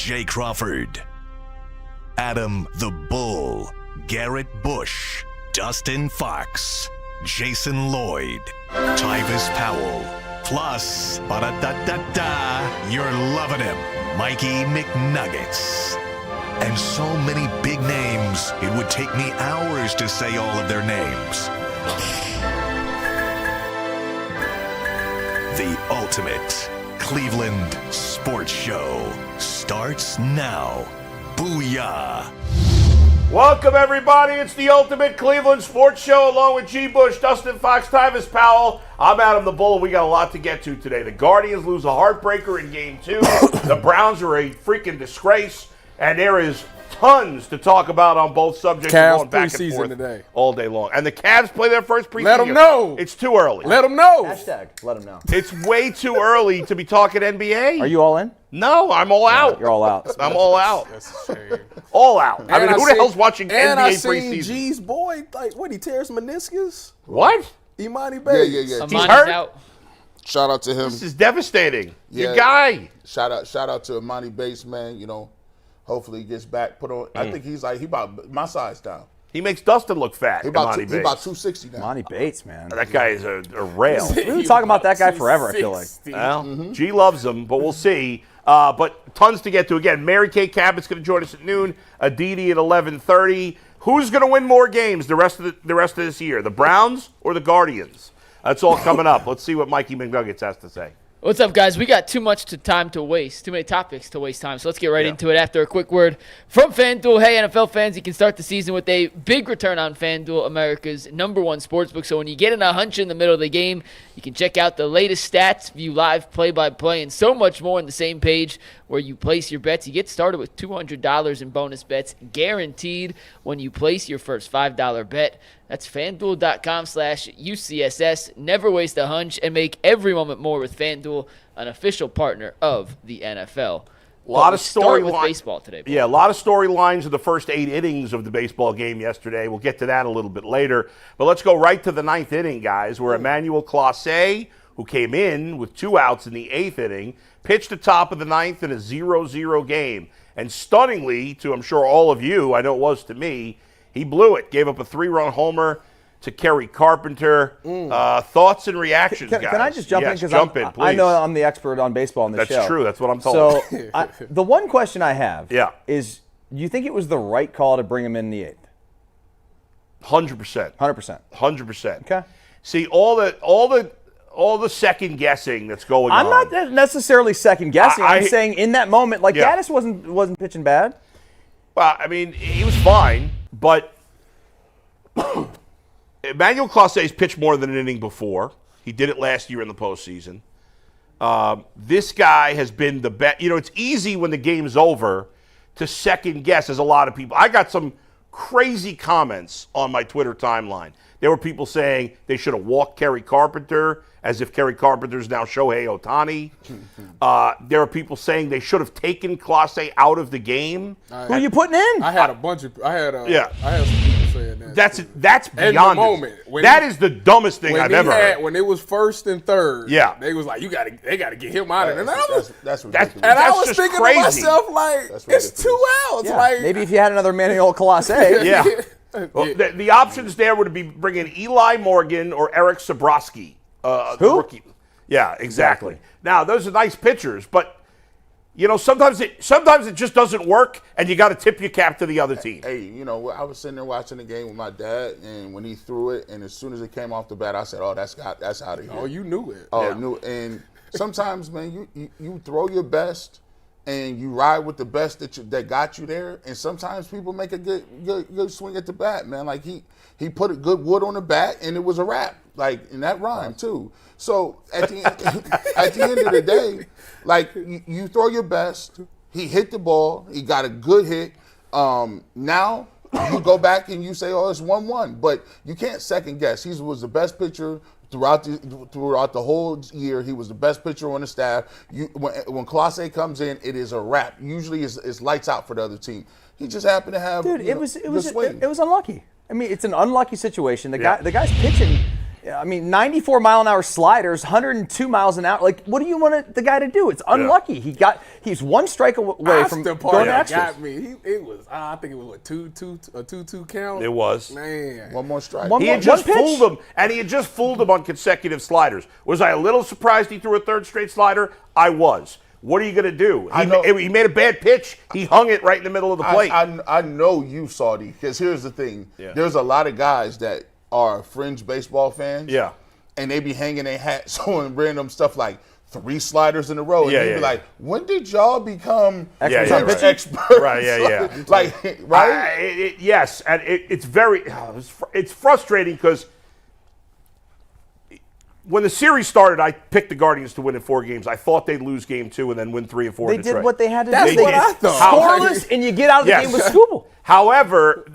Jay Crawford, Adam the Bull, Garrett Bush, Dustin Fox, Jason Lloyd, Tyvis Powell, plus, ba-da-da-da-da, you're loving him, Mikey McNuggets. And so many big names, it would take me hours to say all of their names. The ultimate Cleveland sports show starts now. Booyah! Welcome, everybody. It's the ultimate Cleveland sports show, along with G. Bush, Dustin Fox, Tyvis Powell. I'm Adam the Bull. We got a lot to get to today. The Guardians lose a heartbreaker in Game 2. The Browns are a freaking disgrace. And there is tons to talk about on both subjects. Cavs going back and forth today. all day long. And the Cavs play their first preseason. Let them know. It's too early. Let them know. Hashtag, let them know. It's way too early to be talking NBA. Are you all in? No, I'm all out. You're all out. I'm all out. That's a shame. All out. I mean, who the hell's watching and NBA I seen preseason? G's boy, he tears meniscus? What? Imani Bates. Yeah. He's hurt? Out. Shout out to him. This is devastating. Yeah. Your guy. Shout out to Imani Bates, man. You know, hopefully he gets back. Put on. I think he about my size down. He makes Dustin look fat. He about Imani Bates. 260 now. Monty Bates, man. That guy is a rail. We've been talking about that guy forever, I feel like. Well, G loves him, but we'll see. But tons to get to. Again, Mary Kay Cabot's going to join us at noon. Aditi at 11:30. Who's going to win more games the rest of this year? The Browns or the Guardians? That's all coming up. Let's see what Mikey McNuggets has to say. What's up, guys? We got too much time to waste, too many topics to waste time. So let's get right into it after a quick word from FanDuel. Hey, NFL fans, you can start the season with a big return on FanDuel, America's #1 sportsbook. So when you get in a hunch in the middle of the game, you can check out the latest stats, view live play-by-play, and so much more on the same page where you place your bets. You get started with $200 in bonus bets guaranteed when you place your first $5 bet. That's FanDuel.com/UCSS. Never waste a hunch and make every moment more with FanDuel, an official partner of the NFL. A lot of start with storylines. baseball today. Bro. Yeah, a lot of storylines of the first 8 innings of the baseball game yesterday. We'll get to that a little bit later. But let's go right to the 9th inning, guys, where Emmanuel Clase, who came in with 2 outs in the 8th inning, pitched the top of the 9th in a 0-0 game. And stunningly, to I'm sure all of you, I know it was to me, he blew it. Gave up a 3-run homer to Kerry Carpenter. Thoughts and reactions, guys? Can I just jump in? Yes, Because jump in, please. I know I'm the expert on baseball on this show. That's true. That's what I'm told. So the one question I have Yeah. is, do you think it was the right call to bring him in the 8th? 100%. 100%. 100%. Okay. See, all the second guessing that's going on. I'm not necessarily second guessing. I'm saying in that moment, like Yeah. Gaddis wasn't pitching bad. Well, I mean, he was fine, but Emmanuel Clase's pitched more than an inning before. He did it last year in the postseason. This guy has been the best. You know, it's easy when the game's over to second guess, as a lot of people. I got some crazy comments on my Twitter timeline. There were people saying they should have walked Kerry Carpenter, as if Kerry Carpenter's now Shohei Ohtani. There are people saying they should have taken Clase out of the game. Who are you putting in? I had some people saying that. That's In beyond the moment, it. That is the dumbest thing I've ever heard. When it was 1st and 3rd, Yeah. they was like, they got to get him out of there. And I was That's ridiculous. and just thinking crazy. to myself, like, That's it's 2 outs. Yeah, Like, maybe if you had another Emmanuel Clase. Yeah. Well, the options there would be bringing Eli Morgan or Eric Sabrowski. Who? Rookie. Yeah, exactly. Now, those are nice pitchers, but, you know, sometimes it just doesn't work, and you got to tip your cap to the other team. Hey, you know, I was sitting there watching the game with my dad, and when he threw it, and as soon as it came off the bat, I said, "Oh, that's out of here." oh, you knew it. Oh, Yeah. no, and sometimes, man, you throw your best, and you ride with the best that got you there. And sometimes people make a good swing at the bat, man. Like he put a good wood on the bat, and it was a wrap. Like, and that rhymed too. So at the end of the day, like you throw your best. He hit the ball. He got a good hit. Now you go back and you say, "Oh, it's 1-1," but you can't second guess. He was the best pitcher throughout the whole year. He was the best pitcher on the staff. When Clase comes in, it is a wrap. Usually, it's lights out for the other team. He just happened to have Dude, it was good swing. unlucky. I mean, it's an unlucky situation. The guy's pitching. I mean, 94-mile-an-hour sliders, 102 miles an hour. Like, what do you want the guy to do? It's unlucky. He's one strike away from the part going that extras. got me. It was, I think it was a 2-2 count. It was. Man. One more strike. He had just fooled him, and he had just fooled him on consecutive sliders. Was I a little surprised he threw a third straight slider? I was. What are you going to do? He made a bad pitch. He hung it right in the middle of the plate. I know you saw these, because here's the thing. Yeah. There's a lot of guys that are fringe baseball fans. Yeah. And they be hanging their hats on random stuff like 3 sliders in a row. And Yeah, you be yeah, like, when did y'all become Experts pitch experts? Right, yeah. Like, right? Yes, and it's very it's frustrating because when the series started, I picked the Guardians to win in 4 games. I thought they'd lose game 2 and then win 3 and 4 They in Detroit. did what they had to That's do. what I thought. Scoreless, and you get out of the Yes. game with Scooble. However,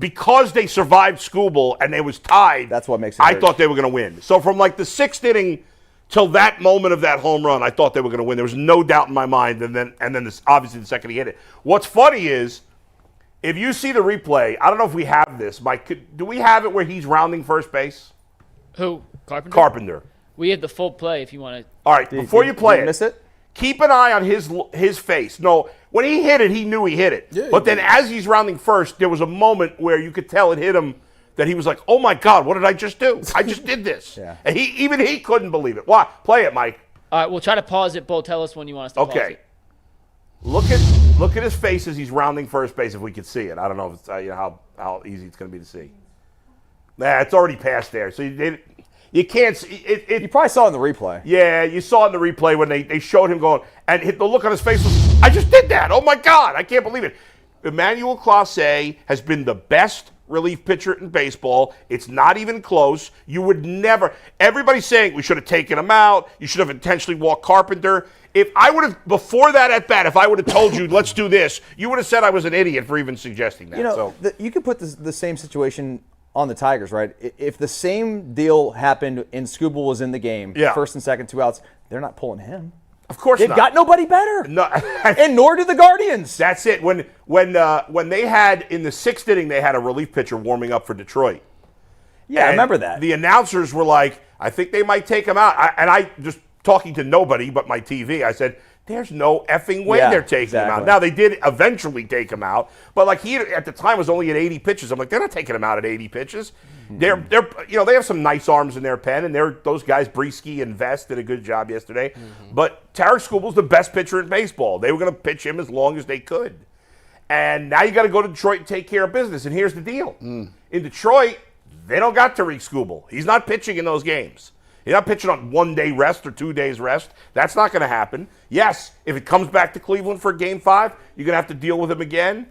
because they survived Scooble and they was tied, That's what makes it I hurt. thought they were going to win. So from like the 6th inning till that moment of that home run, I thought they were going to win. There was no doubt in my mind. And then this, obviously the second he hit it. What's funny is, if you see the replay, I don't know if we have this, Mike. Do we have it where he's rounding first base? Who? Carpenter? Carpenter. We had the full play if you want to. All right, before you play did you miss it? keep an eye on his face. No, when he hit it, he knew he hit it. Yeah, but then as he's rounding first, there was a moment where you could tell it hit him that he was like, oh, my God, what did I just do? I just did this. Yeah. And even he couldn't believe it. Why? Play it, Mike. All right, we'll try to pause it. Bo, tell us when you want us to pause Okay. it. Look at his face as he's rounding first base if we could see it. I don't know if it's, how easy it's going to be to see. Nah, it's already past there. So you can't see it. You probably saw it in the replay. Yeah, you saw it in the replay when they showed him going, and the look on his face was, I just did that. Oh, my God, I can't believe it. Emmanuel Clase has been the best relief pitcher in baseball. It's not even close. You would never. Everybody's saying we should have taken him out. You should have intentionally walked Carpenter. If I would have, before that at bat, if I would have told you, let's do this, you would have said I was an idiot for even suggesting that. You know, you could put the same situation on the Tigers, right? If the same deal happened and Scooble was in the game, first and second, 2 outs, they're not pulling him. Of course They've not. got nobody better. No, And nor do the Guardians. That's it. When they had, in the 6th inning, they had a relief pitcher warming up for Detroit. Yeah, I remember that. The announcers were like, I think they might take him out. I just talking to nobody but my TV, I said, there's no effing way they're taking him out. Now, they did eventually take him out, but like he at the time was only at 80 pitches. I'm like, they're not taking him out at 80 pitches. Mm-hmm. They're they have some nice arms in their pen, and those guys, Breesky and Vest, did a good job yesterday. Mm-hmm. But Tarek Scooble's the best pitcher in baseball. They were going to pitch him as long as they could. And now you got to go to Detroit and take care of business. And here's the deal. In Detroit, they don't got Tariq Scooble. He's not pitching in those games. He's not pitching on 1 day rest or 2 days rest. That's not going to happen. Yes, if it comes back to Cleveland for Game 5, you're going to have to deal with him again.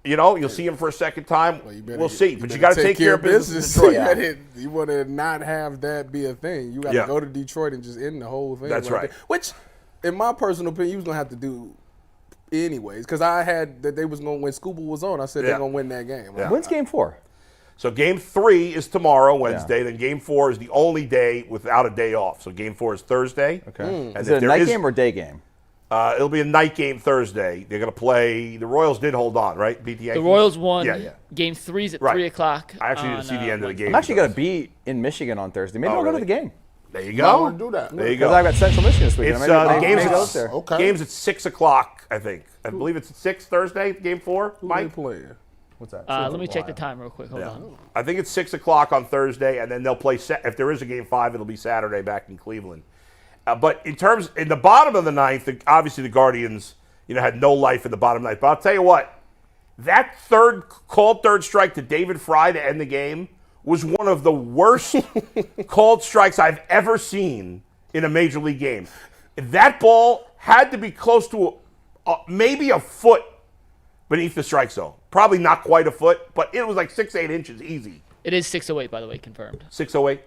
You'll see him for a second time. We'll see. But you got to take care of business in Detroit. You want to not have that be a thing. You got to go to Detroit and just end the whole thing. That's right. Which, in my personal opinion, you was going to have to do anyways. Because I had that they was going to, when Scooble was on, I said they're going to win that game. Yeah. When's Game 4? So Game 3 is tomorrow, Wednesday. Then Game 4 is the only day without a day off. So Game 4 is Thursday. Okay. And Is it a night game or day game? It'll be a night game Thursday. They're going to play. The Royals did hold on, right? Beat the Yankees. The Royals won. Yeah. Game 3's at Right. 3 o'clock. I actually didn't see the end of the game. I'm actually going to be in Michigan on Thursday. Maybe I'll go to the game. There you I go. want to do that. There you Because go. I've got Central Michigan this weekend. It's I the game's maybe go at, up there. Okay. game's at 6 o'clock, I think. I believe it's at 6 Thursday, Game 4, Who Mike. they playing? What's that? Let me check the time real quick. Hold on. I think it's 6 o'clock on Thursday, and then they'll play. If there is a Game 5, it'll be Saturday back in Cleveland. But in the bottom of the ninth, obviously the Guardians, had no life in the bottom of the ninth. But I'll tell you what, that called third strike to David Fry to end the game was one of the worst called strikes I've ever seen in a major league game. That ball had to be close to maybe a foot beneath the strike zone. Probably not quite a foot, but it was like 6-8 inches easy. It is 6:08, by the way, confirmed. 6:08.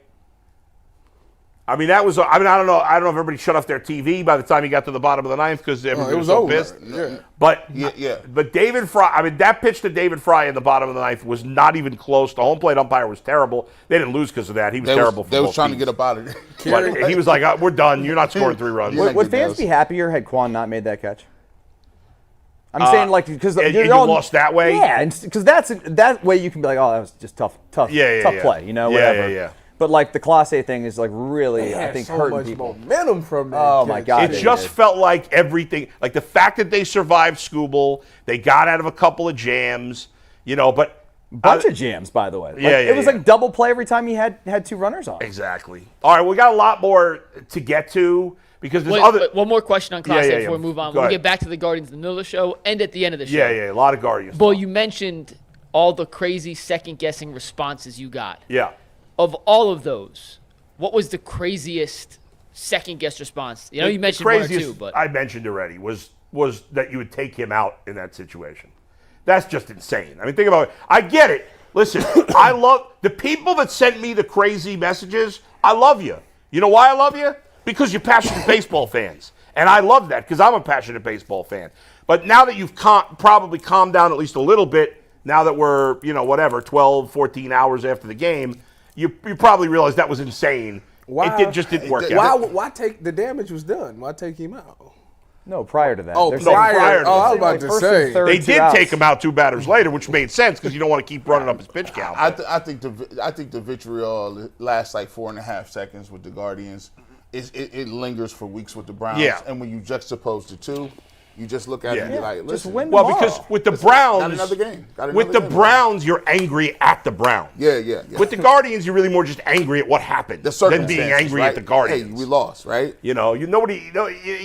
I mean, that was. I don't know. I don't know if everybody shut off their TV by the time he got to the bottom of the ninth because everybody was so over. pissed. Yeah. But Yeah. But David Fry. I mean, that pitch to David Fry in the bottom of the ninth was not even close. The home plate umpire was terrible. They didn't lose because of that. He was terrible. They was trying to get up out of there. But he was like, "We're done. You're not scoring 3 runs." Yeah. Would fans be happier had Quan not made that catch? I'm saying like because you lost that way. Yeah, because that way you can be like, oh, that was just tough play, you know, whatever. Yeah. But like the Clase thing is like really, I think, so hurting much people. momentum from that. Oh my God! It just felt like everything, like the fact that they survived Scooble, they got out of a couple of jams, you know, but. Bunch of jams, by the way. It was like double play every time he had two runners on. Exactly. All right, we got a lot more to get to because there's one more question on Clase before we move on. We'll ahead. get back to the Guardians in the middle of the show and at the end of the show. Yeah, a lot of Guardians. Bull, you mentioned all the crazy second-guessing responses you got. Yeah. Of all of those, what was the craziest second-guess response? You know, you mentioned one or two, but I mentioned already was that you would take him out in that situation. That's just insane. I mean, think about it. I get it. Listen, I love the people that sent me the crazy messages. I love you. You know why I love you? Because you're passionate baseball fans. And I love that because I'm a passionate baseball fan. But now that you've probably calmed down at least a little bit, now that we're, 12, 14 hours after the game, you probably realize that was insane. Why, it just didn't work out. Why take the damage was done? Why take him out? No, prior to that. Oh, prior to that. I was about to say. They did take him out 2 batters later, which made sense because you don't want to keep running up his pitch count. I think the vitriol lasts like 4.5 seconds with the Guardians. It lingers for weeks with the Browns. Yeah. And when you juxtapose the two, you just look at it and be like, listen. Just win Well, tomorrow. because with the Browns, got another game. With the Browns, you're angry at the Browns. Yeah. With the Guardians, you're really more just angry at what happened than being angry right? at the Guardians. Hey, we lost, right? You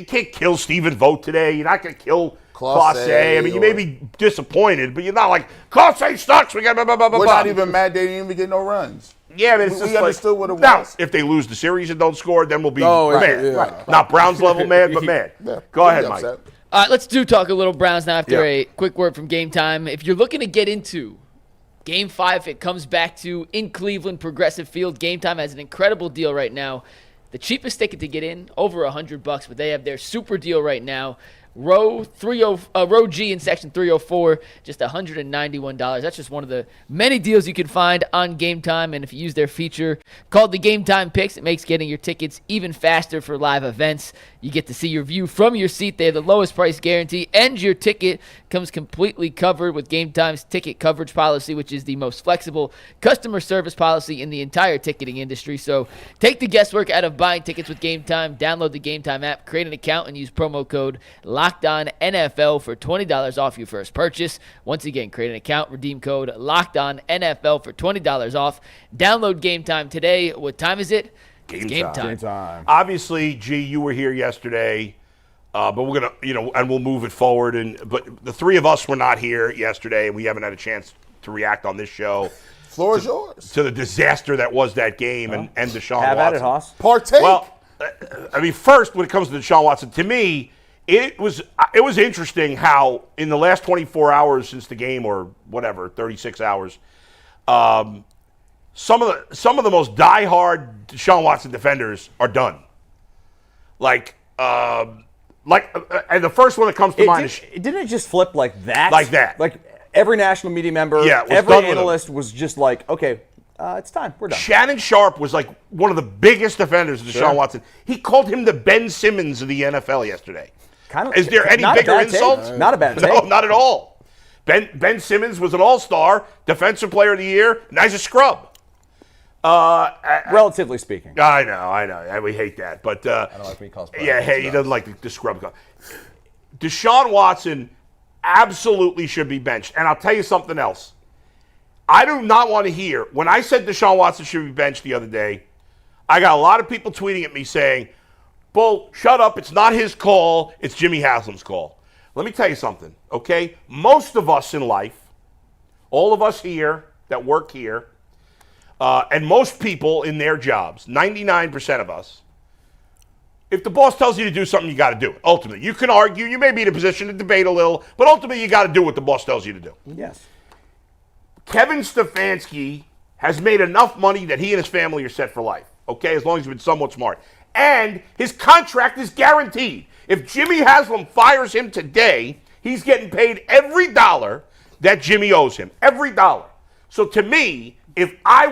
can't kill Stephen Vogt today. You're not going to kill Clase. I mean, you may be disappointed, but you're not like, Clase sucks. We got blah, blah, blah, blah. We're not even mad they didn't even get no runs. Yeah, but it's we just understood what it was. Now, if they lose the series and don't score, then we'll be mad. Right. Not Browns level mad, but mad. Yeah. Go ahead, Mike. all right, let's talk a little Browns now after a quick word from Game Time. If you're looking to get into Game 5, it comes back to in Cleveland, Progressive Field. Game Time has an incredible deal right now. The cheapest ticket to get in, over $100, but they have their super deal right now. Row G in section 304, just $191. That's just one of the many deals you can find on Game Time. And if you use their feature called the Game Time Picks, it makes getting your tickets even faster for live events. You get to see your view from your seat. They have the lowest price guarantee, and your ticket comes completely covered with Game Time's ticket coverage policy, which is the most flexible customer service policy in the entire ticketing industry. So take the guesswork out of buying tickets with Game Time. Download the Game Time app, create an account, and use promo code Locked On NFL for $20 off your first purchase. Once again, create an account, redeem code Locked On NFL for $20 off. Download Game Time today. What time is it? Game time. Obviously, G, you were here yesterday, but we're gonna, and we'll move it forward. But the three of us were not here yesterday, and we haven't had a chance to react on this show. Floor is yours. To the disaster that was that game and Deshaun Watson. Have at it, Hoss. Partake. Well, I mean, first, when it comes to Deshaun Watson, to me, it was interesting how in the last 24 hours since the game, or whatever, 36 hours, some of the most diehard Deshaun Watson defenders are done. And the first one that comes to mind is didn't it just flip like that? Like that. Like every national media member, every analyst was just like, okay, it's time. We're done. Shannon Sharp was like one of the biggest defenders of Deshaun Watson. He called him the Ben Simmons of the NFL yesterday. Is there any bigger insult? Not a bad take. No, not at all. Ben Simmons was an all-star, defensive player of the year, and now he's a scrub. Relatively speaking. I know. We hate that. But I don't like when he calls he doesn't like the scrub. Deshaun Watson absolutely should be benched. And I'll tell you something else. I do not want to hear, when I said Deshaun Watson should be benched the other day, I got a lot of people tweeting at me saying, Bull, shut up. It's not his call. It's Jimmy Haslam's call. Let me tell you something, okay? Most of us in life, all of us here that work here, and most people in their jobs, 99% of us, if the boss tells you to do something, you got to do it. Ultimately, you can argue. You may be in a position to debate a little, but ultimately, you got to do what the boss tells you to do. Yes. Kevin Stefanski has made enough money that he and his family are set for life, okay, as long as he's been somewhat smart. And his contract is guaranteed. If Jimmy Haslam fires him today, he's getting paid every dollar that Jimmy owes him. Every dollar. So to me, if I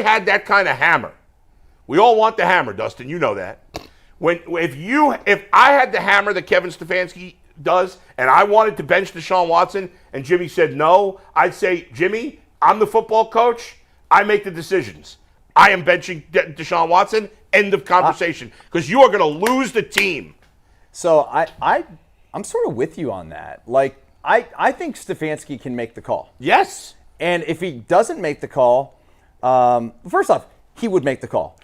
had that kind of hammer, we all want the hammer, Dustin, you know that. If I had the hammer that Kevin Stefanski does, and I wanted to bench Deshaun Watson, and Jimmy said no, I'd say, Jimmy, I'm the football coach. I make the decisions. I am benching Deshaun Watson. End of conversation. Because you are going to lose the team. So I'm sort of with you on that. Like, I think Stefanski can make the call. Yes. And if he doesn't make the call, first off, he would make the call.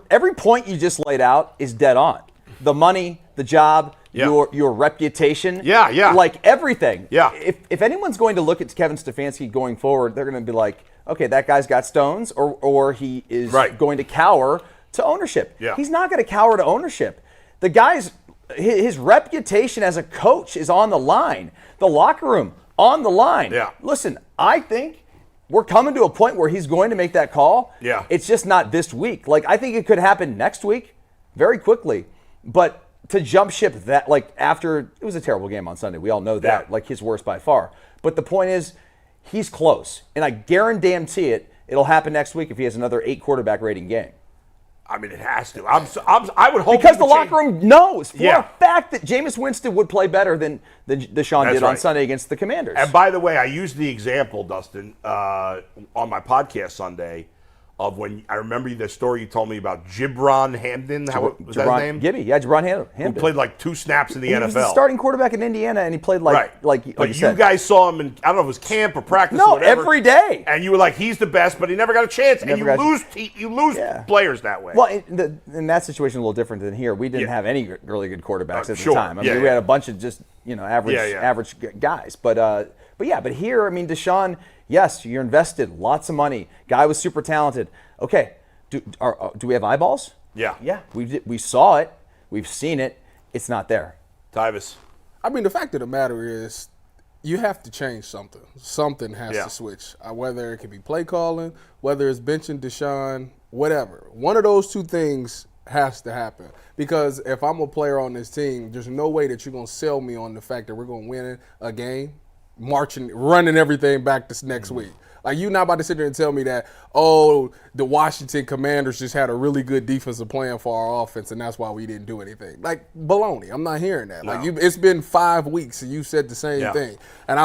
Every point you just laid out is dead on. The money, the job, your reputation. Yeah. Like everything. Yeah. If anyone's going to look at Kevin Stefanski going forward, they're going to be like, okay, that guy's got stones, or he is going to cower to ownership. Yeah. He's not going to cower to ownership. The guy's his reputation as a coach is on the line. The locker room on the line. Yeah. Listen, I think we're coming to a point where he's going to make that call. Yeah. It's just not this week. Like, I think it could happen next week very quickly. But to jump ship that, like, after it was a terrible game on Sunday. We all know that. Like, his worst by far. But the point is, he's close. And I guarantee it'll happen next week if he has another 8 quarterback rating game. I mean, it has to. I would hope because the locker room knows for Yeah. a fact that Jameis Winston would play better than Deshaun That's did on right. Sunday against the Commanders. And by the way, I used the example, Dustin, on my podcast Sunday of when I remember the story you told me about Gibran Hamden. How was that his name? Gibby, yeah, Gibran Hamden. Who played like 2 snaps in the NFL. He was the starting quarterback in Indiana, and he played But you said. guys saw him in, I don't know if it was camp or practice or No, whatever. every day. And you were like, he's the best, but he never got a chance. And you lose Yeah. players that way. Well, in that situation, a little different than here. We didn't have any really good quarterbacks at Sure. the time. I mean, Yeah, we had a bunch of just average guys. But here, I mean, Deshaun, yes, you're invested, lots of money. Guy was super talented. Okay, do we have eyeballs? Yeah. Yeah, we saw it, we've seen it. It's not there. Tyvis. I mean, the fact of the matter is, you have to change something. Something has to switch. Whether it could be play calling, whether it's benching Deshaun, whatever. One of those two things has to happen. Because if I'm a player on this team, there's no way that you're going to sell me on the fact that we're going to win a game, running everything back this next week. Like, you're not about to sit there and tell me that, the Washington Commanders just had a really good defensive plan for our offense, and that's why we didn't do anything. Like, baloney. I'm not hearing that. No. Like, it's been 5 weeks, and you said the same thing. And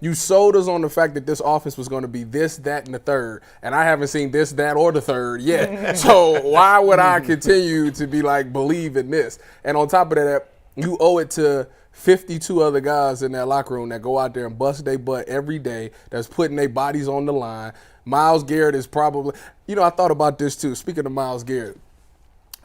you sold us on the fact that this offense was going to be this, that, and the third, and I haven't seen this, that, or the third yet. So why would I continue to be like, believe in this? And on top of that, you owe it to 52 other guys in that locker room that go out there and bust their butt every day, that's putting their bodies on the line. Myles Garrett is probably, I thought about this too, speaking of Myles Garrett.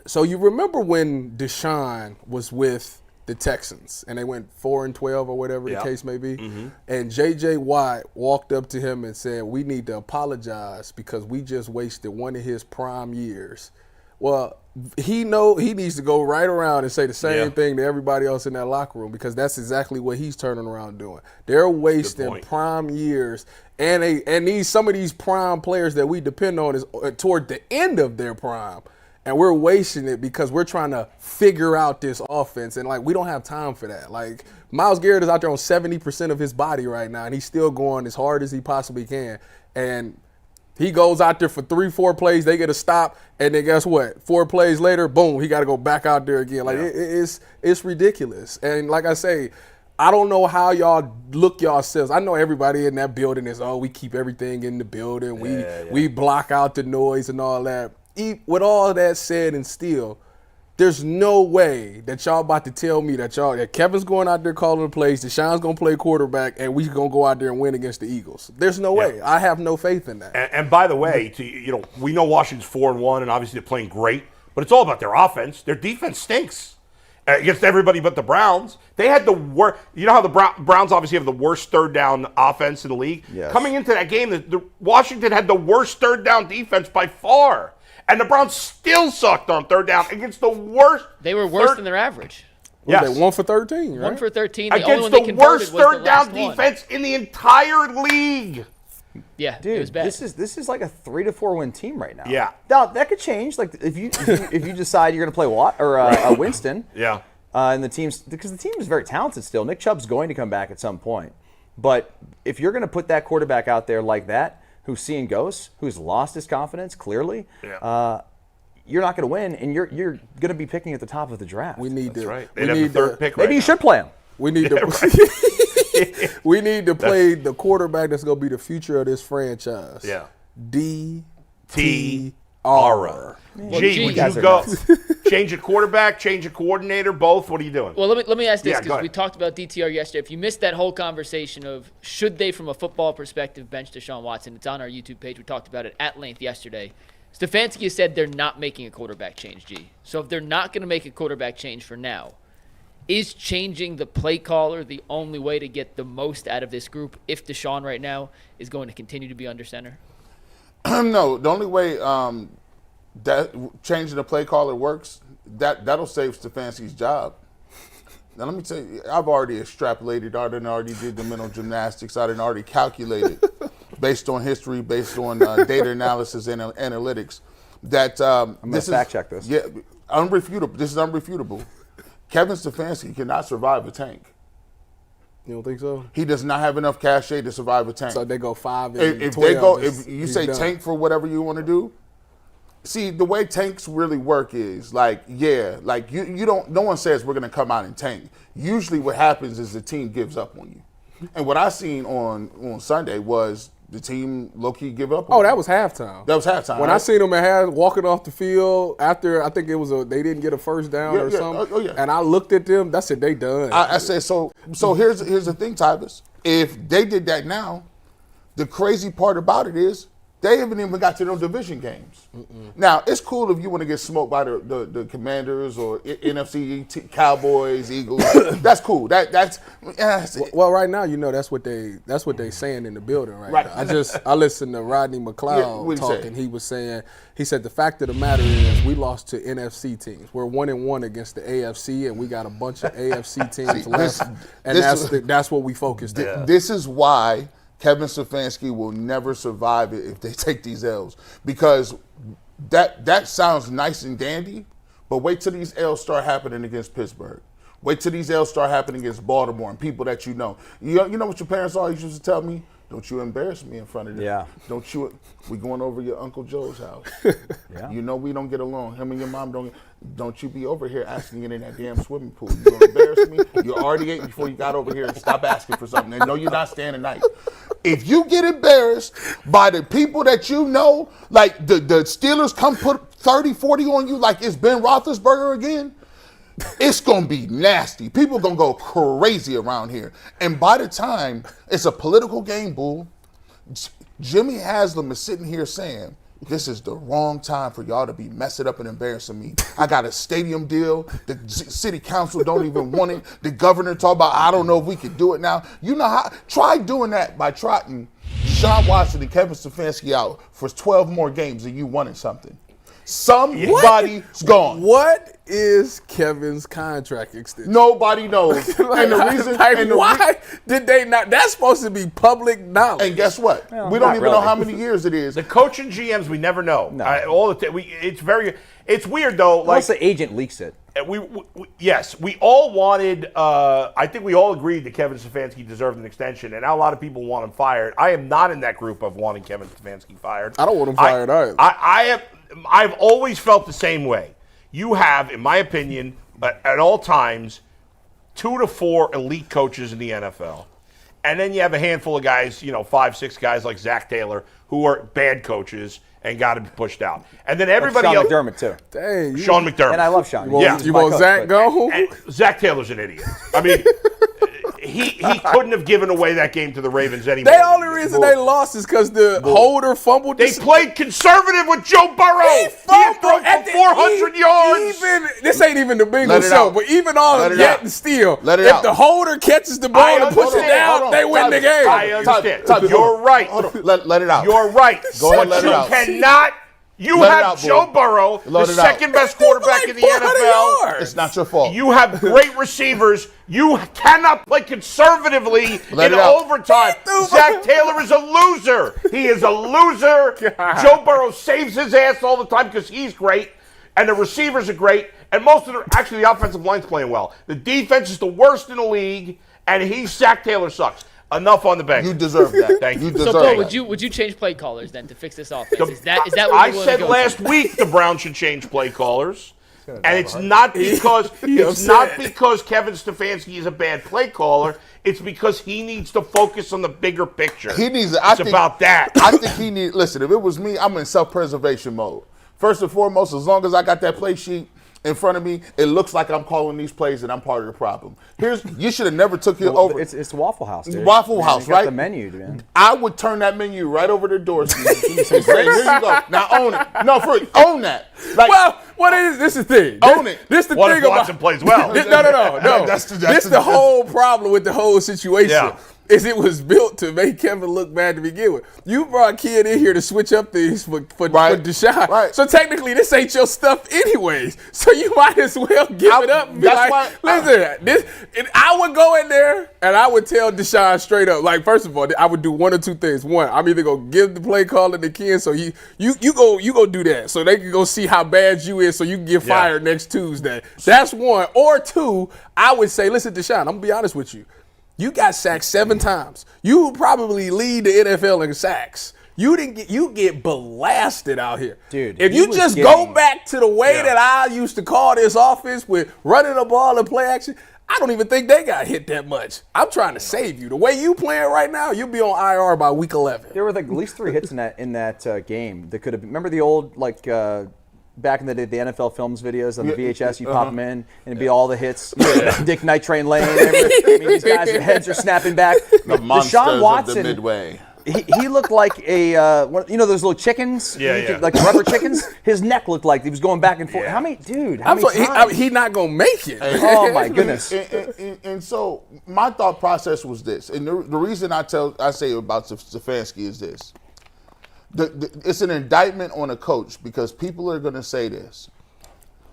So you remember when Deshaun was with the Texans and they went 4-12 or whatever the case may be, and J.J. Watt walked up to him and said, we need to apologize because we just wasted one of his prime years. Well, he needs to go right around and say the same thing to everybody else in that locker room, because that's exactly what he's turning around doing. They're wasting prime years, and some of these prime players that we depend on is toward the end of their prime, and we're wasting it because we're trying to figure out this offense, and we don't have time for that. Like, Myles Garrett is out there on 70% of his body right now, and he's still going as hard as he possibly can, and he goes out there for 3-4 plays, they get a stop, and then guess what? 4 plays later, boom, he got to go back out there again. Like, it's ridiculous. And like I say, I don't know how y'all look yourselves. I know everybody in that building is, we keep everything in the building. We block out the noise and all that. With all that said and still, there's no way that y'all about to tell me that Kevin's going out there calling the plays, Deshaun's going to play quarterback, and we going to go out there and win against the Eagles. There's no way. I have no faith in that. And by the way, we know Washington's 4-1, and obviously they're playing great, but it's all about their offense. Their defense stinks against everybody but the Browns. They had the worst. You know how the Browns obviously have the worst third down offense in the league? Yes. Coming into that game, the Washington had the worst third down defense by far. And the Browns still sucked on third down against the worst. They were worse than their average. Yes. They 1 for 13, right? 1 for 13. The only Against one they the converted worst was the third down last one. defense in the entire league. Yeah, Dude, it was bad. this is like a 3-4 win team right now. Yeah. Now that could change. Like if you decide you're going to play Watt or Winston. Yeah. And because the team is very talented still. Nick Chubb's going to come back at some point. But if you're going to put that quarterback out there like that, who's seeing ghosts, who's lost his confidence clearly, you're not going to win, and you're going to be picking at the top of the draft. We need That's to. right. We They'd have need the third to, pick Maybe right you now. should play him. We need to we need to play the quarterback that's going to be the future of this franchise. Yeah. D-T-R. G, would you go change a quarterback, change a coordinator, both? What are you doing? Well, let me ask this, Yeah, go because ahead. we talked about DTR yesterday. If you missed that whole conversation of should they, from a football perspective, bench Deshaun Watson, it's on our YouTube page. We talked about it at length yesterday. Stefanski said they're not making a quarterback change, G. So if they're not going to make a quarterback change for now, is changing the play caller the only way to get the most out of this group if Deshaun right now is going to continue to be under center? No, the only way that changing the play caller works, that'll save Stefanski's job. Now let me tell you, I've already extrapolated, I already did the mental gymnastics, I already calculated based on history, based on data analysis and analytics that I'm going to fact check this. Yeah, unrefutable. This is unrefutable. Kevin Stefanski cannot survive a tank. You don't think so? He does not have enough cachet to survive a tank. So they go 5 and If 12. if you say done. tank for whatever you want to do, see the way tanks really work is you don't. No one says we're going to come out and tank. Usually, what happens is the team gives up on you. And what I seen on Sunday was the team low-key give up on Oh, that you. was halftime. That was halftime. When right? I seen them walking off the field after, I think it was they didn't get a first down or Yeah. something. Oh, yeah. And I looked at them. I said, they done. I said, so here's the thing, Tyvus. If they did that now, the crazy part about it is they haven't even got to no division games. Now, it's cool if you want to get smoked by the Commanders or NFC Cowboys, Eagles. That's cool. That's Well, right now, that's what they saying in the building right now. I listened to Rodney Yeah, McLeod what'd he say? talking. He was saying, he said the fact of the matter is we lost to NFC teams. We're 1-1 against the AFC, and we got a bunch of AFC teams left, and that's what we focused on. This is why Kevin Stefanski will never survive it if they take these L's, because that sounds nice and dandy, but wait till these L's start happening against Pittsburgh. Wait till these L's start happening against Baltimore and people that you know. You know what your parents always used to tell me? Don't you embarrass me in front of them. Yeah. We going over your Uncle Joe's house. Yeah. You know we don't get along. Him and your mom don't you be over here asking it in that damn swimming pool. You gonna embarrass me? You already ate before you got over here and stop asking for something. And no, you're not staying the night. If you get embarrassed by the people that you know, like the Steelers come put 30, 40 on you like it's Ben Roethlisberger again, it's going to be nasty. People going to go crazy around here. And by the time it's a political game, Bull, Jimmy Haslam is sitting here saying, this is the wrong time for y'all to be messing up and embarrassing me. I got a stadium deal. The city council don't even want it. The governor talk about, I don't know if we can do it now. You know how? Try doing that by trotting Deshaun Watson and Kevin Stefanski out for 12 more games and you wanted something. Somebody's gone. What is Kevin's contract extension? Nobody knows. And the reason, why did they not? That's supposed to be public knowledge. And guess what? Well, we don't not even know really. how many years it is. The coach and GMs, we never know. No. It's weird though. Like Unless the agent leaks it. Yes, we all wanted. I think we all agreed that Kevin Stefanski deserved an extension, and now a lot of people want him fired. I am not in that group of wanting Kevin Stefanski fired. I don't want him fired either. I've always felt the same way. You have, in my opinion, at all times, 2 to 4 elite coaches in the NFL. And then you have a handful of guys, 5, 6 guys like Zach Taylor, who are bad coaches and got to be pushed out. And then everybody Sean else. McDermott, too. Dang, Sean McDermott. And I love Sean. You want Zach go? And Zach Taylor's an idiot. I mean, he couldn't have given away that game to the Ravens anymore. The only reason they lost is because the holder fumbled. They played conservative with Joe Burrow. He fumbled threw for 400 yards. This ain't even the Let Bengals it show, out. but even all Let of it yet out. and still, Let it if out. the holder catches the ball I and puts it understand. down, Hold on. they win the game. I understand. Todd, You're right. Hold on. Let it out. You're right. Go ahead, But let it you out. cannot. You Let it have out, Joe boy. Burrow, Let the it out. second best quarterback in the 400 NFL. yards. It's not your fault. You have great receivers. You cannot play conservatively Let in it out. overtime. Zach Taylor is a loser. He is a loser. Joe Burrow saves his ass all the time because he's great, and the receivers are great, and most of the offensive line's playing well. The defense is the worst in the league, and Zach Taylor sucks. Enough on the bench. You deserve that. Thank you. You So, deserve Bo, that. would you change play callers then to fix this offense? Is that what I you want said to go last to? week the Browns should change play callers. And it's not because Kevin Stefanski is a bad play caller. It's because he needs to focus on the bigger picture. About that. I think he needs. Listen, if it was me, I'm in self-preservation mode. First and foremost, as long as I got that play sheet in front of me, it looks like I'm calling these plays and I'm part of the problem. You should have never took it over. It's Waffle House, dude. Waffle House, right? The menu, man. I would turn that menu right over the door. Say, here you go. Now own it. No, own that. Like, well, what is this? Is the thing. Own it. This the What thing if about Watson plays well? No. That's the whole problem with the whole situation. Yeah. Is it was built to make Kevin look bad to begin with. You brought Kid in here to switch up things for Deshaun. Right. So technically, this ain't your stuff anyways. So you might as well give it up and be listen, I would go in there and I would tell Deshaun straight up, like, first of all, I would do one or two things. One, I'm either going to give the play calling to Ken, so you go do that. So they can go see how bad you is so you can get fired next Tuesday. That's one. Or two, I would say, listen, Deshaun, I'm going to be honest with you. You got sacked 7 times. You probably lead the NFL in sacks. You get blasted out here. Dude, if you just go back to the way that I used to call this offense with running the ball and play action, I don't even think they got hit that much. I'm trying to save you. The way you playing right now, you'll be on IR by week 11. There were like at least 3 hits in that game that could have been. Remember the old back in the day, the NFL films videos on the VHS, you pop them in, and it'd be all the hits. Dick Night Train Lane. These guys' heads are snapping back. The monsters Deshaun Watson, of the Midway. He looked like those little chickens, like rubber chickens. His neck looked like he was going back and forth. How many times? He not gonna make it. Oh my goodness! And so my thought process was this, and the reason I say about Stefanski is this. It's an indictment on a coach because people are going to say this.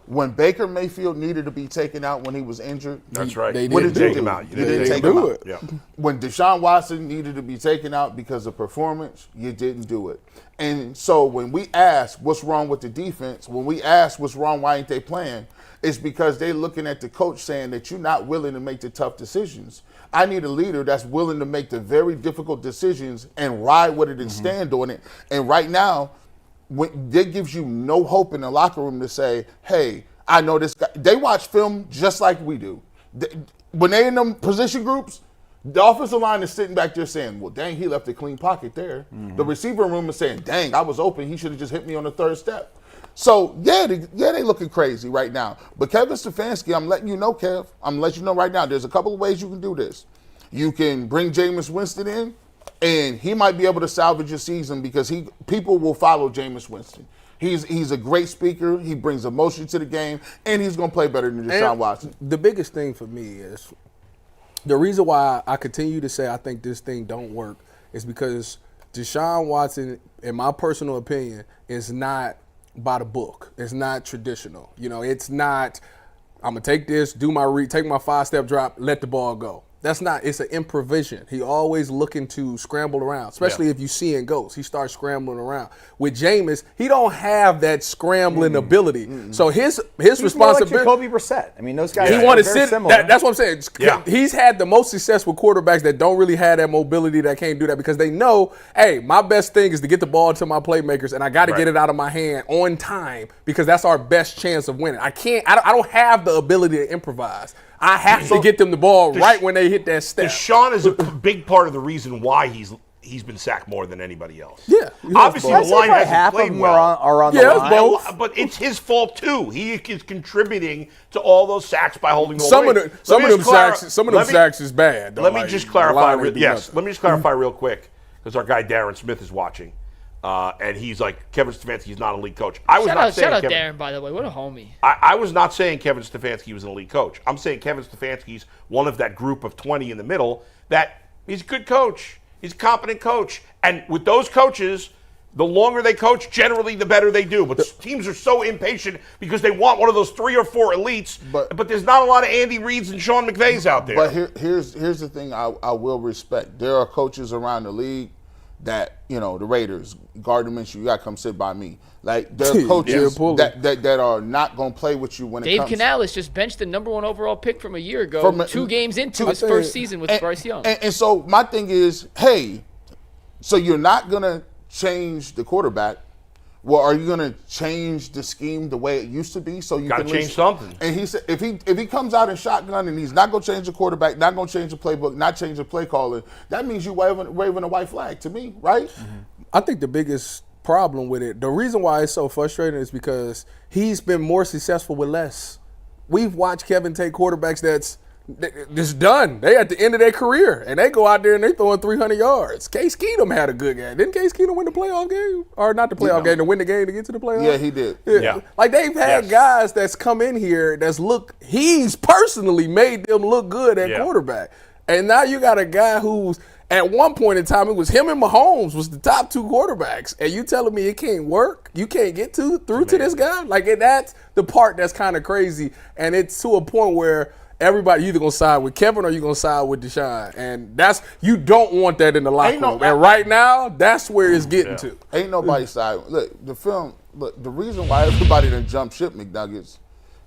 When Baker Mayfield needed to be taken out when he was injured, that's right. They didn't take him out. You didn't take him out. Yeah. When Deshaun Watson needed to be taken out because of performance, you didn't do it. And so when we ask what's wrong with the defense, when we ask what's wrong, why ain't they playing, it's because they're looking at the coach saying that you're not willing to make the tough decisions. I need a leader that's willing to make the very difficult decisions and ride with it and stand on it. And right now, that gives you no hope in the locker room to say, hey, I know this guy. They watch film just like we do. When they're in them position groups, the offensive line is sitting back there saying, well, dang, he left a clean pocket there. The receiver room is saying, dang, I was open. He should have just hit me on the 3rd step. So, they looking crazy right now. But Kevin Stefanski, I'm letting you know, Kev. I'm letting you know right now, there's a couple of ways you can do this. You can bring Jameis Winston in, and he might be able to salvage your season because people will follow Jameis Winston. He's a great speaker. He brings emotion to the game, and he's going to play better than Deshaun Watson. The biggest thing for me is the reason why I continue to say I think this thing don't work is because Deshaun Watson, in my personal opinion, is not by the book. It's not traditional. It's not, I'm going to take this, take my 5-step drop, let the ball go. That's not, it's an improvisation. He always looking to scramble around, especially if you see in ghosts. He starts scrambling around. With Jameis, he don't have that scrambling ability. So his responsibility. More like Jacoby Brissett. I mean, those guys he are very similar. That's what I'm saying. Yeah. He's had the most successful quarterbacks that don't really have that mobility, that can't do that, because they know, hey, my best thing is to get the ball to my playmakers, and I got to get it out of my hand on time because that's our best chance of winning. I don't have the ability to improvise. I have to get them the ball right when they hit that step. Deshaun is a big part of the reason why he's been sacked more than anybody else. Yeah. Obviously, the line hasn't half played of them well. are on the line. Both. But it's his fault, too. He is contributing to all those sacks by holding the Some ball. of them sacks is bad. Let me just clarify. Let me just clarify real quick, because our guy Darren Smith is watching. And he's like, Kevin Stefanski's not an elite coach. Shout out Darren, by the way. What a homie. I was not saying Kevin Stefanski was an elite coach. I'm saying Kevin Stefanski's one of that group of 20 in the middle that he's a good coach. He's a competent coach. And with those coaches, the longer they coach, generally the better they do. But teams are so impatient because they want one of those 3 or 4 elites. But there's not a lot of Andy Reids and Sean McVays out there. But here's the thing I will respect. There are coaches around the league that, the Raiders, Gardner Minshew, you got to come sit by me. Like, there are coaches that are not going to play with you when it comes. Dave Canales just benched the number 1 overall pick from a year ago, 2 games into his first season with Bryce Young. And so my thing is, hey, so you're not going to change the quarterback, well, are you going to change the scheme the way it used to be so you Gotta can change something. And he said if he comes out in shotgun and he's not going to change the quarterback, not going to change the playbook, not change the play calling, that means you waving a white flag to me, right? Mm-hmm. I think the biggest problem with it, the reason why it's so frustrating is because he's been more successful with less. We've watched Kevin take quarterbacks that's done. They at the end of their career, and they go out there and they throwing 300 yards. Case Keenum had a good game. Didn't Case Keenum win the playoff game? Or not the playoff game, to win the game to get to the playoff? Yeah, he did. Yeah. Like, they've had guys that's come in here he's personally made them look good at quarterback. And now you got a guy who's, at one point in time, it was him and Mahomes was the top two quarterbacks. And you telling me it can't work? You can't get through to this guy? Like, and that's the part that's kind of crazy. And it's to a point where everybody either gonna side with Kevin or you gonna side with Deshaun, and you don't want that in the locker room. And right now, that's where it's getting to. Ain't nobody side. Look, the reason why everybody done jump ship McNuggets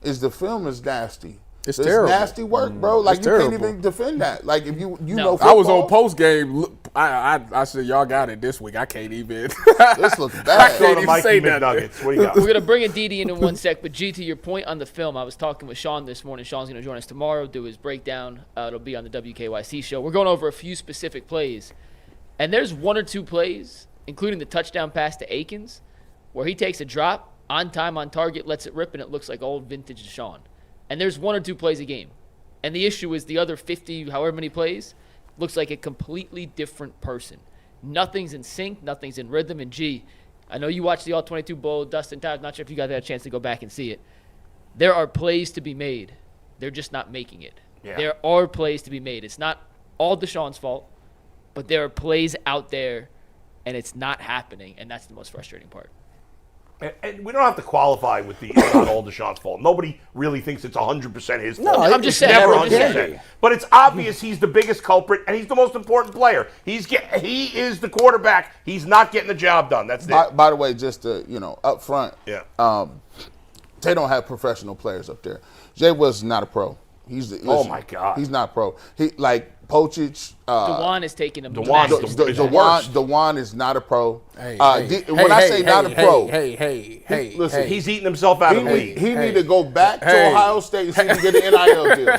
is the film is nasty. It's terrible. Nasty work, bro. Like, It's you terrible. can't even defend that. Like, if you No. know football. I was on post game. I said, y'all got it this week. I can't even. This looks I bad. can't even Mikey say that. McNuggets. What do you got? We're going to bring Aditi in one sec, but G, to your point on the film, I was talking with Sean this morning. Sean's going to join us tomorrow, do his breakdown. It'll be on the WKYC show. We're going over a few specific plays, and there's one or two plays, including the touchdown pass to Akins, where he takes a drop, on time, on target, lets it rip, and it looks like old vintage Deshaun. And there's one or two plays a game. And the issue is the other 50, however many plays, looks like a completely different person. Nothing's in sync, nothing's in rhythm. And G, I know you watched the All-22 Bowl, Dustin, I'm not sure if you got that chance to go back and see it. There are plays to be made. They're just not making it. Yeah. There are plays to be made. It's not all Deshaun's fault, but there are plays out there, and it's not happening, and that's the most frustrating part. And we don't have to qualify with the it's not all Deshaun's fault. Nobody really thinks it's 100% his fault. No, I'm just saying. Never I'm just 100%. saying. But it's obvious he's the biggest culprit, and he's the most important player. He is the quarterback. He's not getting the job done. That's it. By the way, just to, up front, they don't have professional players up there. Jay was not a pro. Oh my God, he's not pro. He Pochich. DeJuan is taking him. DeJuan is not a pro. Hey, when I say not a pro, listen, he's eating himself out of the league. He need to go back to Ohio State and see if he can get an NIL deal.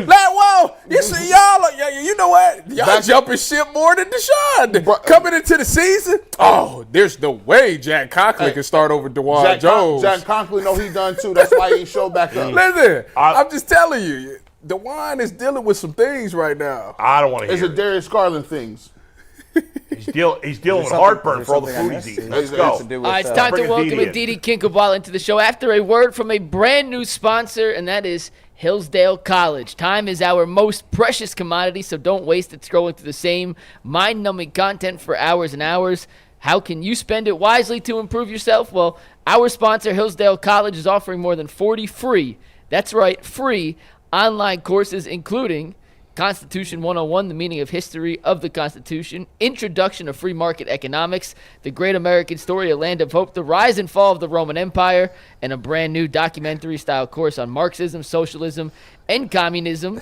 Whoa, you see y'all, you know what? Y'all jumping ship more than Deshaun. Coming into the season, there's no way Jack Conklin can start over DeJuan Jones. Jack Conklin know he done too. That's why he show back up. Listen, I'm just telling you. DeJuan is dealing with some things right now. I don't want to hear it. It's a Darius Garland things. He's dealing with heartburn for all the food he's eating. Let's go. All right, it's time to welcome Aditi Kinkhabwala into the show after a word from a brand new sponsor, and that is Hillsdale College. Time is our most precious commodity, so don't waste it scrolling through the same mind-numbing content for hours and hours. How can you spend it wisely to improve yourself? Well, our sponsor, Hillsdale College, is offering more than 40 free, that's right, free online courses, including Constitution 101, the meaning of history of the Constitution, Introduction to Free Market Economics, The Great American Story, A Land of Hope, The Rise and Fall of the Roman Empire, and a brand new documentary-style course on Marxism, Socialism, and Communism.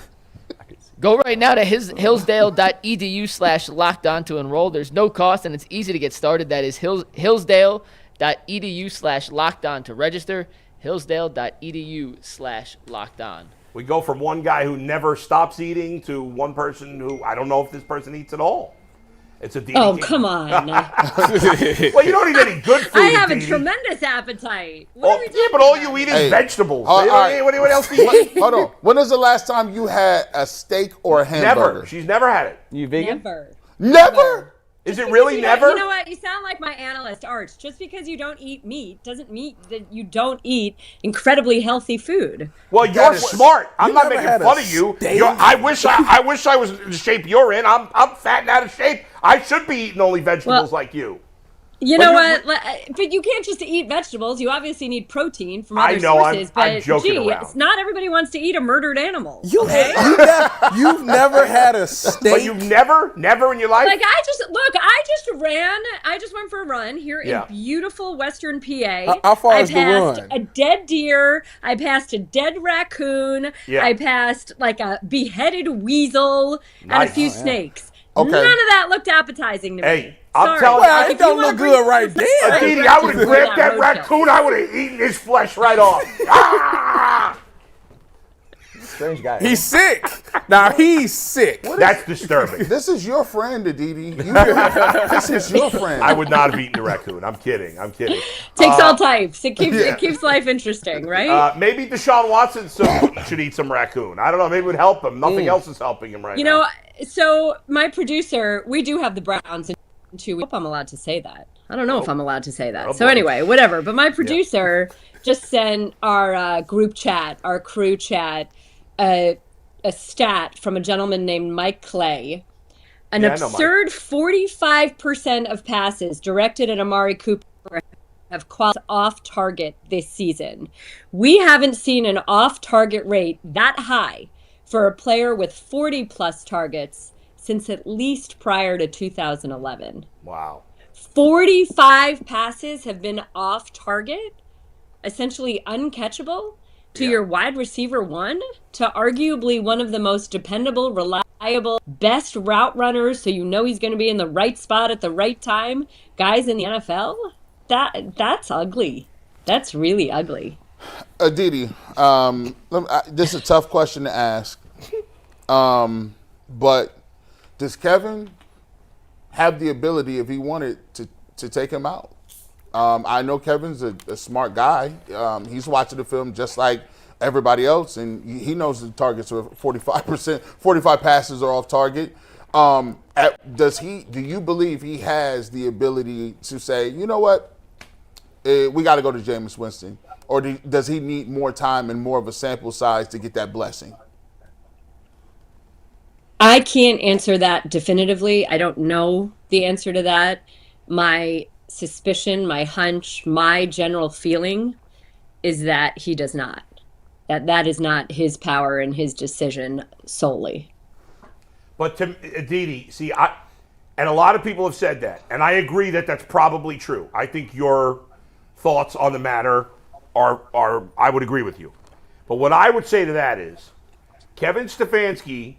Go right now to hillsdale.edu/lockedon to enroll. There's no cost, and it's easy to get started. That is hillsdale.edu/lockedon to register, hillsdale.edu/lockedon. We go from one guy who never stops eating to one person who I don't know if this person eats at all. It's a Oh, come on. Well, you don't eat any good food. I have a tremendous appetite. What but all you eat is vegetables. What else do you eat? Hold on. When was the last time you had a steak or a hamburger? Never. She's never had it. You vegan? Never? Is it really never? You know what? You sound like my analyst, Arch. Just because you don't eat meat doesn't mean that you don't eat incredibly healthy food. Well, you're smart. I'm not making fun of you. I wish I was in the shape you're in. I'm fat and out of shape. I should be eating only vegetables like you. You know what? But you can't just eat vegetables. You obviously need protein from other sources. I'm joking around. Not everybody wants to eat a murdered animal. You've never had a steak. But you've never in your life? Like, I just went for a run here in beautiful Western PA. How far is the run? I passed a dead deer. I passed a dead raccoon. I passed like a beheaded weasel and a few snakes. Okay. None of that looked appetizing to me. Hey, I'm Sorry. telling Well, Like, it if you don't wanna look bring good right there. Aditi, I would have grabbed that roadkill. raccoon. I would have eaten his flesh right off. Ah! Strange guy. He's sick. Now he's sick. That's disturbing. This is your friend, Aditi. This is your friend. I would not have eaten the raccoon. I'm kidding. Takes all types. It keeps life interesting, right? Maybe Deshaun Watson should eat some raccoon. I don't know. Maybe it would help him. Nothing else is helping him right now. You know, so my producer, we do have the Browns in 2 weeks. I hope I'm allowed to say that. I don't know if I'm allowed to say that. So anyway, whatever. But my producer just sent our group chat, our crew chat, a stat from a gentleman named Mike Clay. An absurd 45% of passes directed at Amari Cooper have qualified off target this season. We haven't seen an off target rate that high for a player with 40 plus targets since at least prior to 2011. Wow. 45 passes have been off target, essentially uncatchable, to your wide receiver one, to arguably one of the most dependable, reliable, best route runners, so you know he's going to be in the right spot at the right time, guys in the NFL. That's ugly. That's really ugly. Aditi, this is a tough question to ask, but does Kevin have the ability, if he wanted, to take him out? I know Kevin's a smart guy. He's watching the film just like everybody else, and he knows the targets are 45%. 45 passes are off target. Do you believe he has the ability to say, you know what, we got to go to Jameis Winston, or does he need more time and more of a sample size to get that blessing? I can't answer that definitively. I don't know the answer to that. My suspicion, my hunch, my general feeling is that he does not. That is not his power and his decision solely. But to Aditi, see, and a lot of people have said that, and I agree that that's probably true. I think your thoughts on the matter are I would agree with you. But what I would say to that is, Kevin Stefanski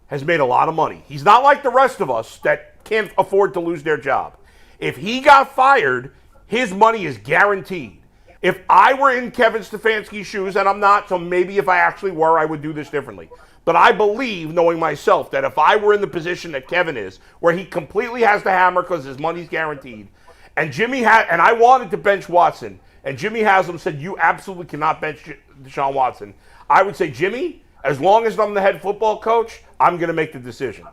has made a lot of money. He's not like the rest of us that can't afford to lose their job. If he got fired, his money is guaranteed. If I were in Kevin Stefanski's shoes, and I'm not, so maybe if I actually were, I would do this differently. But I believe, knowing myself, that if I were in the position that Kevin is, where he completely has the hammer because his money's guaranteed, and and I wanted to bench Watson, and Jimmy Haslam said, you absolutely cannot bench Deshaun Watson, I would say, Jimmy, as long as I'm the head football coach, I'm going to make the decision.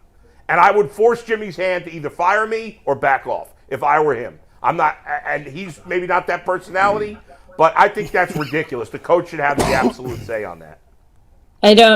And I would force Jimmy's hand to either fire me or back off if I were him. I'm not, and he's maybe not that personality, but I think that's ridiculous. The coach should have the absolute say on that.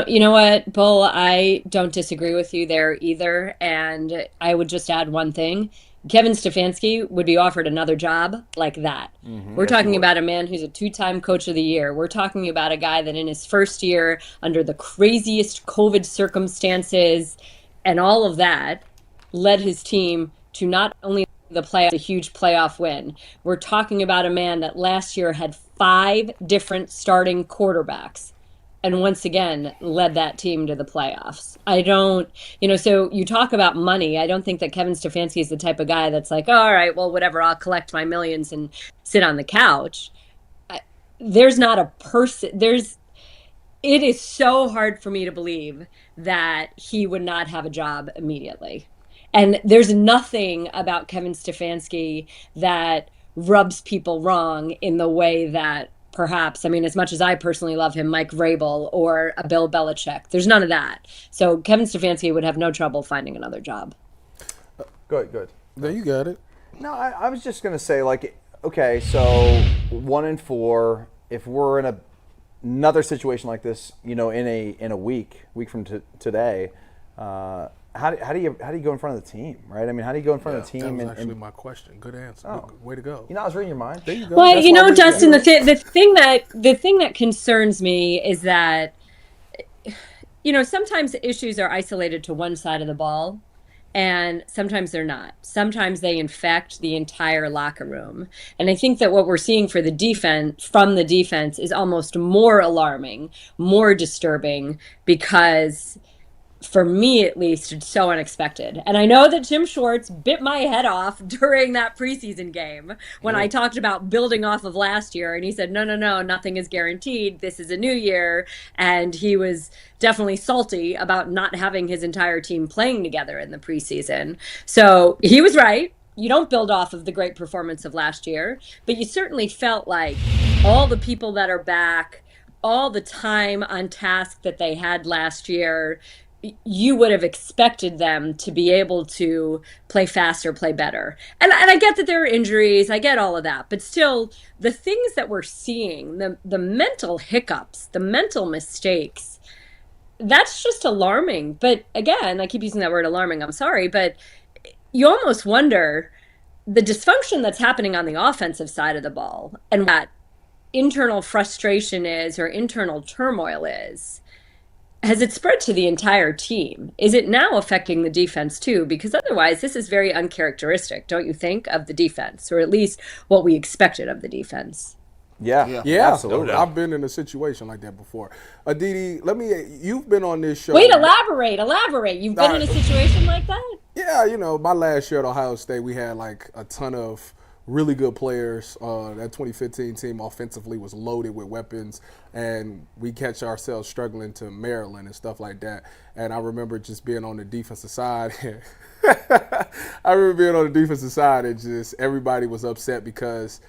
You know what, Bull, I don't disagree with you there either. And I would just add one thing. Kevin Stefanski would be offered another job like that. We're talking about a man who's a 2-time coach of the year. We're talking about a guy that in his first year, under the craziest COVID circumstances and all of that, led his team to not only the playoffs, a huge playoff win. We're talking about a man that last year had 5 different starting quarterbacks, and once again led that team to the playoffs. So you talk about money. I don't think that Kevin Stefanski is the type of guy that's like, oh, all right, well, whatever, I'll collect my millions and sit on the couch. There's not a person, it is so hard for me to believe that he would not have a job immediately. And there's nothing about Kevin Stefanski that rubs people wrong in the way that perhaps, as much as I personally love him, Mike Vrabel or a Bill Belichick, there's none of that. So Kevin Stefanski would have no trouble finding another job. Good. There you got it. No, I was just going to say, okay, so 1-4, if we're in another situation like this, in a week from today, how do you go in front of the team, right? How do you go in front of the team? That was actually my question. Good answer. Oh. Good way to go. I was reading your mind. There you go. Well, Dustin, the thing that concerns me is that, sometimes issues are isolated to one side of the ball, and sometimes they're not. Sometimes they infect the entire locker room. And I think that what we're seeing from the defense is almost more alarming, more disturbing, because for me at least, it's so unexpected. And I know that Jim Schwartz bit my head off during that preseason game when I talked about building off of last year. And he said, no, nothing is guaranteed. This is a new year. And he was definitely salty about not having his entire team playing together in the preseason. So he was right. You don't build off of the great performance of last year, but you certainly felt like all the people that are back, all the time on task that they had last year, you would have expected them to be able to play faster, play better. And I get that there are injuries. I get all of that. But still, the things that we're seeing, the mental hiccups, the mental mistakes, that's just alarming. But again, I keep using that word alarming. I'm sorry. But you almost wonder the dysfunction that's happening on the offensive side of the ball and what internal frustration is or internal turmoil is. Has it spread to the entire team? Is it now affecting the defense too? Because otherwise, this is very uncharacteristic, don't you think, of the defense, or at least what we expected of the defense? Yeah, absolutely. I've been in a situation like that before. Aditi, you've been on this show. Wait, elaborate. You've been in a situation like that? Yeah, my last year at Ohio State, we had like a ton of really good players. That 2015 team offensively was loaded with weapons, and we catch ourselves struggling to Maryland and stuff like that. And I remember just being on the defensive side. And just everybody was upset because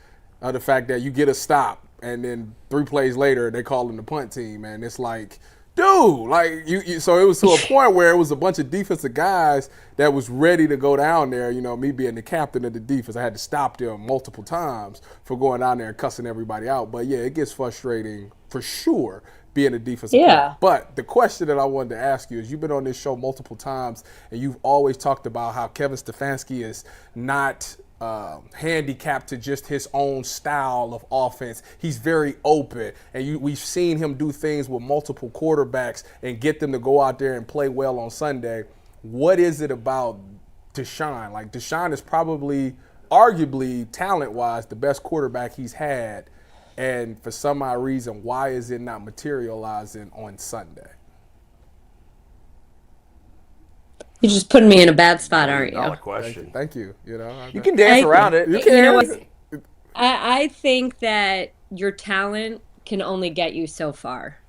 of the fact that you get a stop, and then 3 plays later they call them the punt team, and it's like, dude, like you. So it was to a point where it was a bunch of defensive guys that was ready to go down there. Me being the captain of the defense, I had to stop them multiple times for going down there and cussing everybody out. But yeah, it gets frustrating for sure being a defensive player. But the question that I wanted to ask you is, you've been on this show multiple times, and you've always talked about how Kevin Stefanski is not handicapped to just his own style of offense. He's very open, and we've seen him do things with multiple quarterbacks and get them to go out there and play well on Sunday. What is it about Deshaun? Like, Deshaun is probably, arguably, talent-wise, the best quarterback he's had, and for some odd reason, why is it not materializing on Sunday? You're just putting me in a bad spot, aren't you? Not a question. Thank you. You can dance around it. You can. You know what? I think that your talent can only get you so far.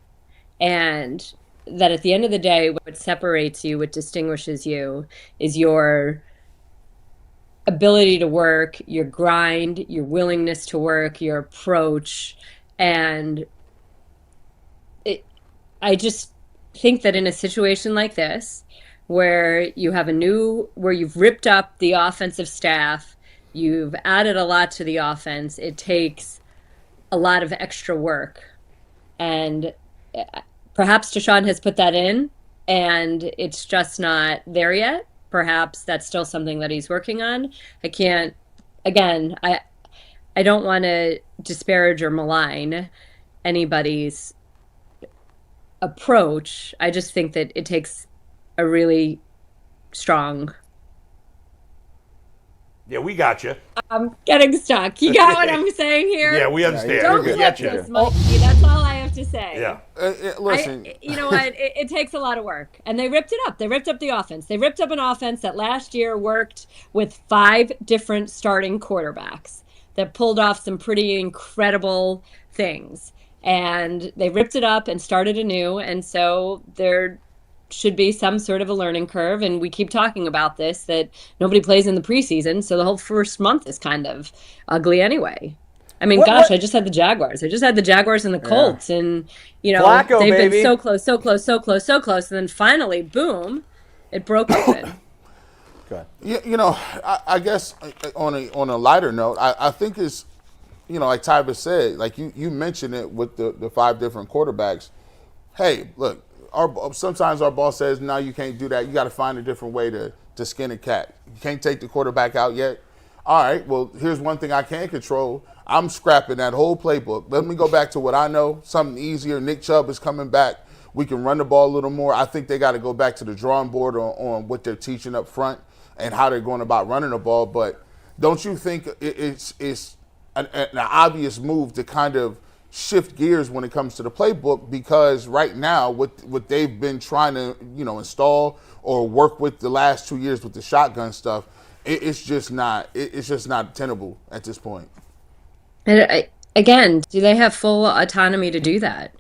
And that at the end of the day, what separates you, what distinguishes you, is your ability to work, your grind, your willingness to work, your approach. And I just think that in a situation like this, where you've ripped up the offensive staff, you've added a lot to the offense, it takes a lot of extra work. And perhaps Deshaun has put that in, and it's just not there yet. Perhaps that's still something that he's working on. I don't want to disparage or malign anybody's approach. I just think that it takes a really strong. Yeah, we got you. I'm getting stuck. You got what I'm saying here? Yeah, we understand. Don't flip this, Mikey. That's all I have to say. Yeah. Listen. You know what? It takes a lot of work. And they ripped it up. They ripped up the offense. They ripped up an offense that last year worked with 5 different starting quarterbacks that pulled off some pretty incredible things. And they ripped it up and started anew. And so there should be some sort of a learning curve, and we keep talking about this, that nobody plays in the preseason, so the whole first month is kind of ugly anyway. I mean, I just had the Jaguars. I just had the Jaguars and the Colts, and Flacco, they've been so close, and then finally, boom, it broke open. I guess on a lighter note, I think it's, like Tyva said, like you mentioned it with the 5 different quarterbacks. Hey, look. Sometimes our boss says, no, you can't do that. You got to find a different way to skin a cat. You can't take the quarterback out yet. All right, well, here's one thing I can control. I'm scrapping that whole playbook. Let me go back to what I know, something easier. Nick Chubb is coming back. We can run the ball a little more. I think they got to go back to the drawing board on what they're teaching up front and how they're going about running the ball. But don't you think it's an obvious move to kind of shift gears when it comes to the playbook, because right now what they've been trying to install or work with the last 2 years with the shotgun stuff, it's just not tenable at this point. And again, do they have full autonomy to do that?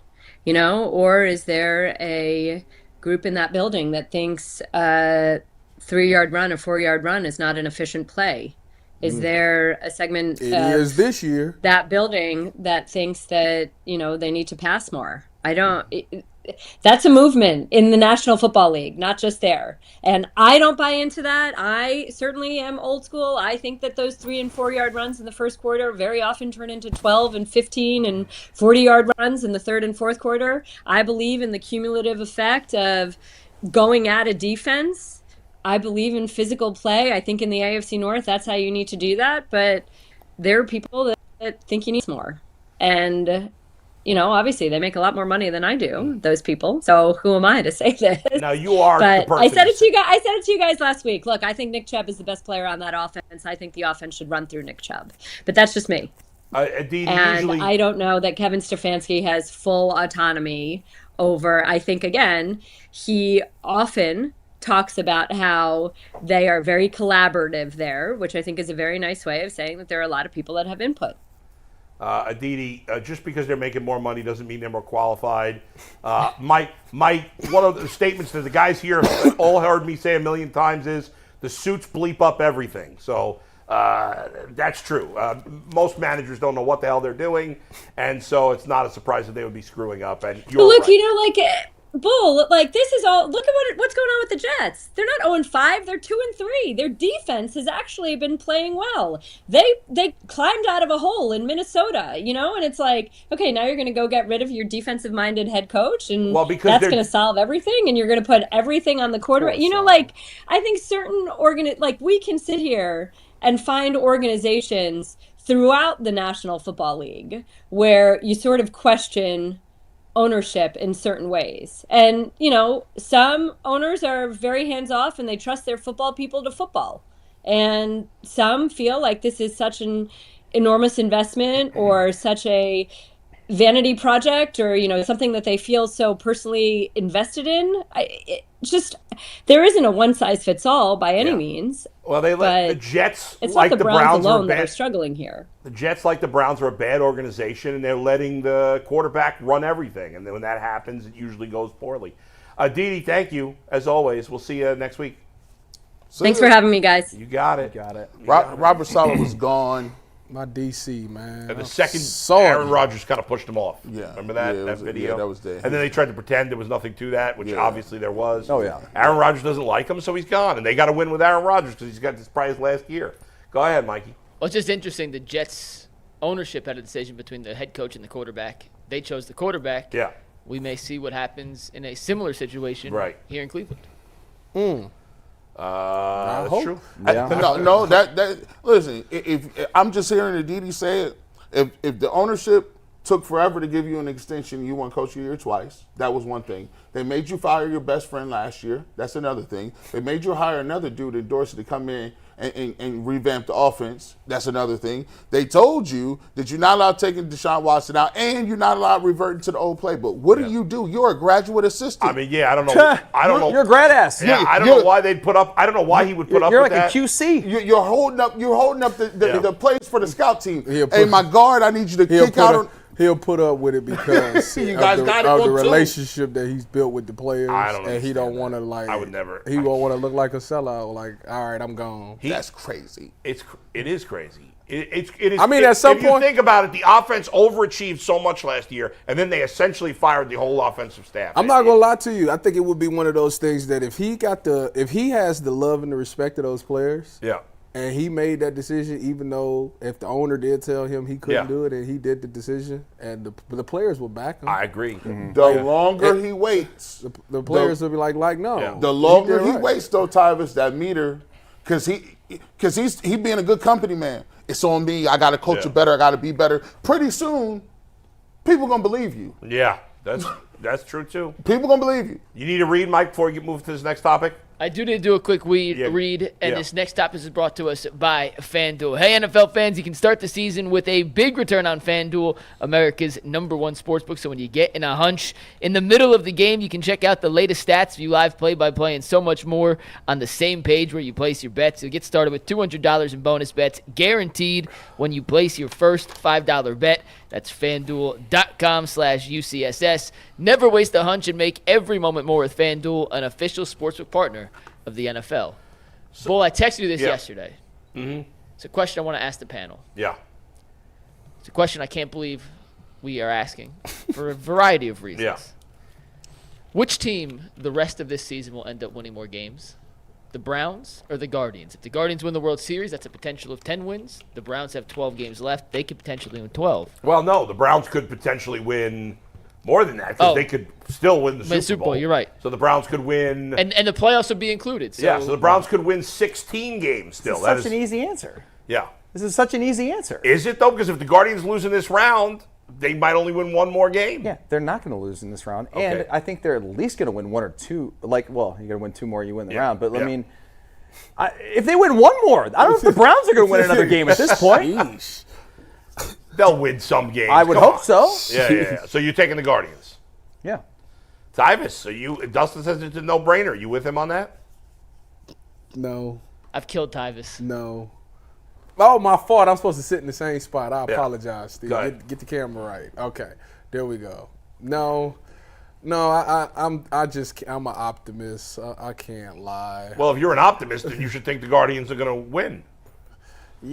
Or is there a group in that building that thinks a 3-yard run, a 4-yard run is not an efficient play? Is there a segment is this year that building that thinks that, they need to pass more? That's a movement in the National Football League, not just there. And I don't buy into that. I certainly am old school. I think that those 3 and 4 yard runs in the first quarter very often turn into 12 and 15 and 40-yard runs in the third and fourth quarter. I believe in the cumulative effect of going at a defense. I believe in physical play. I think in the AFC North, that's how you need to do that. But there are people that think you need more. And, obviously they make a lot more money than I do, those people. So who am I to say this? Now you are but the person. I said it to you guys last week. Look, I think Nick Chubb is the best player on that offense. I think the offense should run through Nick Chubb. But that's just me. Aditi, and I don't know that Kevin Stefanski has full autonomy over, I think, again, he often talks about how they are very collaborative there, which I think is a very nice way of saying that there are a lot of people that have input. Aditi, just because they're making more money doesn't mean they're more qualified. My one of the statements that the guys here all heard me say a million times is the suits bleep up everything. So that's true. Most managers don't know what the hell they're doing, and so it's not a surprise that they would be screwing up. And you're look, right. Bull, this is all. Look at what's going on with the Jets. They're not 0-5. They're 2-3. Their defense has actually been playing well. They climbed out of a hole in Minnesota, and it's like, okay, now you're going to go get rid of your defensive-minded head coach, and that's going to solve everything, and you're going to put everything on the quarterback. I think certain we can sit here and find organizations throughout the National Football League where you sort of question ownership in certain ways. And, some owners are very hands-off and they trust their football people to football. And some feel like this is such an enormous investment or such a vanity project or, something that they feel so personally invested in. There isn't a one-size-fits-all by any means. Well, the Jets, it's like not the Browns Browns, alone that are struggling here. The Jets, like the Browns, are a bad organization, and they're letting the quarterback run everything. And then when that happens, it usually goes poorly. Aditi, thank you, as always. We'll see you next week. Thanks for having me, guys. You got it. Robert Saleh was gone. My DC, man. And the second, Aaron Rodgers kind of pushed him off. Yeah. Remember that video? Yeah, that was there. And then they tried to pretend there was nothing to that, which obviously there was. Oh, yeah. Aaron Rodgers doesn't like him, so he's gone. And they got to win with Aaron Rodgers because he's got this prize last year. Go ahead, Mikey. Well, it's just interesting. The Jets' ownership had a decision between the head coach and the quarterback. They chose the quarterback. Yeah. We may see what happens in a similar situation here in Cleveland. That's true. No, that listen, if I'm just hearing Aditi say it, if the ownership took forever to give you an extension, you won Coach of the Year twice. That was one thing. They made you fire your best friend last year. That's another thing. They made you hire another dude in Dorsey to come in and revamp the offense. That's another thing. They told you that you're not allowed taking Deshaun Watson out and you're not allowed reverting to the old playbook. What do you do? You're a graduate assistant. I mean, I don't know. I don't know. You're a grad ass. Yeah, I don't know why they'd put up. I don't know why he would put up with like that. You're like a QC. You're holding up. You're holding up the plays for the scout team. Hey, my guard, I need you to kick out. He'll put up with it because you guys got it of the too. Relationship that he's built with the players. I don't and he don't want to I would never. He won't want to look like a sellout. Like, all right, I'm gone. That's crazy. It is crazy. It is. I mean, at some if point, you think about it, the offense overachieved so much last year, and then they essentially fired the whole offensive staff. I'm not gonna lie to you. I think it would be one of those things that if he has the love and the respect of those players, and he made that decision, even though if the owner did tell him he couldn't do it, and he did the decision, and the players will back him. I agrre Mm-hmm. The longer he waits, the players will be like, no. Yeah. The longer he waits, though, Tyvis, that meter, because he being a good company man. It's on me. I got to coach you better. I got to be better. Pretty soon, people gonna believe you. Yeah, that's true too. People gonna believe you. You need to read, Mike, before you move to this next topic. I do need to do a quick read, and this next topic is brought to us by FanDuel. Hey, NFL fans, you can start the season with a big return on FanDuel, America's #1 sportsbook. So when you get in a hunch in the middle of the game, you can check out the latest stats, view live play-by-play, and so much more on the same page where you place your bets. You'll get started with $200 in bonus bets guaranteed when you place your first $5 bet. That's FanDuel.com/UCSS. Never waste a hunch and make every moment more with FanDuel, an official sportsbook partner of the NFL. Bull, I texted you this yesterday. Mm-hmm. It's a question I want to ask the panel. Yeah. It's a question I can't believe we are asking for a variety of reasons. Yeah. Which team the rest of this season will end up winning more games? The Browns or the Guardians? If the Guardians win the World Series, that's a potential of 10 wins. The Browns have 12 games left. They could potentially win 12. Well, no, the Browns could potentially win more than that because they could still win the Super Bowl. You're right. So the Browns could win. And the playoffs would be included. So. So the Browns could win 16 games still. This is such an easy answer. Yeah. This is such an easy answer. Is it, though? Because if the Guardians lose in this round, they might only win one more game. Yeah, they're not going to lose in this round. Okay. And I think they're at least going to win one or two. You're going to win two more, you win the round. But, I mean, if they win one more, I don't know if the Browns are going to win another game at this point. They'll win some games. I would hope so. Yeah. So you're taking the Guardians. Yeah. Tyvis, so Dustin says it's a no-brainer. You with him on that? No. I've killed Tyvis. No. Oh, my fault. I'm supposed to sit in the same spot. I apologize, Steve. Get the camera right. Okay. There we go. No, I'm an optimist. I can't lie. Well, if you're an optimist, then you should think the Guardians are going to win.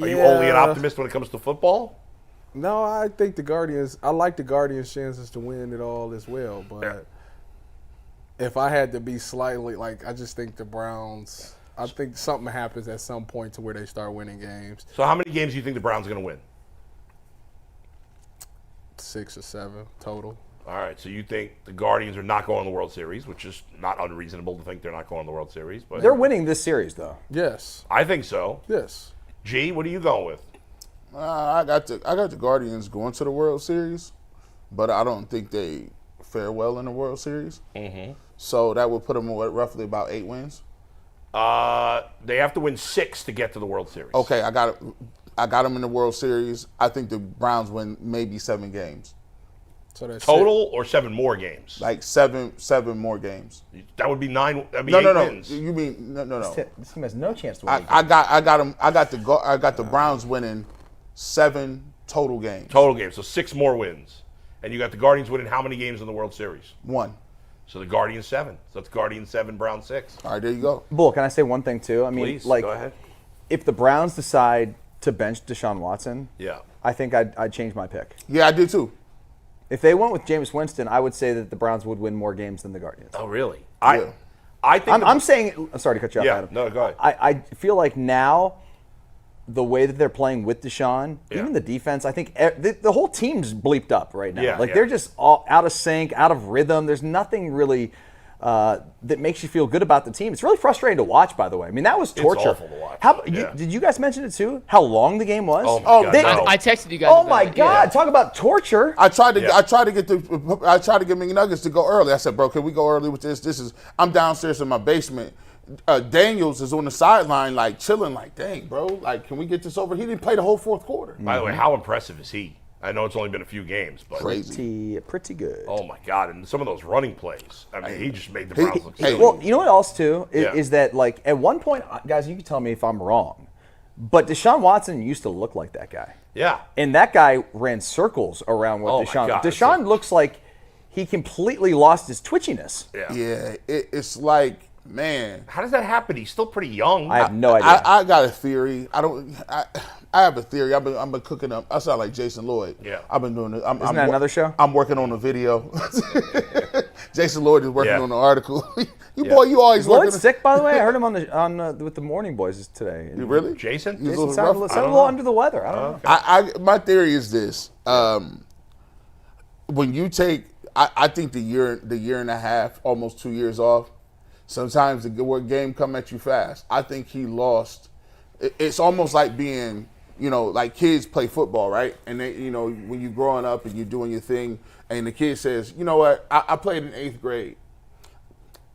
Are you only an optimist when it comes to football? No, I think the Guardians. I like the Guardians' chances to win it all as well. But if I had to be slightly I just think the Browns. I think something happens at some point to where they start winning games. So how many games do you think the Browns are going to win? 6 or 7 total. All right, so you think the Guardians are not going to the World Series, which is not unreasonable to think they're not going to the World Series. But they're winning this series, though. Yes. I think so. Yes. G, what are you going with? I got the Guardians going to the World Series, but I don't think they fare well in the World Series. Mm-hmm. So that would put them at roughly about 8 wins. They have to win 6 to get to the World Series. Okay, I got them in the World Series. I think the Browns win maybe 7 games. So that's total or 7 more games? Like 7 more games. That would be 9. That'd be 8 wins. You mean no? This team has no chance to win. I got them. I got the Browns winning 7 total games. Total games, so 6 more wins, and you got the Guardians winning how many games in the World Series? 1. So the Guardians 7. So it's Guardians 7, Browns 6. All right, there you go. Bull, can I say one thing too? I mean, Please, go ahead. If the Browns decide to bench Deshaun Watson, I think I'd change my pick. Yeah, I do too. If they went with Jameis Winston, I would say that the Browns would win more games than the Guardians. Oh, really? Yeah. I think I'm saying. I'm sorry to cut you off, Adam. No, go ahead. I feel like now, the way that they're playing with Deshaun, even the defense, I think the whole team's bleeped up right now. They're just all out of sync, out of rhythm. There's nothing really that makes you feel good about the team. It's really frustrating to watch, by the way. I mean, that was torture. It's awful to watch. Did you guys mention it too? How long the game was? Oh, my God. I texted you guys. Oh my God! Talk about torture. I tried to get McNuggets to go early. I said, bro, can we go early with this? I'm downstairs in my basement. Daniels is on the sideline, like chilling, like, dang, bro, like, can we get this over? He didn't play the whole 4th quarter. By the way, how impressive is he? I know it's only been a few games, but crazy, pretty good. Oh my God! And some of those running plays. I mean, he just made the Browns look silly. Well, you know what else too is that, like, at one point, guys, you can tell me if I'm wrong, but Deshaun Watson used to look like that guy. Yeah. And that guy ran circles around with Deshaun. God, Deshaun looks like he completely lost his twitchiness. Yeah, it's like, man, how does that happen? He's still pretty young. I have no idea. I got a theory. I have a theory. I've been cooking up. I sound like Jason Lloyd. Yeah. I've been doing it. Isn't that another show? I'm working on a video. Jason Lloyd is working on an article. You always is working. Lloyd sick, by the way? I heard him on with the Morning Boys today. You really? Jason? Jason sounded a little under the weather. I don't know. My theory is this. When you take, I think the year and a half, almost 2 years off, sometimes the game come at you fast. I think he lost. It's almost like being, like kids play football, right? And they, when you're growing up and you're doing your thing, and the kid says, you know what, I played in 8th grade.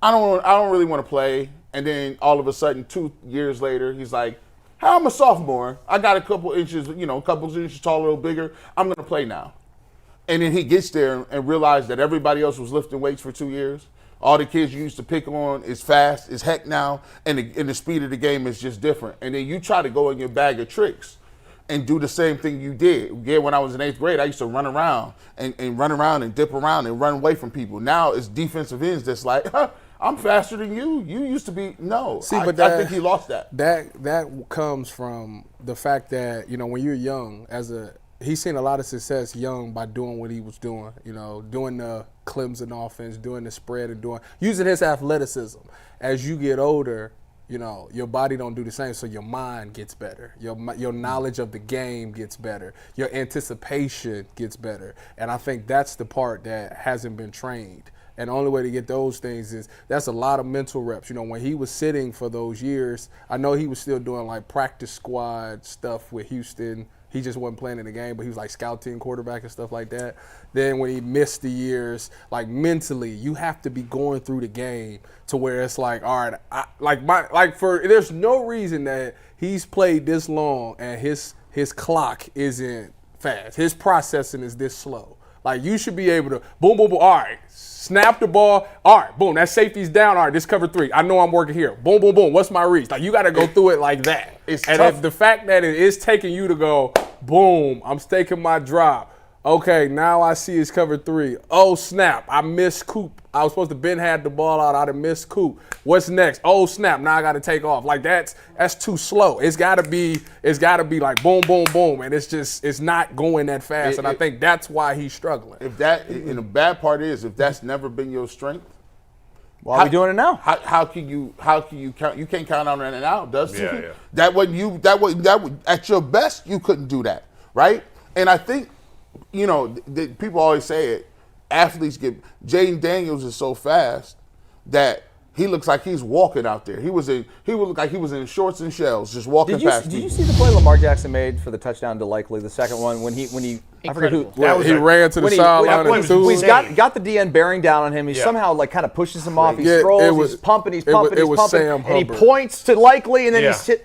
I don't really want to play. And then all of a sudden, 2 years later, he's like, hey, I'm a sophomore. I got a couple inches taller, a little bigger. I'm going to play now. And then he gets there and realizes that everybody else was lifting weights for 2 years. All the kids you used to pick on is fast as heck now, and the speed of the game is just different. And then you try to go in your bag of tricks and do the same thing you did. Yeah, when I was in 8th grade, I used to run around and run around and dip around and run away from people. Now it's defensive ends that's like, I'm faster than you. You used to be, no. I think he lost that. That comes from the fact that, when you're young, he's seen a lot of success young by doing what he was doing, doing the Clemson offense, doing the spread and using his athleticism. As you get older, your body don't do the same, so your mind gets better. Your knowledge of the game gets better. Your anticipation gets better. And I think that's the part that hasn't been trained. And the only way to get those things that's a lot of mental reps. When he was sitting for those years, I know he was still doing like practice squad stuff with Houston. He just wasn't playing in the game, but he was like scout team quarterback and stuff like that. Then when he missed the years, like mentally, you have to be going through the game to where it's like, all right, there's no reason that he's played this long and his clock isn't fast. His processing is this slow. Like, you should be able to boom, boom, boom. All right, snap the ball. All right, boom, that safety's down. All right, this cover 3. I know I'm working here. Boom, boom, boom. What's my reach? Like, you got to go through it like that. It's and tough. if the fact that it is taking you to go, boom, I'm staking my drop. Okay, now I see it's cover 3. Oh, snap, I missed Coop. I was supposed to Ben had the ball out. I'd have missed Coop. What's next? Oh, snap, now I got to take off. Like, that's too slow. It's got to be like boom, boom, boom, and it's not going that fast. And I think that's why he's struggling. And the bad part is, if that's never been your strength, why are we doing it now? How can you count? You can't count on it now, does it? Yeah. That wasn't at your best, you couldn't do that, right? And I think, people always say it. Athletes Jaden Daniels is so fast that he looks like he's walking out there. He would look like he was in shorts and shells, just walking past me. Did you see the play Lamar Jackson made for the touchdown to Likely, the second one, when he I forget who he ran to the sideline and threw. He's got the DN bearing down on him. He somehow kind of pushes him off. He strolls. He's pumping. It was Sam Hubbard. And he points to Likely, and then he's hit.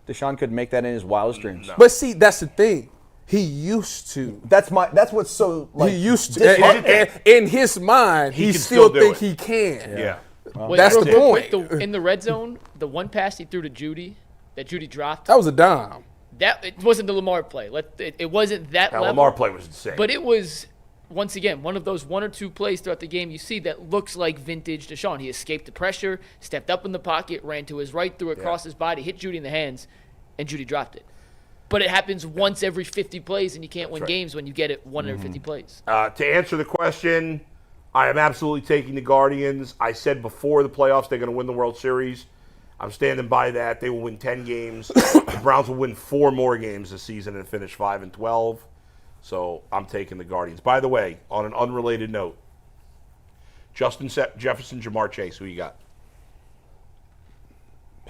Deshaun couldn't make that in his wildest dreams. No. But see, that's the thing. He used to. That's what's so he used to. And in his mind, he still think he can. Yeah. Well, that's the point. In the red zone, the one pass he threw to Judy, that Judy dropped. That was a dime. It wasn't the Lamar play. It wasn't that level. Lamar play was insane. But it was, once again, one of those 1 or 2 plays throughout the game you see that looks like vintage Deshaun. He escaped the pressure, stepped up in the pocket, ran to his right, threw across his body, hit Judy in the hands, and Judy dropped it. But it happens once every 50 plays, and you can't win games when you get it 1 every 50 plays. To answer the question, I am absolutely taking the Guardians. I said before the playoffs they're going to win the World Series. I'm standing by that. They will win 10 games. The Browns will win 4 more games this season and finish 5-12. So I'm taking the Guardians. By the way, on an unrelated note, Justin Jefferson, Jamar Chase, who you got?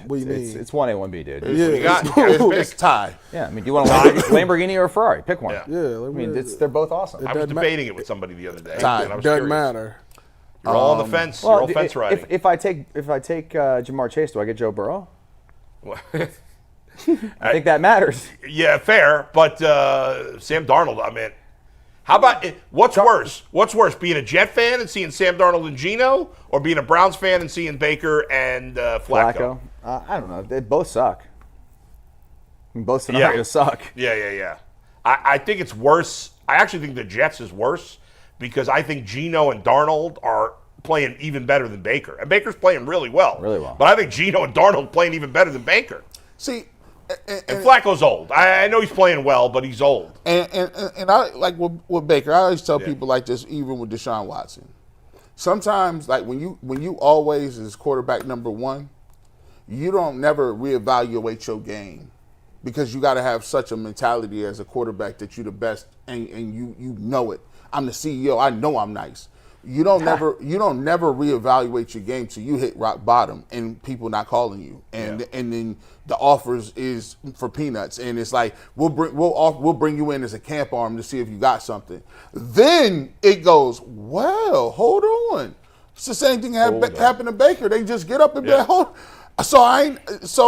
What do you mean? It's 1A, 1B, dude. It's tie. Yeah, I mean, do you want a Lamborghini or a Ferrari? Pick one. Yeah, I mean, they're both awesome. I was debating it with somebody the other day. Tie. And I was Doesn't curious. matter. You're all on the fence. You're all fence riding. If I take Jamar Chase, do I get Joe Burrow? I think that matters. Yeah, fair. But Sam Darnold, I mean, how about what's worse? What's worse, being a Jet fan and seeing Sam Darnold and Geno, or being a Browns fan and seeing Baker and Flacco? I don't know. They both suck. I mean, both scenarios suck. Yeah. I think it's worse. I actually think the Jets is worse because I think Geno and Darnold are playing even better than Baker. And Baker's playing really well. Really well. But I think Geno and Darnold playing even better than Baker. See, and Flacco's old. I know he's playing well, but he's old. And I like with Baker, I always tell people like this, even with Deshaun Watson. Sometimes, like when you always is quarterback number 1, you don't never reevaluate your game because you got to have such a mentality as a quarterback that you're the best and you know it. I'm the CEO. I know I'm nice. You don't never reevaluate your game till you hit rock bottom and people not calling you, and then the offers is for peanuts, and it's like we'll bring you in as a camp arm to see if you got something. Then it goes, well, hold on. It's the same thing happened to Baker. They just get up and be like, "Oh, so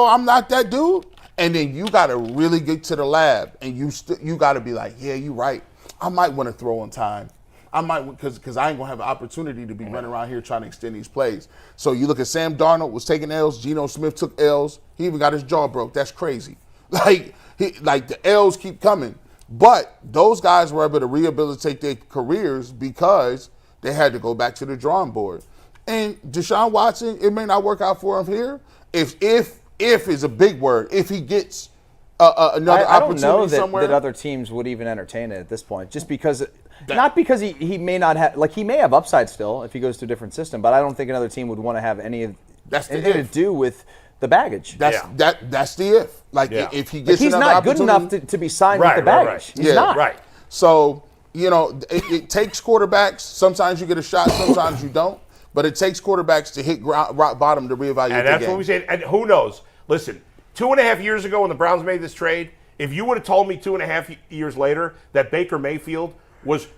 I'm not that dude." And then you got to really get to the lab, and you got to be like, "Yeah, you're right. I might want to throw on time. I might because I ain't gonna have an opportunity to be running around here trying to extend these plays." So you look at Sam Darnold was taking L's. Geno Smith took L's. He even got his jaw broke. That's crazy. Like the L's keep coming. But those guys were able to rehabilitate their careers because they had to go back to the drawing board. And Deshaun Watson, it may not work out for him here. If is a big word. If he gets another opportunity somewhere, that other teams would even entertain it at this point, just because. Not because he may not have, like, he may have upside still if he goes to a different system, but I don't think another team would want to have anything to do with the baggage. That's the if. Like, if he gets he's another not good enough to be signed with the baggage. He's not. Right. So, it takes quarterbacks. Sometimes you get a shot, sometimes you don't. But it takes quarterbacks to hit rock bottom to reevaluate and that's what we said. And who knows? Listen, 2.5 years ago when the Browns made this trade, if you would have told me 2.5 years later that Baker Mayfield was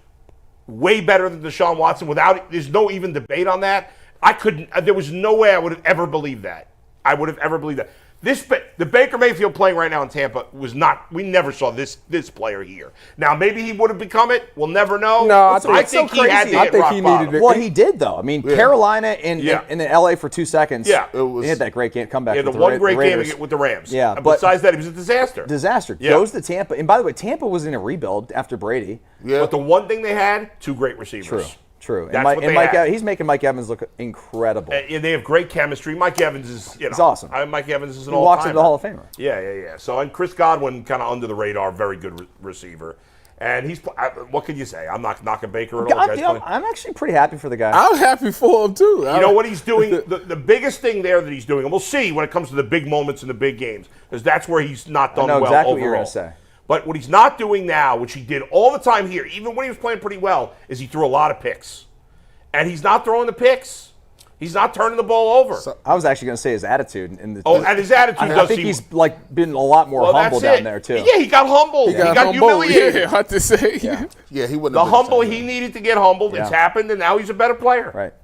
way better than Deshaun Watson there's no even debate on that, there was no way I would have ever believed that. The Baker Mayfield playing right now in Tampa we never saw this player here. Now, maybe he would have become it. We'll never know. No, I think he had to hit rock bottom. Well, he did, though. I mean, Carolina in L.A. for 2 seconds. Yeah. He had that great comeback with the one great Raiders. game with the Rams. Yeah, but besides that, he was a disaster. Yeah. Goes to Tampa. And by the way, Tampa was in a rebuild after Brady. Yeah. But the one thing they had, 2 great receivers. True. That's he's making Mike Evans look incredible. And they have great chemistry. Mike Evans is, he's awesome. Mike Evans is an all-timer. He walks into the Hall of Famer. Yeah. So, and Chris Godwin, kind of under the radar, very good receiver. And what can you say? I'm not knocking Baker at all. I'm actually pretty happy for the guy. I'm happy for him, too. You know what he's doing? The biggest thing there that he's doing, and we'll see when it comes to the big moments in the big games, because that's where he's not done well overall. I know exactly what you're going to say. But what he's not doing now, which he did all the time here, even when he was playing pretty well, is he threw a lot of picks. And he's not throwing the picks. He's not turning the ball over. So, I was actually going to say his attitude. And his attitude I think he's been a lot more humble down there, too. Yeah, he got humbled. He got humiliated. Yeah, hard to say. Yeah, he wouldn't. The humble, he needed to get humbled. It's happened, and now he's a better player. Right.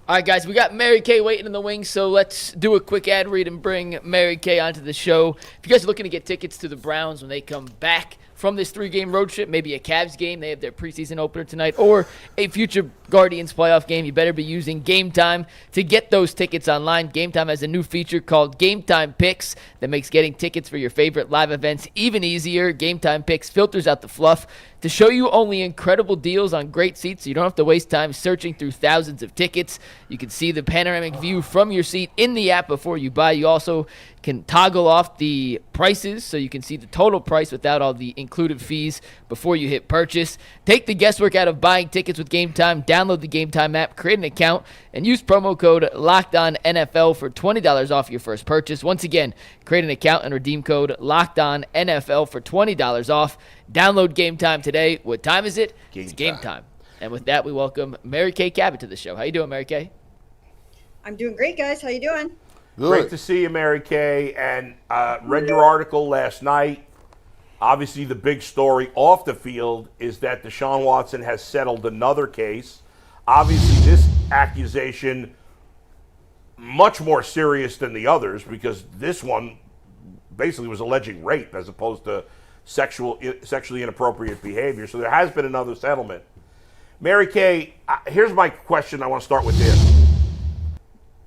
All right, guys, we got Mary Kay waiting in the wings, so let's do a quick ad read and bring Mary Kay onto the show. If you guys are looking to get tickets to the Browns when they come back from this 3-game road trip, maybe a Cavs game, they have their preseason opener tonight, or a future Guardians playoff game, you better be using Game Time to get those tickets online. Game Time has a new feature called Game Time Picks that makes getting tickets for your favorite live events even easier. Game Time Picks filters out the fluff to show you only incredible deals on great seats, so you don't have to waste time searching through thousands of tickets. You can see the panoramic view from your seat in the app before you buy. You also can toggle off the prices so you can see the total price without all the included fees before you hit purchase. Take the guesswork out of buying tickets with Game Time. Download the Game Time app, create an account, and use promo code LOCKEDONNFL for $20 off your first purchase. Once again, create an account and redeem code LOCKEDONNFL for $20 off. Download Game Time today. What time is it? It's Game Time. And with that, we welcome Mary Kay Cabot to the show. How you doing, Mary Kay? I'm doing great, guys. How you doing? Good. Great to see you, Mary Kay. And read your article last night. Obviously, the big story off the field is that Deshaun Watson has settled another case. Obviously, this accusation much more serious than the others because this one basically was alleging rape as opposed to sexually inappropriate behavior. So there has been another settlement. Mary Kay, here's my question. I want to start with this.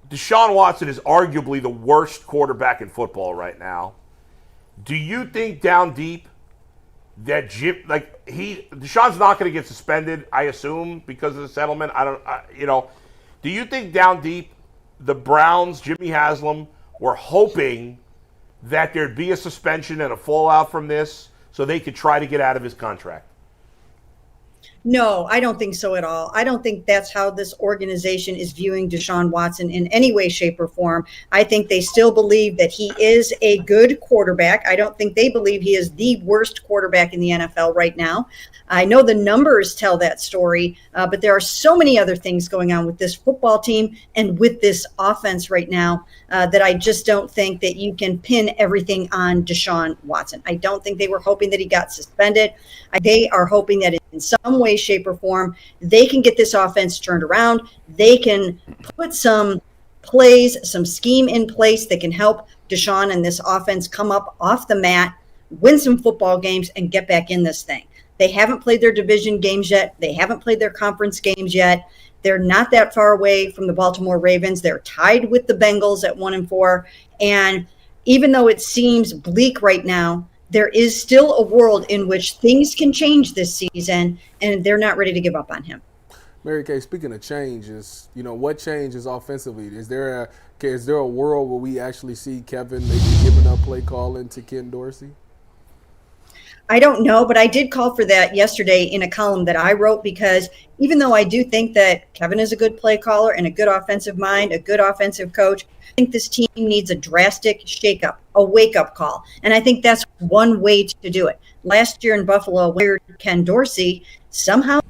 Deshaun Watson is arguably the worst quarterback in football right now. Do you think down deep that Deshaun's not going to get suspended, I assume, because of the settlement? Do you think down deep the Browns, Jimmy Haslam, were hoping that there'd be a suspension and a fallout from this so they could try to get out of his contract? No, I don't think so at all. I don't think that's how this organization is viewing Deshaun Watson in any way, shape, or form. I think they still believe that he is a good quarterback. I don't think they believe he is the worst quarterback in the NFL right now. I know the numbers tell that story, but there are so many other things going on with this football team and with this offense right now that I just don't think that you can pin everything on Deshaun Watson. I don't think they were hoping that he got suspended. They are hoping that in some way, way, shape, or form, they can get this offense turned around. They can put some plays, some scheme in place that can help Deshaun and this offense come up off the mat, win some football games, and get back in this thing. They haven't played their division games yet. They haven't played their conference games yet. They're not that far away from the Baltimore Ravens. They're tied with the Bengals at 1-4. And even though it seems bleak right now, there is still a world in which things can change this season, and they're not ready to give up on him. Mary Kay, speaking of changes, what changes offensively? Is there a world where we actually see Kevin maybe giving up play calling to Ken Dorsey? I don't know, but I did call for that yesterday in a column that I wrote, because even though I do think that Kevin is a good play caller and a good offensive mind, a good offensive coach, I think this team needs a drastic shakeup, a wake-up call. And I think that's one way to do it. Last year in Buffalo, where Ken Dorsey, somehow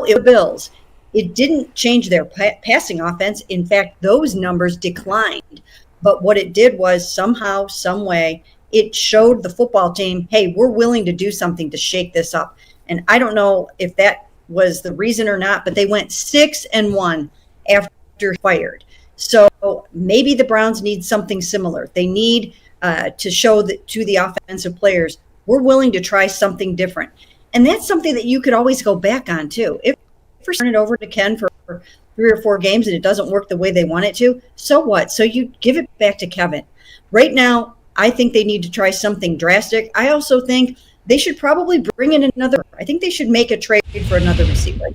it was Bills. It didn't change their passing offense. In fact, those numbers declined. But what it did was somehow, some way, it showed the football team, hey, we're willing to do something to shake this up. And I don't know if that was the reason or not, but they went 6-1 after fired. So maybe the Browns need something similar. They need to show that to the offensive players, we're willing to try something different. And that's something that you could always go back on too. If we turn it over to Ken for 3 or 4 games and it doesn't work the way they want it to, so what? So you give it back to Kevin. Right now, I think they need to try something drastic. I also think they should probably bring in another. I think they should make a trade for another receiver.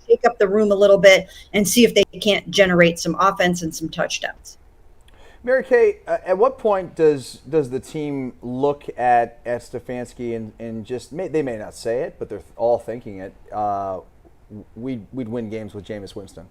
Shake up the room a little bit and see if they can't generate some offense and some touchdowns. Mary Kay, at what point does the team look at Stefanski and just, they may not say it, but they're all thinking it, we'd win games with Jameis Winston?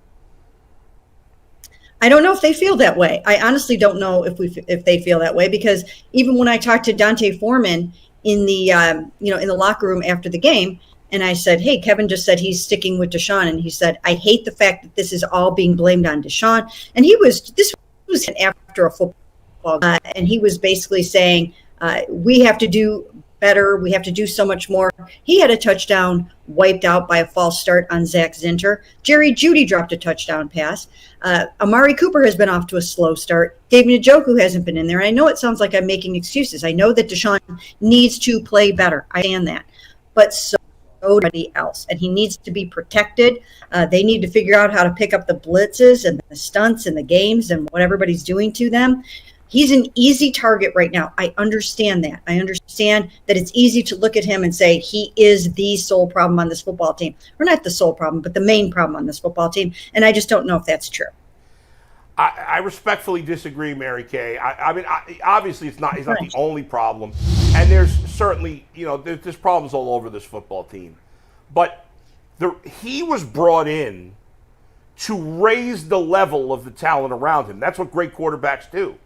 I don't know if they feel that way. I honestly don't know if they feel that way, because even when I talked to Dante Foreman in the in the locker room after the game, and I said, "Hey, Kevin just said he's sticking with Deshaun," and he said, "I hate the fact that this is all being blamed on Deshaun." And this was after a football, and he was basically saying, "We have to do better. We have to do so much more." He had a touchdown wiped out by a false start on Zach Zinter. Jerry Jeudy dropped a touchdown pass. Amari Cooper has been off to a slow start. David Njoku hasn't been in there. I know it sounds like I'm making excuses. I know that Deshaun needs to play better. I understand that. But so everybody else. And he needs to be protected. They need to figure out how to pick up the blitzes and the stunts and the games and what everybody's doing to them. He's an easy target right now. I understand that. I understand that it's easy to look at him and say he is the sole problem on this football team. Or not the sole problem, but the main problem on this football team. And I just don't know if that's true. I respectfully disagree, Mary Kay. I mean, obviously he's not the only problem. And there's certainly, there's problems all over this football team. But he was brought in to raise the level of the talent around him. That's what great quarterbacks do.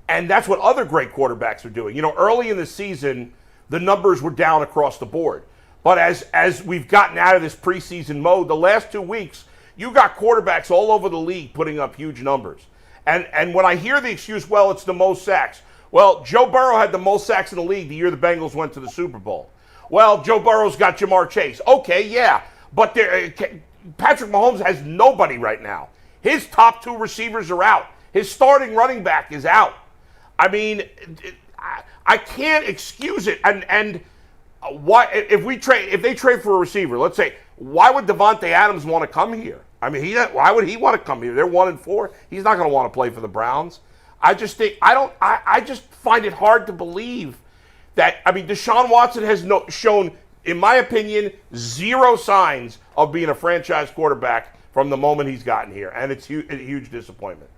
And that's what other great quarterbacks are doing. Early in the season, the numbers were down across the board. But as we've gotten out of this preseason mode, the last 2 weeks, you got quarterbacks all over the league putting up huge numbers. And when I hear the excuse, well, it's the most sacks. Well, Joe Burrow had the most sacks in the league the year the Bengals went to the Super Bowl. Well, Joe Burrow's got Jamar Chase. Okay, yeah. But Patrick Mahomes has nobody right now. His top 2 receivers are out. His starting running back is out. I mean, I can't excuse it. And why if they trade for a receiver, let's say, why would Devontae Adams want to come here? I mean, why would he want to come here? They're 1-4. He's not going to want to play for the Browns. I just find it hard to believe that. I mean, Deshaun Watson has shown, in my opinion, 0 signs of being a franchise quarterback from the moment he's gotten here, and it's a huge disappointment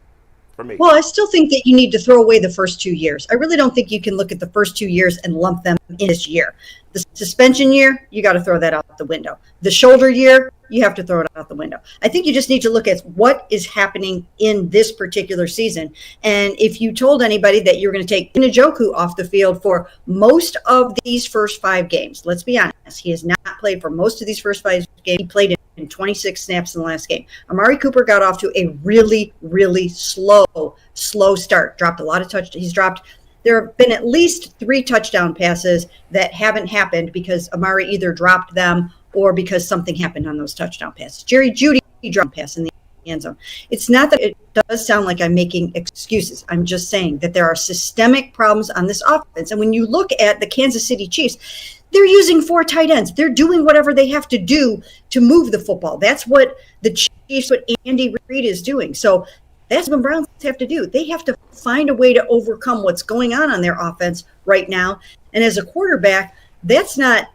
for me. Well, I still think that you need to throw away the first 2 years. I really don't think you can look at the first 2 years and lump them in this year. The suspension year, you got to throw that out the window. The shoulder year, you have to throw it out the window. I think you just need to look at what is happening in this particular season. And if you told anybody that you're going to take Njoku off the field for most of these first 5 games, let's be honest, he has not played for most of these first 5 games. He played in 26 snaps in the last game. Amari Cooper got off to a really, really slow start. Dropped a lot of touchdowns. There have been at least 3 touchdown passes that haven't happened because Amari either dropped them or because something happened on those touchdown passes. Jerry Jeudy dropped a pass in the end zone. It's not that it does sound like I'm making excuses. I'm just saying that there are systemic problems on this offense. And when you look at the Kansas City Chiefs, they're using 4 tight ends. They're doing whatever they have to do to move the football. That's what the Chiefs, what Andy Reid is doing. So that's what Browns have to do. They have to find a way to overcome what's going on their offense right now. And as a quarterback, that's not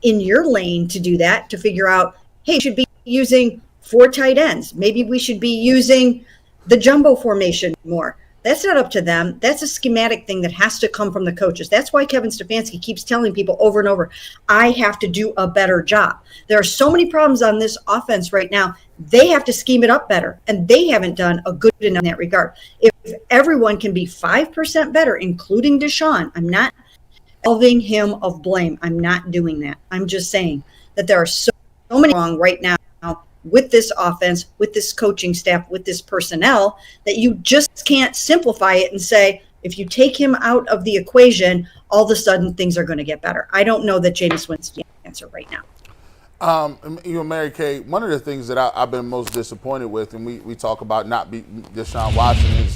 in your lane to do that, to figure out, hey, we should be using 4 tight ends. Maybe we should be using the jumbo formation more. That's not up to them. That's a schematic thing that has to come from the coaches. That's why Kevin Stefanski keeps telling people over and over, I have to do a better job. There are so many problems on this offense right now. They have to scheme it up better, and they haven't done a good enough in that regard. If everyone can be 5% better, including Deshaun, I'm not absolving him of blame. I'm not doing that. I'm just saying that there are so many wrong right now with this offense, with this coaching staff, with this personnel, that you just can't simplify it and say, if you take him out of the equation, all of a sudden things are going to get better. I don't know that Jameis Winston's the answer right now. Mary Kay, one of the things that I've been most disappointed with, and we talk about not beating Deshaun Watson,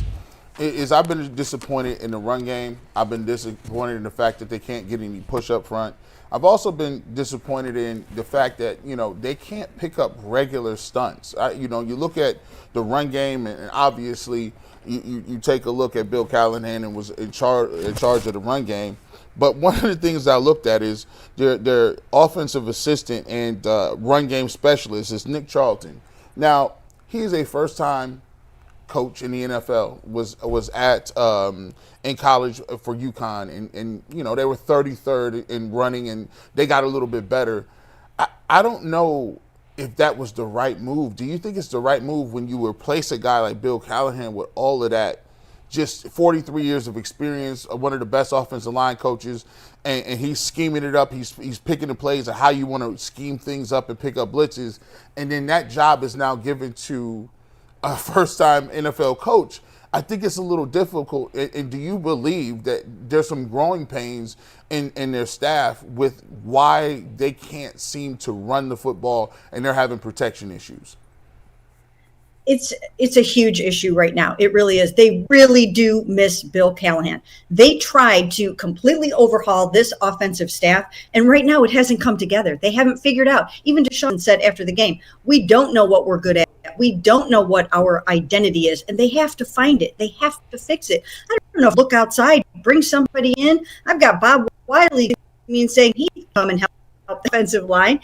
is I've been disappointed in the run game. I've been disappointed in the fact that they can't get any push up front. I've also been disappointed in the fact that, they can't pick up regular stunts. You look at the run game, and obviously you take a look at Bill Callahan and was in charge of the run game. But one of the things I looked at is their offensive assistant and run game specialist is Nick Charlton. Now, he's a first-time coach in the NFL, was at in college for UConn, and they were 33rd in running, and they got a little bit better. I don't know if that was the right move. Do you think it's the right move when you replace a guy like Bill Callahan with all of that, just 43 years of experience, one of the best offensive line coaches, and he's scheming it up, he's picking the plays of how you want to scheme things up and pick up blitzes, and then that job is now given to a first-time NFL coach? I think it's a little difficult. And do you believe that there's some growing pains in their staff with why they can't seem to run the football and they're having protection issues? It's a huge issue right now. It really is. They really do miss Bill Callahan. They tried to completely overhaul this offensive staff, and right now it hasn't come together. They haven't figured out. Even Deshaun said after the game, we don't know what we're good at. We don't know what our identity is, and they have to find it. They have to fix it. I don't know if look outside, bring somebody in. I've got Bob Wiley saying he'd come and help the offensive line.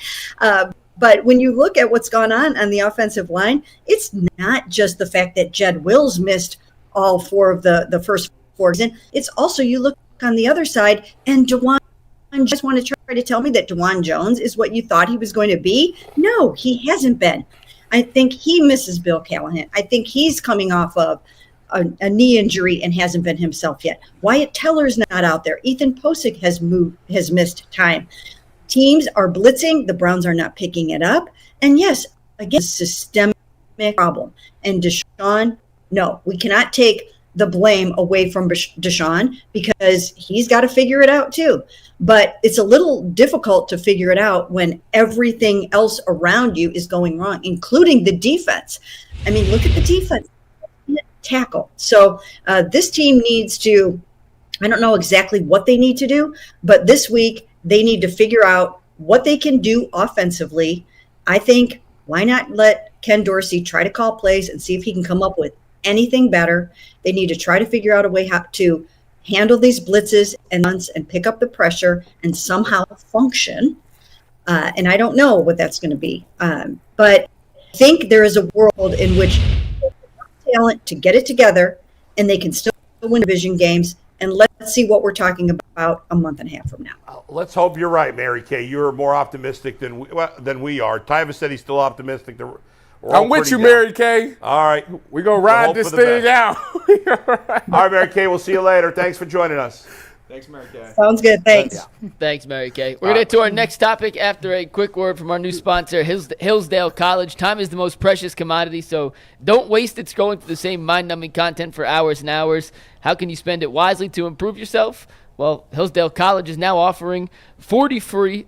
But when you look at what's gone on the offensive line, it's not just the fact that Jed Wills missed all 4 of the first 4 seasons. It's also, you look on the other side, and DeJuan, just want to try to tell me that DeJuan Jones is what you thought he was going to be? No, he hasn't been. I think he misses Bill Callahan. I think he's coming off of a knee injury and hasn't been himself yet. Wyatt Teller's not out there. Ethan Posick has missed time. Teams are blitzing. The Browns are not picking it up. And yes, again, systemic problem. And Deshaun, no, we cannot take the blame away from Deshaun because he's got to figure it out too. But it's a little difficult to figure it out when everything else around you is going wrong, including the defense. I mean, look at the defense. Tackle. So this team needs to, I don't know exactly what they need to do, but this week, they need to figure out what they can do offensively. I think, why not let Ken Dorsey try to call plays and see if he can come up with anything better? They need to try to figure out a way how to handle these blitzes and runs and pick up the pressure and somehow function. And I don't know what that's going to be. But I think there is a world in which talent to get it together and they can still win division games. And let's see what we're talking about a month and a half from now. Let's hope you're right, Mary Kay. You're more optimistic than we are. Tyvis said he's still optimistic. I'm with you, Mary Kay. All right. We're going to ride this thing out. All right, Mary Kay. We'll see you later. Thanks for joining us. Thanks, Mary Kay. Sounds good. Thanks. Yeah. Thanks, Mary Kay. We're going to get to our next topic after a quick word from our new sponsor, Hillsdale College. Time is the most precious commodity, so don't waste it scrolling through the same mind-numbing content for hours and hours. How can you spend it wisely to improve yourself? Well, Hillsdale College is now offering 40 free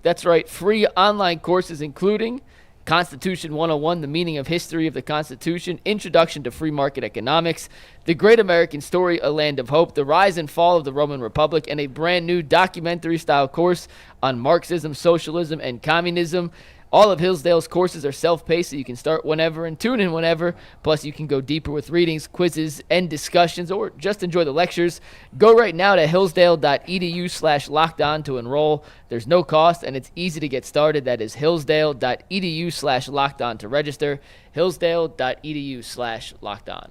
online courses, including Constitution 101, the meaning of history of the Constitution, Introduction to Free Market Economics, The Great American Story, A Land of Hope, The Rise and Fall of the Roman Republic, and a brand new documentary-style course on Marxism, Socialism, and Communism. All of Hillsdale's courses are self-paced, so you can start whenever and tune in whenever. Plus, you can go deeper with readings, quizzes, and discussions, or just enjoy the lectures. Go right now to hillsdale.edu/lockedon to enroll. There's no cost, and it's easy to get started. That is hillsdale.edu/lockedon to register. hillsdale.edu/lockedon.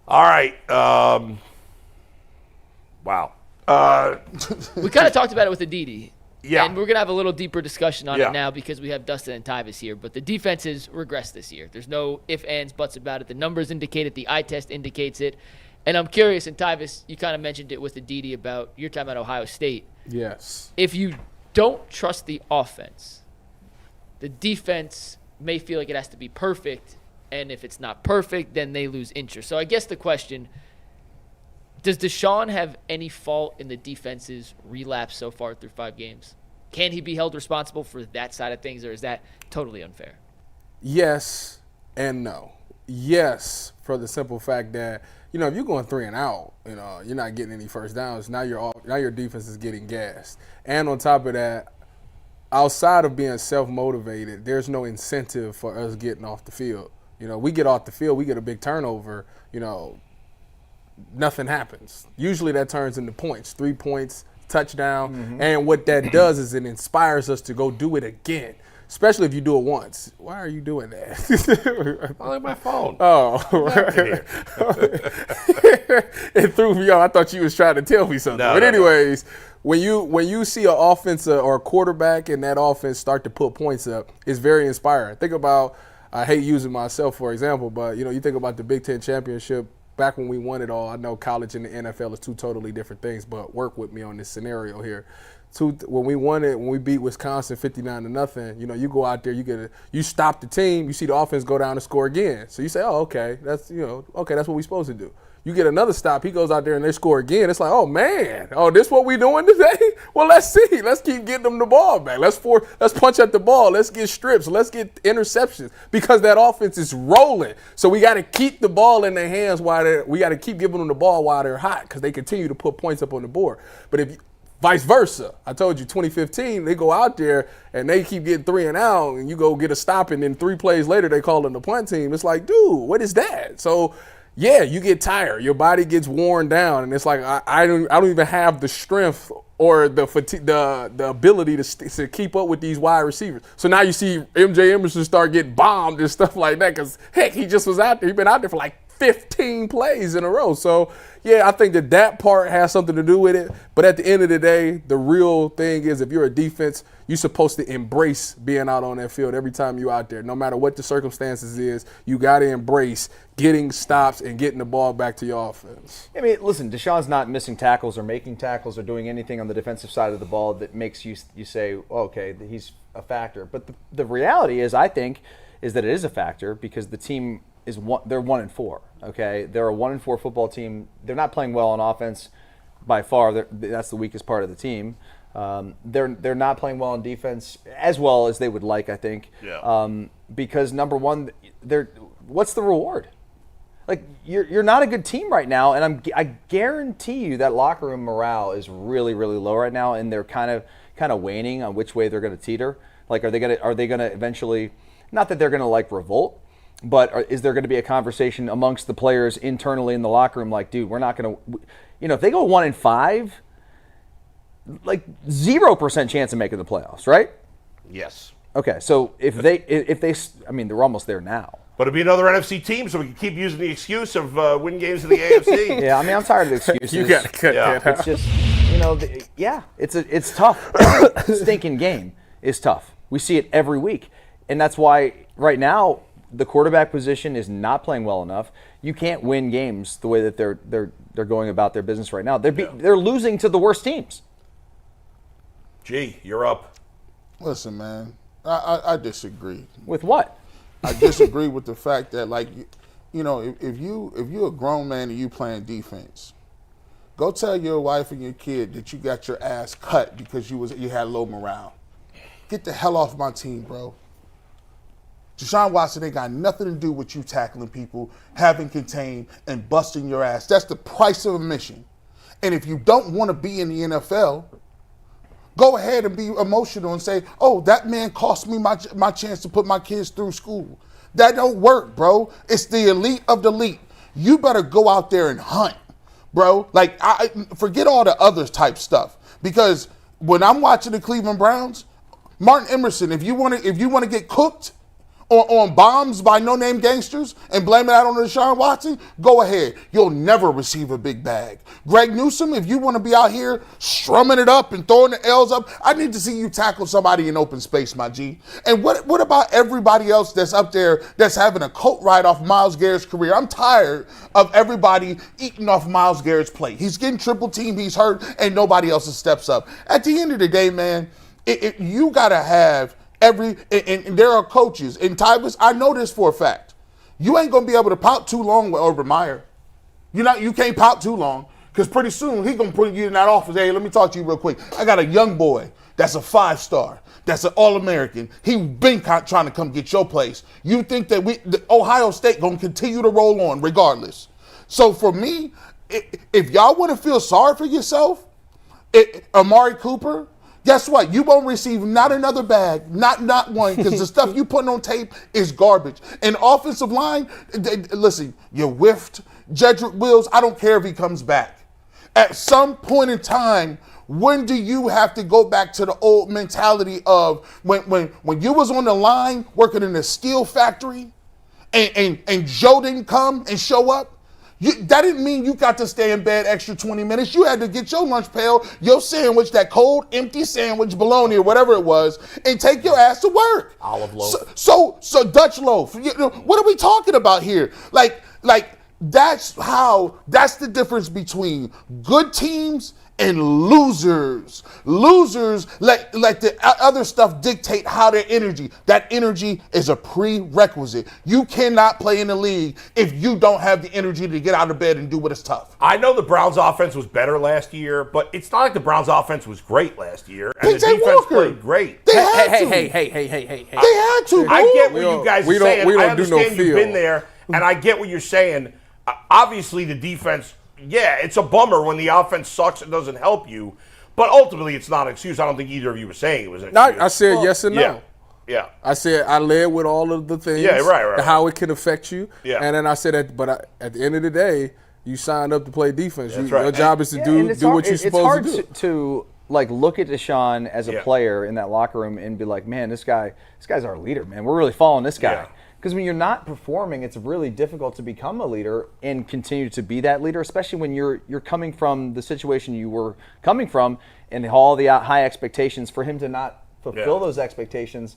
All right. Wow. We kind of talked about it with Aditi. Yeah. And we're going to have a little deeper discussion on Yeah. it now because we have Dustin and Tyvis here. But the defense has regressed this year. There's no ifs, ands, buts about it. The numbers indicate it. The eye test indicates it. And I'm curious, and Tyvis, you kind of mentioned it with Aditi about your time at Ohio State. Yes. If you don't trust the offense, the defense may feel like it has to be perfect. And if it's not perfect, then they lose interest. So I guess the question, does Deshaun have any fault in the defense's relapse so far through 5 games? Can he be held responsible for that side of things, or is that totally unfair? Yes and no. Yes, for the simple fact that, if you're going 3 and out, you're not getting any first downs. Now your defense is getting gassed. And on top of that, outside of being self-motivated, there's no incentive for us getting off the field. We get off the field, we get a big turnover, nothing happens. Usually that turns into points, 3 points, touchdown. Mm-hmm. And what that does is it inspires us to go do it again, especially if you do it once. Why are you doing that? I like my phone. Oh. It threw me off. I thought you was trying to tell me something. But anyways, when you see an offense or a quarterback in that offense start to put points up, it's very inspiring. Think about, I hate using myself for example, but you think about the Big Ten championship. Back when we won it all, I know college and the NFL is 2 totally different things, but work with me on this scenario here. When we won it, when we beat Wisconsin 59-0, you go out there, you stop the team, you see the offense go down and score again. So you say, oh, okay, that's that's what we're supposed to do. You get another stop, he goes out there and they score again. It's like, oh man, this what we doing today? Well, let's see. Let's keep getting them the ball back. Let's punch at the ball. Let's get strips. Let's get interceptions because that offense is rolling. So we got to keep the ball in their hands we got to keep giving them the ball while they're hot because they continue to put points up on the board. But vice versa. I told you 2015, they go out there and they keep getting 3 and out and you go get a stop and then 3 plays later they call them the punt team. It's like, dude, what is that? So yeah, you get tired. Your body gets worn down, and it's like I don't even have the strength or the fatigue, the ability to keep up with these wide receivers. So now you see MJ Emerson start getting bombed and stuff like that because heck, he just was out there. He's been out there for like 15 plays in a row. So yeah, I think that part has something to do with it. But at the end of the day, the real thing is if you're a defense, you're supposed to embrace being out on that field every time you're out there. No matter what the circumstances is, you got to embrace getting stops and getting the ball back to your offense. I mean, listen, Deshaun's not missing tackles or making tackles or doing anything on the defensive side of the ball that makes you say, oh, okay, he's a factor. But the reality is, I think, is that it is a factor because the team is they're 1-4. Okay, they're a 1-4 football team. They're not playing well on offense by far. That's the weakest part of the team. They're not playing well on defense as well as they would like, I think. Yeah. Because number one, what's the reward? Like you're not a good team right now, and I guarantee you that locker room morale is really, really low right now, and they're kind of waning on which way they're going to teeter. Like, are they going to eventually? Not that they're going to like revolt, but is there going to be a conversation amongst the players internally in the locker room? Like, dude, we're not going to. If they go 1-5. Like 0% chance of making the playoffs, right? Yes. Okay, so if they, I mean, they're almost there now. But it'll be another NFC team, so we can keep using the excuse of win games in the AFC. Yeah, I mean, I'm tired of excuses. You got to cut that out. It's just, it's tough. Every stinking game is tough. We see it every week, and that's why right now the quarterback position is not playing well enough. You can't win games the way that they're going about their business right now. They're losing to the worst teams. Gee, you're up. Listen, man, I disagree. With what? I disagree with the fact that, like, if you're a grown man and you playing defense, Go tell your wife and your kid that you got your ass cut because you had low morale. Get the hell off my team, bro. Deshaun Watson ain't got nothing to do with you tackling people, having contained, and busting your ass. That's the price of admission. And if you don't want to be in the NFL, go ahead and be emotional and say, oh, that man cost me my chance to put my kids through school. That don't work, bro. It's the elite of the elite. You better go out there and hunt, bro. Like, I forget all the other type stuff. Because when I'm watching the Cleveland Browns, Martin Emerson, if you want to get cooked on bombs by no-name gangsters and blame it out on Deshaun Watson, go ahead. You'll never receive a big bag. Greg Newsome, if you want to be out here strumming it up and throwing the L's up, I need to see you tackle somebody in open space, my G. And what about everybody else that's up there that's having a coat ride off Myles Garrett's career? I'm tired of everybody eating off Myles Garrett's plate. He's getting triple teamed, he's hurt, and nobody else steps up. At the end of the day, man, you got to have and there are coaches. And Tyvus, I know this for a fact. You ain't going to be able to pout too long with Urban Meyer. You can't pout too long because pretty soon he going to put you in that office. Hey, let me talk to you real quick. I got a young boy that's a 5-star. That's an All-American. He been trying to come get your place. You think that the Ohio State going to continue to roll on regardless. So for me, if y'all want to feel sorry for yourself, Amari Cooper, guess what? You won't receive not another bag, not one, because the stuff you putting on tape is garbage. And offensive line, listen, you whiffed Jedrick Wills. I don't care if he comes back. At some point in time, when do you have to go back to the old mentality of when you was on the line working in a steel factory and Joe didn't come and show up? That didn't mean you got to stay in bed extra 20 minutes. You had to get your lunch pail, your sandwich, that cold, empty sandwich, bologna or whatever it was, and take your ass to work. Olive loaf. So Dutch loaf. What are we talking about here? Like that's the difference between good teams and losers. Losers let the other stuff dictate how their energy. That energy is a prerequisite. You cannot play in the league if you don't have the energy to get out of bed and do what is tough. I know the Browns offense was better last year, but it's not like the Browns offense was great last year. And the defense played great. They had to. Hey. They had to, bro. I get what you guys are saying. I understand you've been there, and I get what you're saying. Obviously, the defense, yeah, it's a bummer when the offense sucks and doesn't help you. But ultimately, it's not an excuse. I don't think either of you were saying it was an excuse. I said yes and no. Yeah. I said I led with all of the things. Yeah, right. How it can affect you. Yeah. And then I said at the end of the day, you signed up to play defense. That's right. Your job is to do what you're supposed to do. It's hard to like look at Deshaun as a player in that locker room and be like, man, this guy's our leader, man. We're really following this guy. Yeah. Because when you're not performing, it's really difficult to become a leader and continue to be that leader, especially when you're coming from the situation you were coming from and all the high expectations. For him to not fulfill those expectations,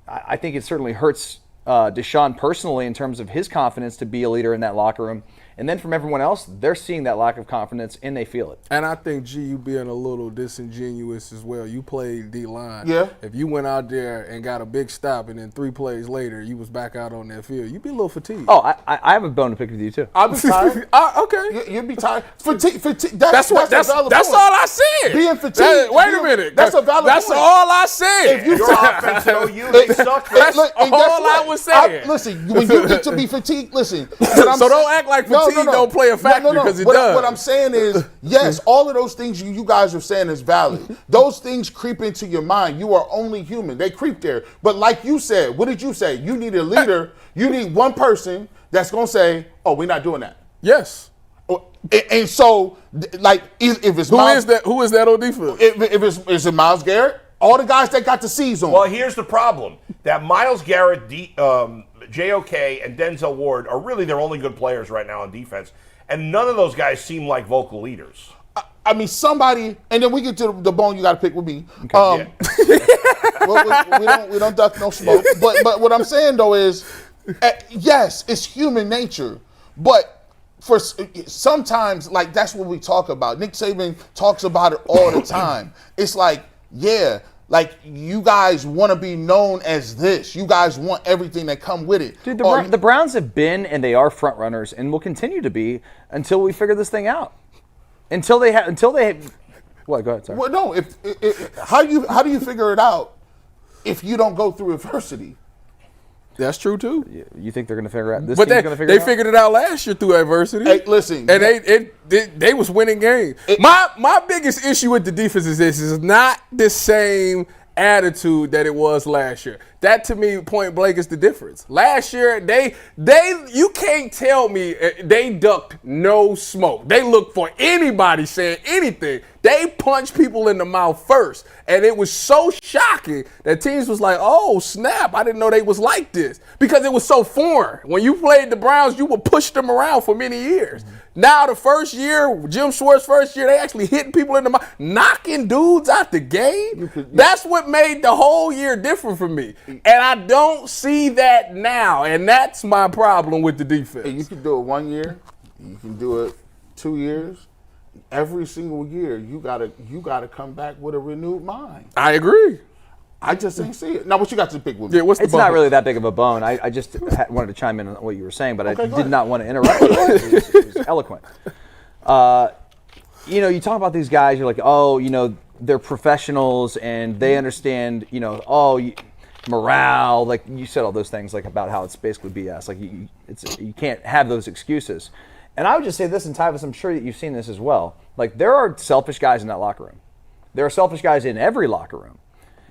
I think it certainly hurts Deshaun personally in terms of his confidence to be a leader in that locker room. And then from everyone else, they're seeing that lack of confidence and they feel it. And I think, you being a little disingenuous as well. You played D-line. Yeah. If you went out there and got a big stop and then 3 plays later you was back out on that field, you'd be a little fatigued. Oh, I have a bone to pick with you too. I'd be tired. Okay. You'd be tired. Fatigue. That's all I said. Being fatigued. Wait a minute. That's a valid point. That's all I said. If your offense know you, they suck. That's all I was saying. Listen, when you get to be fatigued, listen. So don't act like fatigue don't play a factor because it does. What I'm saying is, yes, all of those things you guys are saying is valid. Those things creep into your mind. You are only human. They creep there. But like you said, what did you say? You need a leader. You need one person that's going to say, oh, we're not doing that. Yes. And so, like, if it's Myles, who is that on defense? Is it Myles Garrett? All the guys that got the C's on. Well, here's the problem. That Myles Garrett, JOK, and Denzel Ward are really their only good players right now on defense. And none of those guys seem like vocal leaders. I mean, somebody, and then we get to the bone you got to pick with me. Okay, we don't duck no smoke. But what I'm saying, though, is, yes, it's human nature. But for sometimes, like, that's what we talk about. Nick Saban talks about it all the time. It's like, yeah, like, you guys want to be known as this. You guys want everything that come with it. Dude, the Browns have been and they are front runners and will continue to be until we figure this thing out. Until they what? Go ahead. Sorry. Well, no. How do you figure it out if you don't go through adversity? That's true too. You think they're going to figure out? This But team's going to figure they it out? figured it out last year through adversity. Hey, listen, and they was winning games. My biggest issue with the defense is this: is not the same attitude that it was last year. That to me, point blank, is the difference. Last year, you can't tell me they ducked no smoke. They looked for anybody saying anything. They punched people in the mouth first. And it was so shocking that teams was like, oh, snap, I didn't know they was like this. Because it was so foreign. When you played the Browns, you would push them around for many years. Mm-hmm. Now the first year, Jim Schwartz's first year, they actually hitting people in the mouth, knocking dudes out the game. That's what made the whole year different for me. And I don't see that now. And that's my problem with the defense. You can do it 1 year. You can do it 2 years. Every single year, you gotta come back with a renewed mind. I agree. I just ain't see it. Now, what you got to pick with me? Yeah, what's the It's bone? not really that big of a bone. I just wanted to chime in on what you were saying, but Okay, I go did ahead. not want to interrupt you. It was eloquent. You talk about these guys, you're like, oh, they're professionals and they understand, morale. Like you said all those things like about how it's basically BS. Like you can't have those excuses. And I would just say this, and Tyvis, I'm sure that you've seen this as well. Like there are selfish guys in that locker room. There are selfish guys in every locker room.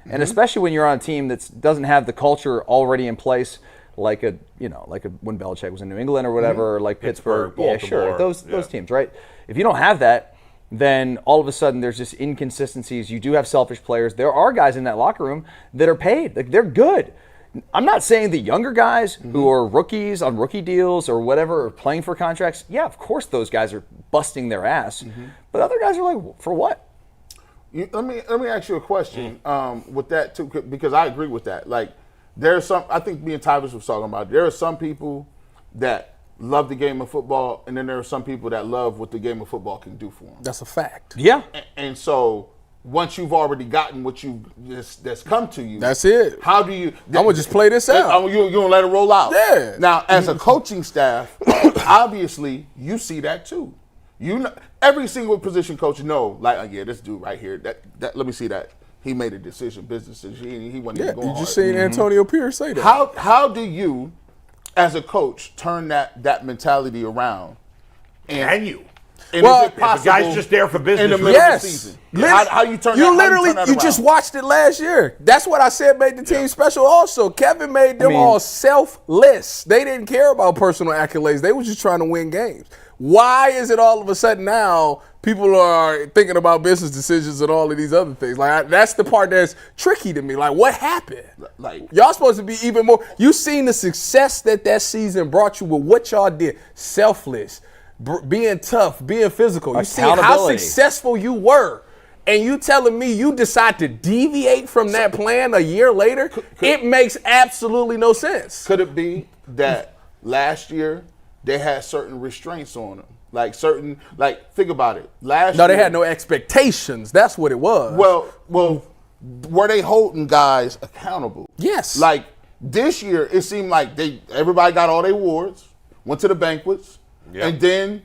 And especially when you're on a team that doesn't have the culture already in place, like when Belichick was in New England or whatever, or like Pittsburgh. Yeah, sure. Those teams, right? If you don't have that, then all of a sudden there's just inconsistencies. You do have selfish players. There are guys in that locker room that are paid. Like they're good. I'm not saying the younger guys who are rookies on rookie deals or whatever, or playing for contracts. Yeah, of course those guys are busting their ass. But other guys are like, for what? Let me ask you a question with that too, because I agree with that. Like, there's some. I think me and Tyvis was talking about. There are some people that love the game of football, and then there are some people that love what the game of football can do for them. That's a fact. Yeah. And so once you've already gotten what that's come to you, That's it. How do you? I'm going to just play this out. You gonna let it roll out? Yeah. Now, as a coaching staff, obviously you see that too. Every single position coach know, like, this dude right here. That let me see that. He made a decision, business decision. He wasn't even going you just hard. seen Antonio Pierce say that. How do you, as a coach, turn that mentality around? Can you? And Well, is it possible If a guy's just there for business, in the middle Yes. of the season? Lit- How you turn You that? literally, how you that just around? watched it last year. That's what I said made the team special also. Kevin made them all selfless. They didn't care about personal accolades. They were just trying to win games. Why is it all of a sudden now people are thinking about business decisions and all of these other things? Like that's the part that's tricky to me. Like what happened? Like Y'all supposed to be even more. You seen the success that season brought you with what y'all did. Selfless, being tough, being physical. You see how Accountability. successful you were. And you telling me you decide to deviate from that plan a year later? It makes absolutely no sense. Could it be that last year they had certain restraints on them? Like think about it. Last No, year, they had no expectations. That's what it was. Well, were they holding guys accountable? Yes. Like this year, it seemed like everybody got all their awards, went to the banquets, and then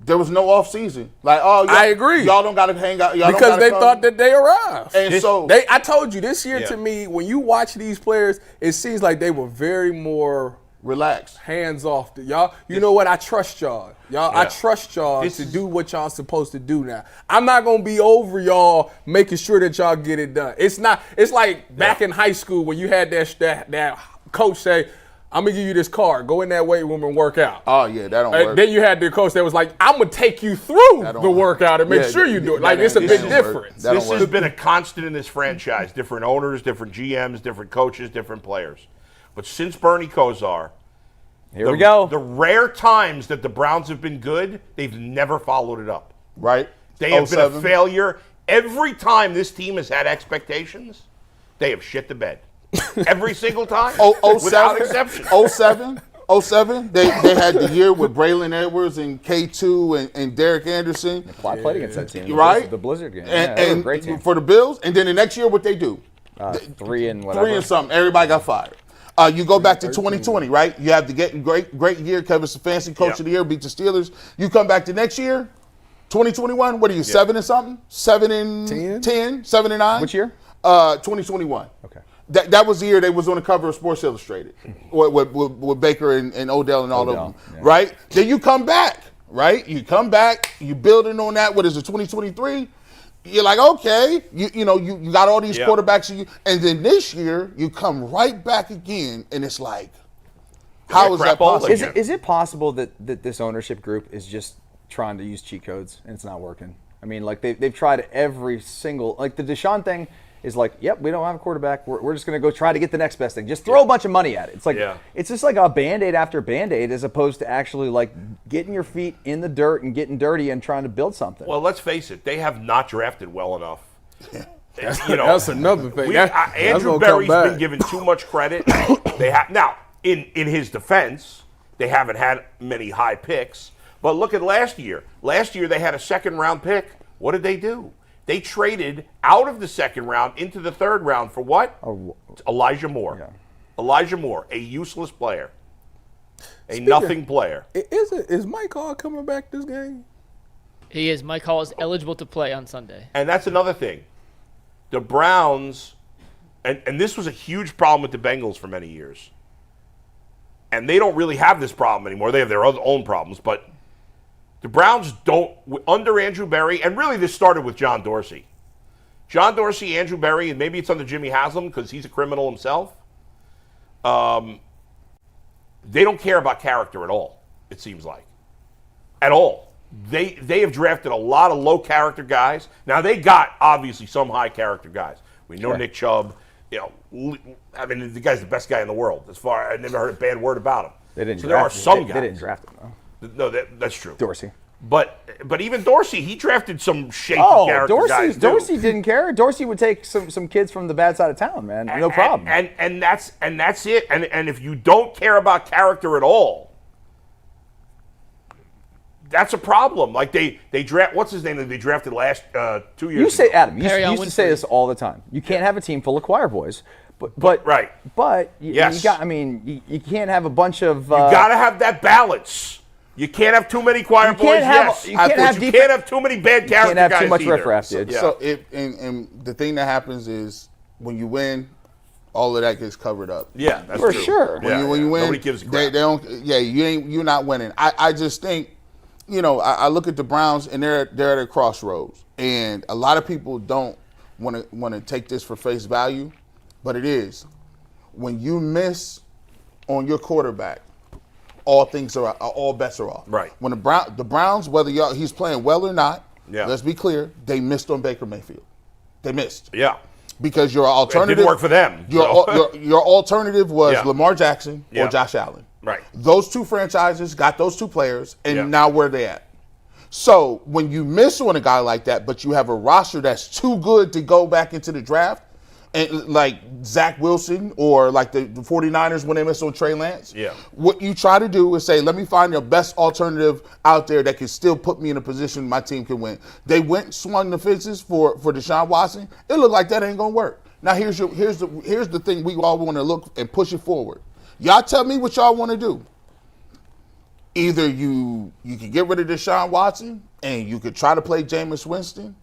there was no off season. Like, I agree. Y'all don't got to hang out. Y'all because don't gotta they come. thought that they arrived. And so I told you this year to me, when you watch these players, it seems like they were very more relax. hands off. Y'all, you know what? I trust y'all. I trust y'all to do what y'all supposed to do now. I'm not gonna be over y'all making sure that y'all get it done. It's like back in high school when you had that coach say, I'm gonna give you this card. Go in that weight room and work out. Oh yeah, that don't work. Then you had the coach that was like, I'm gonna take you through the work. workout and make sure you do it. Like it's a big difference. That This don't has work. been a constant in this franchise. Different owners, different GMs, different coaches, different players. But since Bernie Kosar, Here we go. The rare times that the Browns have been good, they've never followed it up. Right? They have been a 07. failure. Every time this team has had expectations, they have shit the bed. Every single time. Without exception. 07, they had the year with Braylon Edwards and K2 and Derek Anderson. I played against that team. Right? The Blizzard game. And, They were a great team. for the Bills. And then the next year, what they do? 3 and whatever. 3 and something. Everybody got fired. You go back to 2020, right? You have the great year. Kevin Stefanski, coach of the year, beat the Steelers. You come back to next year, 2021, what are you, 7 and something? 7 and 10, 7 and 9? Which year? 2021. Okay. That was the year they was on the cover of Sports Illustrated with Baker and Odell and all of them, right? Then you come back, right? You come back, you building on that. What is it, 2023? You're like, okay, you got all these quarterbacks, and then this year you come right back again, and it's like, how is that possible? Is it possible that this ownership group is just trying to use cheat codes and it's not working? I mean, like they've tried every single, like the Deshaun thing is like, yep, we don't have a quarterback. We're just going to go try to get the next best thing. Just throw a bunch of money at it. It's like it's just like a Band-Aid after Band-Aid as opposed to actually like getting your feet in the dirt and getting dirty and trying to build something. Well, let's face it, they have not drafted well enough. That's another thing. Andrew Berry's been given too much credit. Now, in his defense, they haven't had many high picks. But look at last year. Last year they had a second-round pick. What did they do? They traded out of the second round into the third round for what? Elijah Moore. Yeah. Elijah Moore, a useless player. Nothing player. Is Mike Hall coming back this game? He is. Mike Hall is eligible to play on Sunday. And that's another thing. The Browns, and this was a huge problem with the Bengals for many years. And they don't really have this problem anymore. They have their own problems, but the Browns don't, under Andrew Berry, and really this started with John Dorsey. John Dorsey, Andrew Berry, and maybe it's under Jimmy Haslam because he's a criminal himself. They don't care about character at all, it seems like. At all. They have drafted a lot of low character guys. Now they got obviously some high character guys. We know Nick Chubb. I mean, the guy's the best guy in the world. As far I never heard a bad word about him. They didn't. So there are some guys. They didn't draft him though. No, that's true. Dorsey. But even Dorsey, he drafted some shaky character guys too. Dorsey didn't care. Dorsey would take some kids from the bad side of town, man. No problem. And that's it. And if you don't care about character at all, that's a problem. Like they draft, what's his name that they drafted last 2 years You say, ago? Adam, you used to say this all the time. You can't have a team full of choir boys. But right. But you got. I mean, you can't have a bunch of. You got to have that balance. You can't have too many choir boys. You can't have too many bad character guys. You can't have too much riffraff, dude. So and the thing that happens is when you win, all of that gets covered up. Yeah, that's for true. sure. When you win, nobody gives a crap. They don't. Yeah, you're not winning. I just think, I look at the Browns and they're at a crossroads, and a lot of people don't want to take this for face value, but it is. When you miss on your quarterback, all bets are off. Right. When the Browns, whether he's playing well or not, yeah. Let's be clear, they missed on Baker Mayfield. They missed. Yeah. Because your alternative it didn't work for them. Your alternative was Lamar Jackson or Yeah. Josh Allen. Right. Those two franchises got those two players, and Yeah. now where they at? So when you miss on a guy like that, but you have a roster that's too good to go back into the draft, and like Zach Wilson or like the 49ers when they missed on Trey Lance, what you try to do is say, let me find the best alternative out there that can still put me in a position my team can win. They swung the fences for Deshaun Watson. It looked like that ain't gonna work. Now here's the thing we all want to look and push it forward. Y'all tell me what y'all want to do. Either you can get rid of Deshaun Watson and you could try to play Jameis Winston,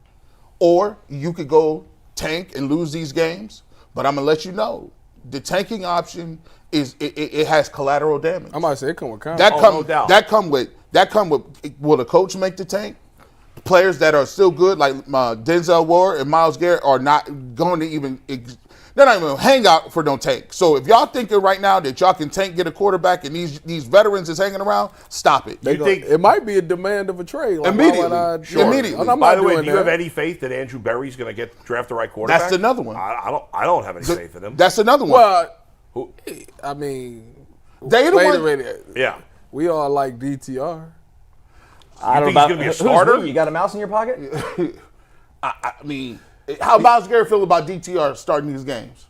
or you could go tank and lose these games. But I'm gonna let you know, the tanking option is it has collateral damage. I'm about to say it come with no doubt. That come with will the coach make the tank? Players that are still good, like Denzel Ward and Myles Garrett, are not going to even. They're not even hang out for no tank. So if y'all thinking right now that y'all can tank, get a quarterback, and these veterans is hanging around, stop it. It might be a demand of a trade. Like, immediately. Immediately. By the way, do you have any faith that Andrew Berry's going to draft the right quarterback? That's another one. I don't have any faith in him. That's another one. Well, I mean, wait a minute. Yeah. We all like DTR. I don't think he's going to be a starter? You got a mouse in your pocket? I mean, how Myles Garrett feel about DTR starting these games?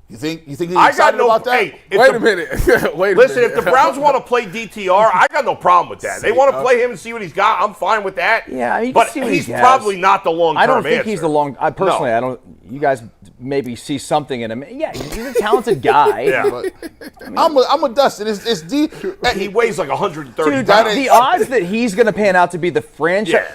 You think he's excited about that? Hey, Wait a minute. Listen, if the Browns want to play DTR, I got no problem with that. They want to play him and see what he's got. I'm fine with that. Yeah, I mean, but he's probably not the long-term answer. I don't think he's the long. Personally, I don't. You guys maybe see something in him. Yeah, he's a talented guy. Yeah. But I'm a Dustin. It's deep. He weighs like 130 Dude, pounds. the odds that he's going to pan out to be the franchise. Yeah.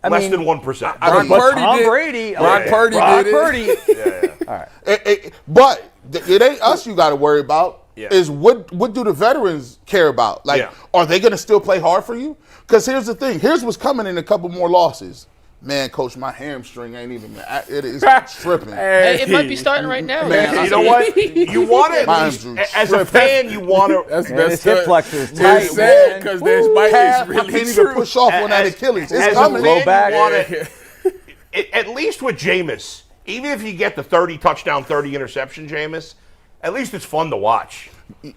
I Less mean, than 1%. Brock but Purdy Tom did. Brady. Brock Purdy Brock did it. Purdy. All right. But it ain't us you got to worry about. Yeah. Is what do the veterans care about? Like, Yeah. are they going to still play hard for you? Because here's the thing. Here's what's coming in a couple more losses. Man, coach, my hamstring ain't even. It is tripping. Hey, it might be starting right now. Man, You know what? You want it, Mine's as a fan, you want to. That's Man, his messed hip up. flexor is It's tight, sad man. because there's might I is really can't true. even push off on that Achilles. It's as coming. a fan, Low back. you want it. At least with Jameis, even if you get the 30 touchdown, 30 interception, Jameis, at least it's fun to watch.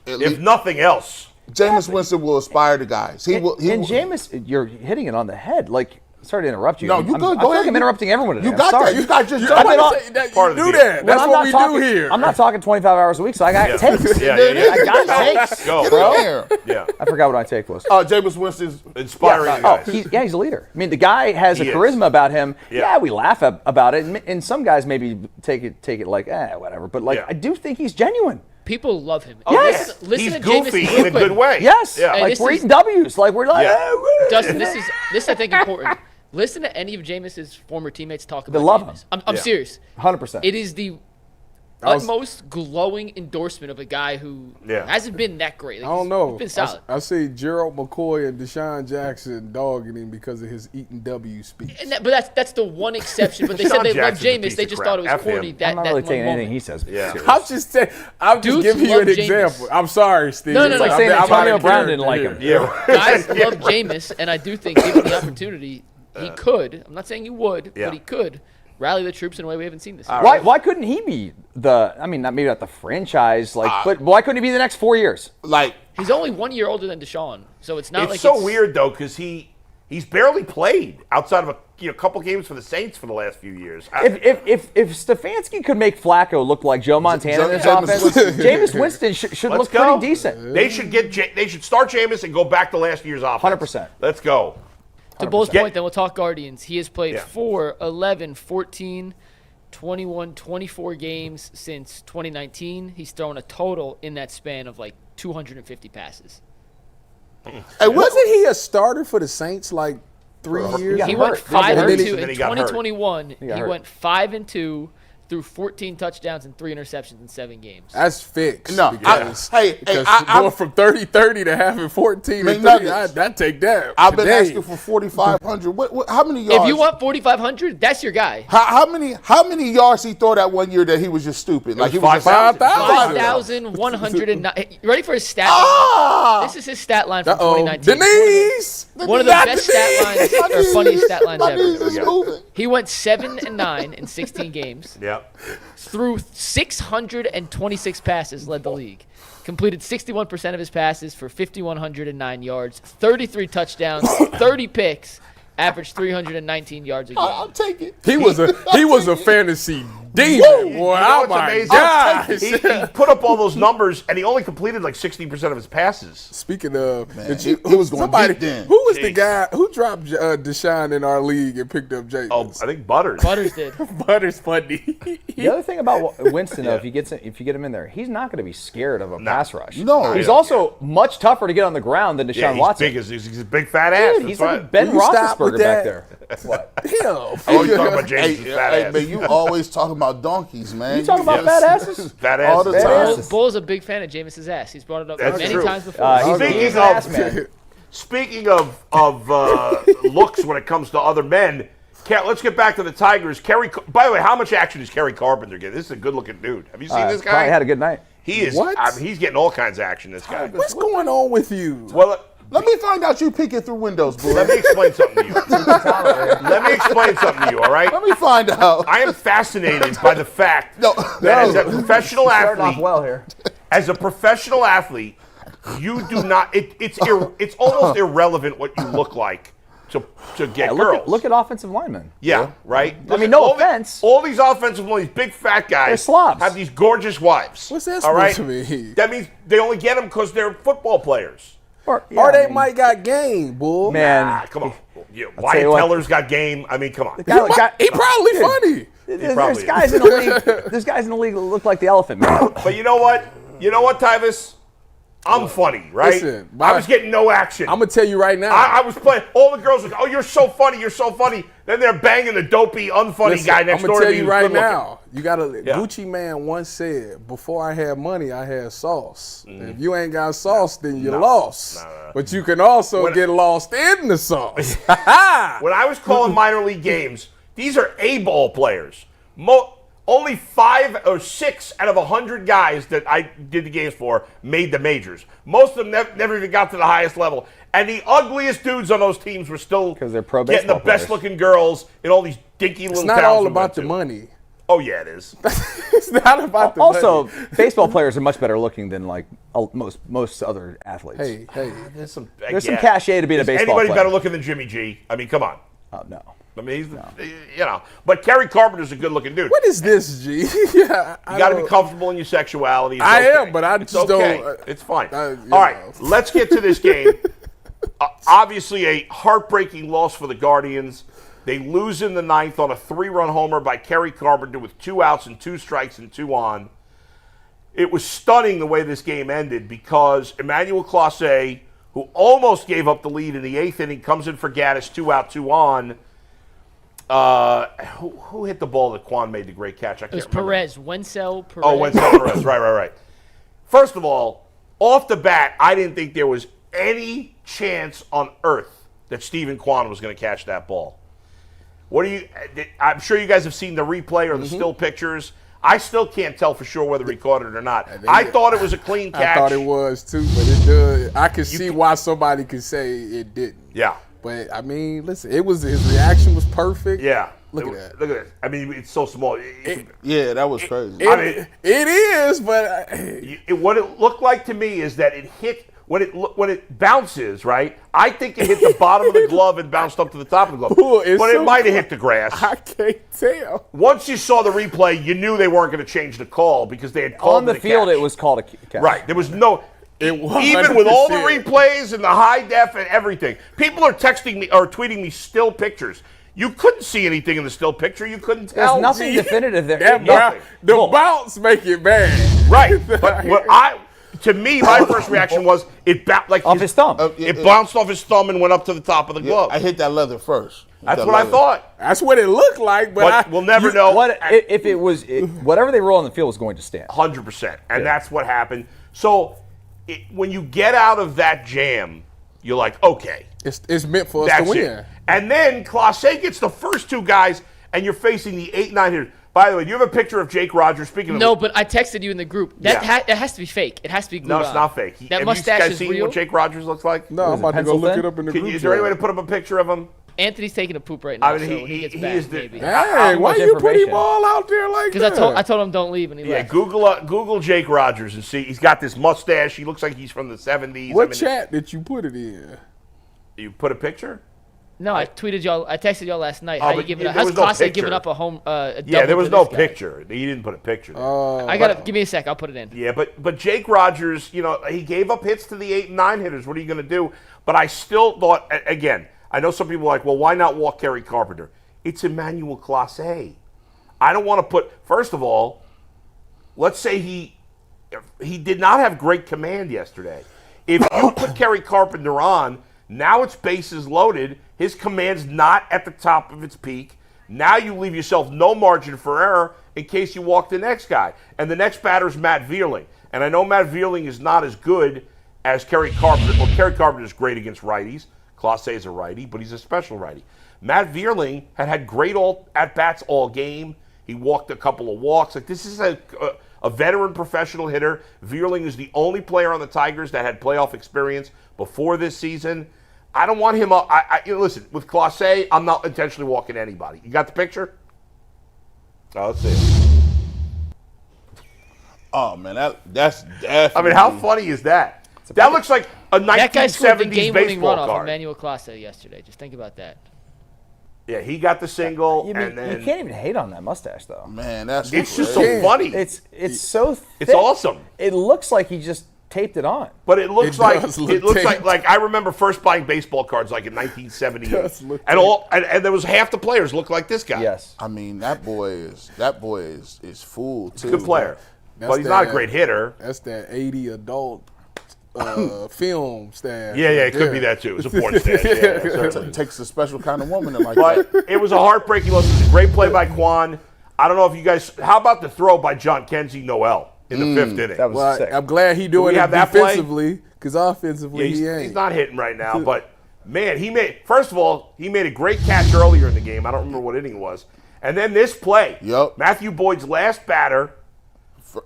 If nothing else. Jameis Winston will aspire to guys. He will. And Jameis, you're hitting it on the head. Like, sorry to interrupt you. No, you I'm- good. I Go feel ahead. like I'm interrupting everyone today. You I'm got sorry. that. You got just. I've been on- That, part you of do the that. deal. That's I'm what not we talking, do here. I'm not talking 25 hours a week, so I got takes. Yeah. I got takes. Go, Get bro. in there. Yeah. I forgot what I take was. Jameis Winston's Inspiring Oh, guys. he's a leader. I mean, the guy has a He is. charisma about him. Yeah. Yeah, we laugh about it, and some guys maybe take it like, whatever. But like, Yeah. I do think he's genuine. People love him. Yes. Listen He's to Jameis goofy real in a quick. good way. Yes, Yeah. Hey, like this we're is- eating W's. Like we're like, Yeah. Dustin, this is I think important. Listen to any of Jameis's former teammates talk about love him. Jameis. I'm Yeah. serious. 100%. It is the was- utmost glowing endorsement of a guy who Yeah. hasn't been that great. Like, I don't know. He's been solid. I see Gerald McCoy and Deshaun Jackson dogging him because of his eating W speech. But that's the one exception. But they said Deshaun they Jackson's a loved Jameis. piece They of just crap. thought it was F him. corny. That I'm not that really one taking anything moment. he says. Yeah. serious. I'm just Dudes giving you love an Jameis. example. I'm sorry, Steve. No, no, It's no. like saying I'm Antonio out of Brown character didn't like here. him. Yeah. Guys love Jameis, and I do think given the opportunity, he could. I'm not saying he would, Yeah. but he could rally the troops in a way we haven't seen this year. Why couldn't he be maybe not the franchise, but why couldn't he be the next 4 years? like. He's only 1 year older than Deshaun, so it's not It's like so weird though because he's barely played outside of a couple games for the Saints for the last few years. If Stefanski could make Flacco look like Joe Montana in this Jameis offense, Winston. Jameis Winston should Let's look go. pretty decent. They should start Jameis and go back to last year's offense. 100%. Let's go. To Bull's 100%. point, then we'll talk Guardians. He has played Yeah. 4, 11, 14, 21, 24 games since 2019. He's thrown a total in that span of like 250 passes. Hey, Wasn't he a starter for the Saints like 3 years? got He ago? went hurt. 5 And and then 2 then in he got hurt. 2021. He got hurt. went 5 and 2 through 14 touchdowns and 3 interceptions in 7 games. That's fixed. No, because, hey, because I- going from 30-30 to having 14 and 3, McNuggets. I'd take that. I've been today. asking for 4,500. How many yards? If you want 4,500, that's your guy. how many yards he throw that 1 year that he was just stupid? Like he was just 5,000. 5,109. You ready for his stat line? Ah! This is his stat line from Uh-oh. 2019. Denise! One of the best stat lines or funniest stat lines My knees ever. is moving. He went 7 and 9 in 16 games. Yep. Threw 626 passes, led the league. Completed 61% of his passes for 5,109 yards, 33 touchdowns, 30 picks, averaged 319 yards a game. I'll take it. He was a fantasy demon, boy. You know Oh what's my amazing? God. He put up all those numbers, and he only completed like 60% of his passes. Speaking of, did he was going deep then. Who was the Jeez. guy who dropped Deshaun in our league and picked up James? Oh, I think Butters. Butters did. Butter's funny. The other thing about Winston, though, if you get him in there, he's not going to be scared of a pass rush. No. He's also much tougher to get on the ground than Deshaun Yeah, he's Watson. big. He's a big fat ass. Dude, he's That's like right. Ben Will you stop with Roethlisberger back that? there. What? Hell. Always talking about Hey, James' fat ass. man, you always talking about donkeys, man. You talking about fat asses? Fat all ass. the Fat time. asses. Bull's a big fan of Jameis's ass. He's brought it up That's many true. times before. He's Speaking an ass of- man. Speaking of looks when it comes to other men, let's get back to the Tigers. By the way, how much action is Kerry Carpenter getting? This is a good-looking dude. Have you seen this guy? Probably had a good night. He is. What? I mean, he's getting all kinds of action. This guy. What's going on with you? Well, Let me find out you peeking through windows, boy. let me explain something to you. Let me explain something to you. All right. Let me find out. I am fascinated by the fact No. that as a professional Starting off athlete, well here. as a professional athlete, you do not. It's almost irrelevant what you look like to get girls. Look at offensive linemen. Yeah, right. I mean, no All offense. all these offensive line, these big fat guys, They're slobs. have these gorgeous wives. What's that all right? supposed to mean? That means they only get them because they're football players. Or They might got game, bull. Man, Ah, come on. tell Wyatt you what. Teller's got game. I mean, come on. Guy- He probably funny. The there's guys in the league. There's guys in the league that look like the Elephant Man. But you know what? You know what, Tyvis? I'm funny, right? Listen, I was getting no action. I'm gonna tell you right now. I was playing. All the girls were, oh, you're so funny, you're so funny. Then they're banging the dopey, unfunny guy next door to me. I'm gonna tell you right now. You gotta. Yeah. Gucci Man once said, "Before I had money, I had sauce. If you ain't got sauce, then you're lost. But you can also get lost in the sauce." When I was calling minor league games, these are A-ball players. Only 5 or 6 out of 100 guys that I did the games for made the majors. Most of them never even got to the highest level. And the ugliest dudes on those teams were still they're pro getting the baseball best-looking girls in all these dinky little It's towns. not all we about went the to. money. Oh, yeah, it is. It's not about the Also, money. baseball players are much better looking than like most other athletes. Hey, There's some cachet to being a baseball anybody player. better looking than Jimmy G? I mean, come on. Oh, no. I mean, he's But Kerry Carpenter's a good-looking dude. what is this, G? Yeah, You got to be comfortable in your sexuality. It's I okay. am, but I It's just okay. don't. It's fine. you All right, know. let's get to this game. Obviously, a heartbreaking loss for the Guardians. They lose in the ninth on a 3-run homer by Kerry Carpenter with 2 outs and 2 strikes and 2 on. It was stunning the way this game ended because Emmanuel Clase, who almost gave up the lead in the 8th inning, comes in for Gaddis, 2 out, 2 on. Who hit the ball that Quan made the great catch? I can't remember. Perez, Wenzel Perez. Oh, Wenzel Perez. Right. First of all, off the bat, I didn't think there was any chance on earth that Stephen Quan was going to catch that ball. I'm sure you guys have seen the replay or the still pictures. I still can't tell for sure whether he caught it or not. I thought it was a clean catch. I thought it was too, but it does. I could see why somebody could say it didn't. Yeah. But I mean, listen, his reaction was perfect. Yeah. Look at that. Look at that. I mean, it's so small. Yeah, that was crazy. It is, but What it looked like to me is that it hit when it bounces, right? I think it hit the bottom of the glove and bounced up to the top of the glove. Ooh, But so it might have hit the grass. I can't tell. Once you saw the replay, you knew they weren't going to change the call because they had called On the it a field, catch. it was called a catch. Right. There was no. It Even with all the 100%. replays and the high def and everything, people are texting me or tweeting me still pictures. You couldn't see anything in the still picture. You couldn't tell. There's nothing definitive there. The bounce make it bad. Right. But to me, my first reaction was it bounced off his thumb. It bounced off his thumb and went up to the top of the glove. I hit that leather first. That's what I thought. That's what it looked like, but We'll never know. If it was whatever they were on the field was going to stand. 100%. And that's what happened. So when you get out of that jam, you're like, okay. It's meant for us to win. It. And then Clase gets the first 2 guys, and you're facing the 8-9 hitters. By the way, do you have a picture of Jake Rogers? Speaking of No, but I texted you in the group. That Yeah. it has to be fake. It has to be glued no, it's on. not fake. That have mustache you guys is seen real. what Jake Rogers looks like? No, I'm about to go pencil look thin? it up in the group. Is there any way to chat. put up a picture of him? Anthony's taking a poop right now. I mean, so when he gets back, is the. maybe. Hey, why much you put him information? all out there like that? Because I told him don't leave, and he Yeah, left. Google Jake Rogers and see. He's got this mustache. He looks like he's from the 70s. What chat did you put it in? You put a picture? No, I tweeted y'all. I texted y'all last night. Oh, How you but giving there up? How's was no Clase picture. giving up a home? A Yeah, there double was to no this guy? picture. He didn't put a picture there. I gotta give me a sec. I'll put it in. Yeah, but Jake Rogers, he gave up hits to the 8 and 9 hitters. What are you going to do? But I still thought, again, I know some people are like, well, why not walk Kerry Carpenter? It's Emmanuel Clase. I don't want to put. First of all, let's say he did not have great command yesterday. If you put Kerry Carpenter on, now it's bases loaded. His command's not at the top of its peak. Now you leave yourself no margin for error in case you walk the next guy. And the next batter is Matt Vierling. And I know Matt Vierling is not as good as Kerry Carpenter. Well, Kerry Carpenter is great against righties. Clase is a righty, but he's a special righty. Matt Vierling had great at-bats all game. He walked a couple of walks. Like, this is a veteran professional hitter. Vierling is the only player on the Tigers that had playoff experience before this season. I don't want him up. Listen, with Clase, I'm not intentionally walking anybody. You got the picture? Oh, let's see it. Oh man, that's definitely. I mean, how funny is that? That looks like a 1970s That guy scored the game-winning baseball runoff of card. Emmanuel Clase yesterday. Just think about that. Yeah, he got the single, You and then can't even hate on that mustache though. Man, that's it's just crazy. so funny. It's so thick. It's awesome. It looks like he just taped it on. But it looks It like does look it looks taped. like I remember first buying baseball cards like in 1978, and there was half the players look like this guy. Yes. I mean, that boy is full too. Good player, That's but he's not a that- great hitter. That's that 80 adult film stash. Yeah, it could be that too. It was a porn stash. Yeah, certainly. It takes a special kind of woman to like that. But it was a heartbreaking loss. It was a great play by Quan. I don't know if you guys. How about the throw by John Kenzie Noel in the fifth inning? That was Well, sick. I'm glad he doing we it have that play? defensively, because offensively he ain't. He's not hitting right now, but man, first of all, he made a great catch earlier in the game. I don't remember what inning it was. And then this play, Yup. Matthew Boyd's last batter,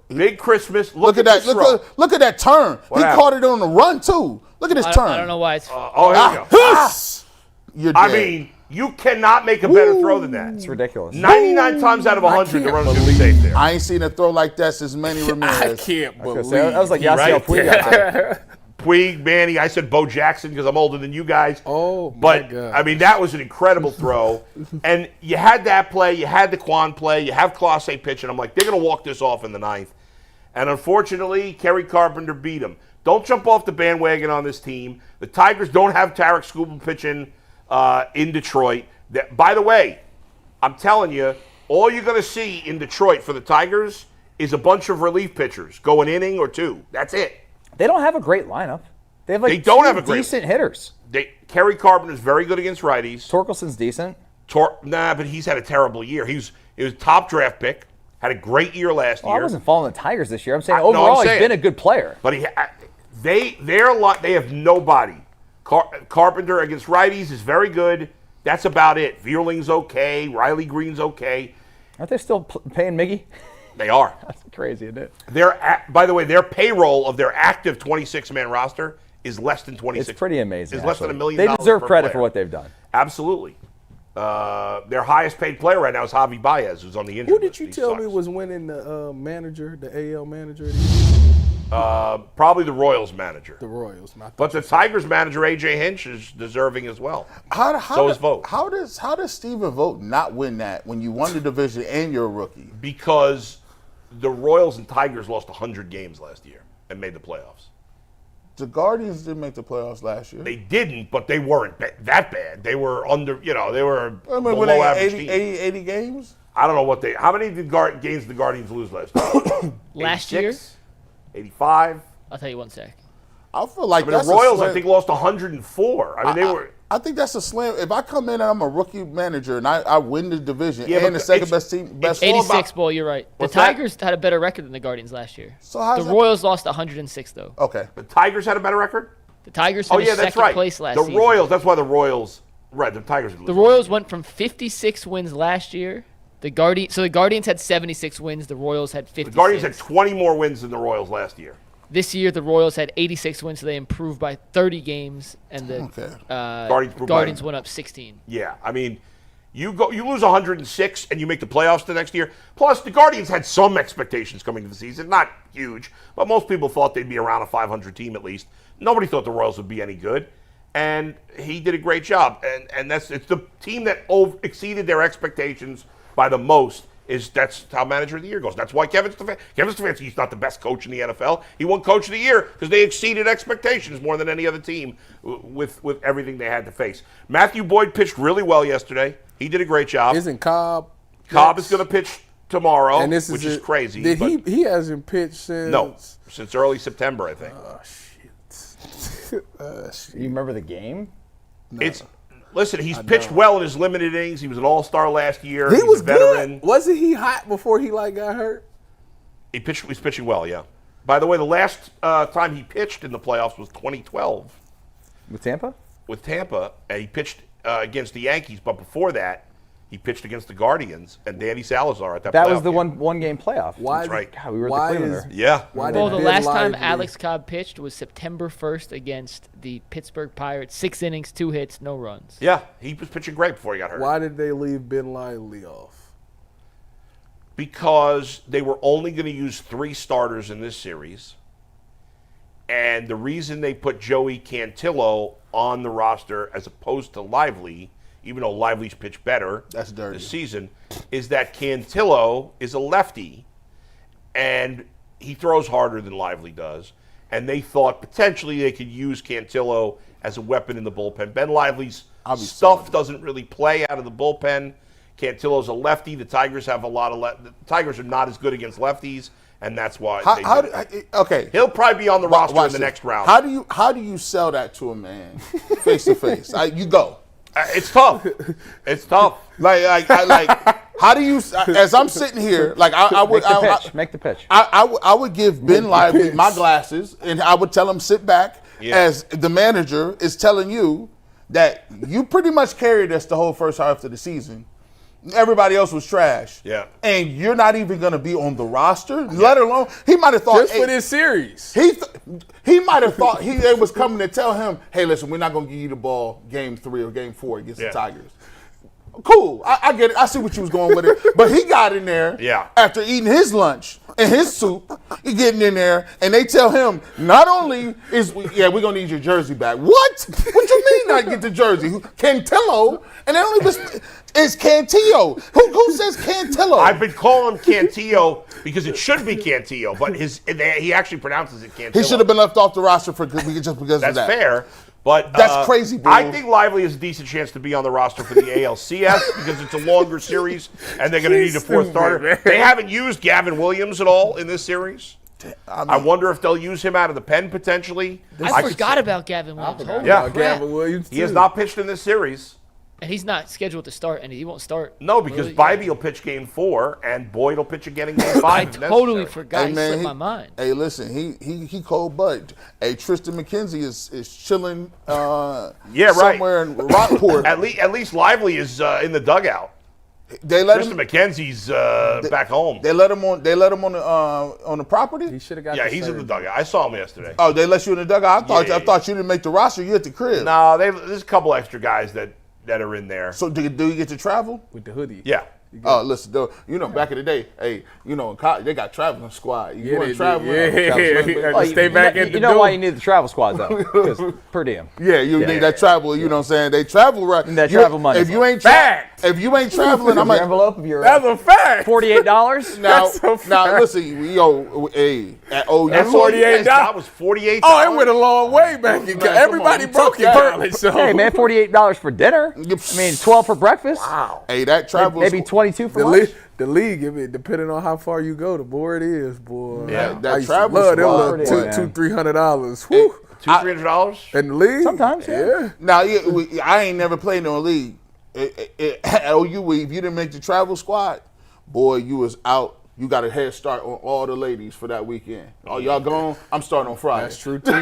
big Christmas. Look at this that! throw. Look at that turn. What He happened? caught it on the run too. Look at this turn. I don't know why it's. Oh, here we go. You're I dead. mean, you cannot make a better throw than that. It's ridiculous. 99 times out of 100, the can't run's going to be believe safe there. I ain't seen a throw like that since Manny I Ramirez. can't believe. That was like Right Yasiel Puig out there. there. Puig, Manny, I said Bo Jackson because I'm older than you guys. Oh, my But, God. I mean, that was an incredible throw. And you had that play, you had the Quan play, you have Clase pitching. I'm like, they're going to walk this off in the ninth. And unfortunately, Kerry Carpenter beat him. Don't jump off the bandwagon on this team. The Tigers don't have Tarek Skubal pitching in Detroit. By the way, I'm telling you, all you're going to see in Detroit for the Tigers is a bunch of relief pitchers go an inning or two. That's it. They don't have a great lineup. They have like They don't two have a great- decent hitters. Kerry Carpenter's very good against righties. Torkelson's decent. But he's had a terrible year. He was top draft pick. Had a great year last Well, I year. wasn't following the Tigers this year. I'm saying No, I'm overall saying- he's been a good player. But they have nobody. Carpenter against righties is very good. That's about it. Vierling's okay. Riley Green's okay. Aren't they still paying Miggy? They are. That's crazy, isn't it? By the way, their payroll of their active 26-man roster is less than 26. It's pretty amazing. It's less than $1 million. They deserve per credit player. for what they've done. Absolutely. Their highest paid player right now is Javi Baez, who's on the injury Who did list. you He tell me sucks. was winning the manager, the AL manager? Probably the Royals manager. The Royals. But the Tigers manager, AJ Hinch, is deserving as well. So is Vogt. How does Steven Vogt not win that when you won the division and you're a rookie? Because the Royals and Tigers lost 100 games last year and made the playoffs. The Guardians didn't make the playoffs last year. They didn't, but they weren't that bad. They were under, they were I mean, below when they average 80, team. 80 games? I don't know how many games did the Guardians lose last year? Last year? 86? 85? I'll tell you one sec. I feel like I mean, that's the Royals, a I slam. think, lost 104. I mean, they were. I think that's a slam. If I come in and I'm a rookie manager and I win the division Yeah, but and the second it's- best team, best it's all 86 about- ball, you're right. The What's that? Tigers had a better record than the Guardians last year. So how's The that- Royals lost 106 though. Okay. The Tigers had a better record? The Tigers Oh, finished yeah, that's second right. place last The season. Royals, that's why the Royals, right, the Tigers. The Royals went from 56 wins last year. The Guardians had 76 wins. The Royals had 56. The Guardians had 20 more wins than the Royals last year. This year, the Royals had 86 wins, so they improved by 30 games, and the Guardians improved Guardians by- went up 16. Yeah, I mean, you lose 106 and you make the playoffs the next year. Plus, the Guardians had some expectations coming into the season, not huge, but most people thought they'd be around a 500 team at least. Nobody thought the Royals would be any good, and he did a great job. And it's the team that exceeded their expectations by the most. That's how Manager of the Year goes. That's why Kevin Stefanski's not the best coach in the NFL. He won Coach of the Year because they exceeded expectations more than any other team with everything they had to face. Matthew Boyd pitched really well yesterday. He did a great job. Isn't Cobb? Cobb is going to pitch tomorrow, And this which is is crazy. Did but he hasn't pitched since? No, since early September, I think. You remember the game? Listen, he's pitched well in his limited innings. He was an all-star last year. He He's was a veteran. good. Wasn't he hot before he got hurt? He's pitching well, yeah. By the way, the last time he pitched in the playoffs was 2012 With Tampa? with Tampa, and he pitched against the Yankees. But before that, he pitched against the Guardians and Danny Salazar at that. That playoff was the game. one game playoff. Why? That's right. God, we were at Why the Cleveland is- there. Yeah. Why Well, did the Ben last time Lively- Alex Cobb pitched was September 1st against the Pittsburgh Pirates. 6 innings, 2 hits, no runs. Yeah, he was pitching great before he got hurt. Why did they leave Ben Lively off? Because they were only going to use 3 starters in this series. And the reason they put Joey Cantillo on the roster as opposed to Lively, even though Lively's pitched better That's dirty. this season, is that Cantillo is a lefty, and he throws harder than Lively does. and they thought potentially they could use Cantillo as a weapon in the bullpen. Ben Lively's stuff doesn't really play out of the bullpen. Cantillo's a lefty. The Tigers have a lot of the Tigers are not as good against lefties, and that's why. Okay, he'll probably be on the roster in the next round. How do you sell that to a man face to face? You go. It's tough. It's tough. Like how do you? As I'm sitting here, like I would make the pitch. I would give Ben Lively my glasses, and I would tell him sit back. As the manager is telling you that you pretty much carried us the whole first half of the season. Everybody else was trash. Yeah. And you're not even going to be on the roster, let alone, he might have thought. Just for this series. He might have thought they was coming to tell him, hey, listen, we're not going to give you the ball game 3 or game 4 against the Tigers. Cool. I get it. I see what you was going with it. But he got in there after eating his lunch and his soup. He getting in there, and they tell him, not only we're going to need your jersey back. What? What you mean not get the jersey? Cantillo, and they don't even it's Cantillo. Who says Cantillo? I've been calling him Cantillo because it should be Cantillo, but he actually pronounces it Cantillo. He should have been left off the roster just because of that. That's fair. But that's crazy, bro. I think Lively has a decent chance to be on the roster for the ALCS because it's a longer series and they're going to need a fourth starter. They haven't used Gavin Williams at all in this series. I wonder if they'll use him out of the pen potentially. I forgot about Gavin Williams. Gavin Williams too. He has not pitched in this series. And he's not scheduled to start, and he won't start. No, because Bybee will pitch game 4, and Boyd will pitch again in game 5. I totally forgot. He slipped my mind. Hey, listen, he cold bud. Hey, Tristan McKenzie is chilling somewhere in Rockport. At least Lively is in the dugout. Tristan McKenzie's back home. They let him on the property. He should have got. Yeah, he's in the dugout. I saw him yesterday. Oh, they let you in the dugout. I thought you didn't make the roster. You at the crib. No, there's a couple extra guys that are in there. So do you get to travel with the hoodie? Yeah. Oh, listen, though, back in the day, hey, in college, they got traveling squad. You want to travel? Stay back at the You know why you need the travel squad, though? Because per diem. Yeah, you need that travel, you know what I'm saying? They travel right. That travel money. If you ain't traveling, I'm like, envelope of your that's a fact. $48? Now, listen, at OU. That's $48. That was $48. Oh, it went a long way back in college. Everybody broke in college. So. Hey, man, $48 for dinner. I mean, 12 for breakfast. Wow. Hey, that travel. Maybe 22 for lunch. The league, depending on how far you go, the more it is, boy. Yeah, that travel squad. $200-$300. Whew. $200-$300 in the league. Sometimes, yeah. Now, I ain't never played no league. At OU, if you didn't make the travel squad, boy, you was out. You got a head start on all the ladies for that weekend. Oh, y'all gone? I'm starting on Friday. That's true too.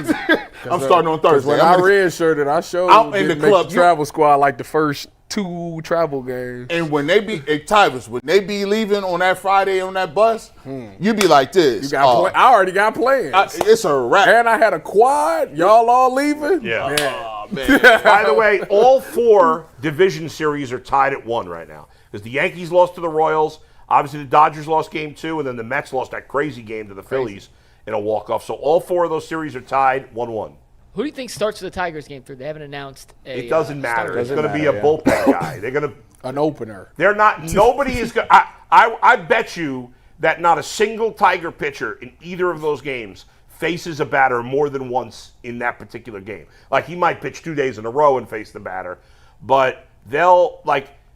I'm starting on Thursday. When I redshirted, I showed out in the club the travel squad like the first 2 travel games. And when they be when they be leaving on that Friday on that bus, you be like this. I already got plans. It's a wrap. And I had a quad. Y'all all leaving? Yeah. Man. By the way, all 4 division series are tied at 1 right now because the Yankees lost to the Royals. Obviously, the Dodgers lost game 2, and then the Mets lost that crazy game to the Phillies in a walk-off. So all 4 of those series are tied 1-1. Who do you think starts for the Tigers game 3? They haven't announced a It doesn't matter. starter. It's going to be a bullpen guy. They're going to an opener. They're not. Nobody is going. I bet you that not a single Tiger pitcher in either of those games faces a batter more than once in that particular game. Like he might pitch 2 days in a row and face the batter, but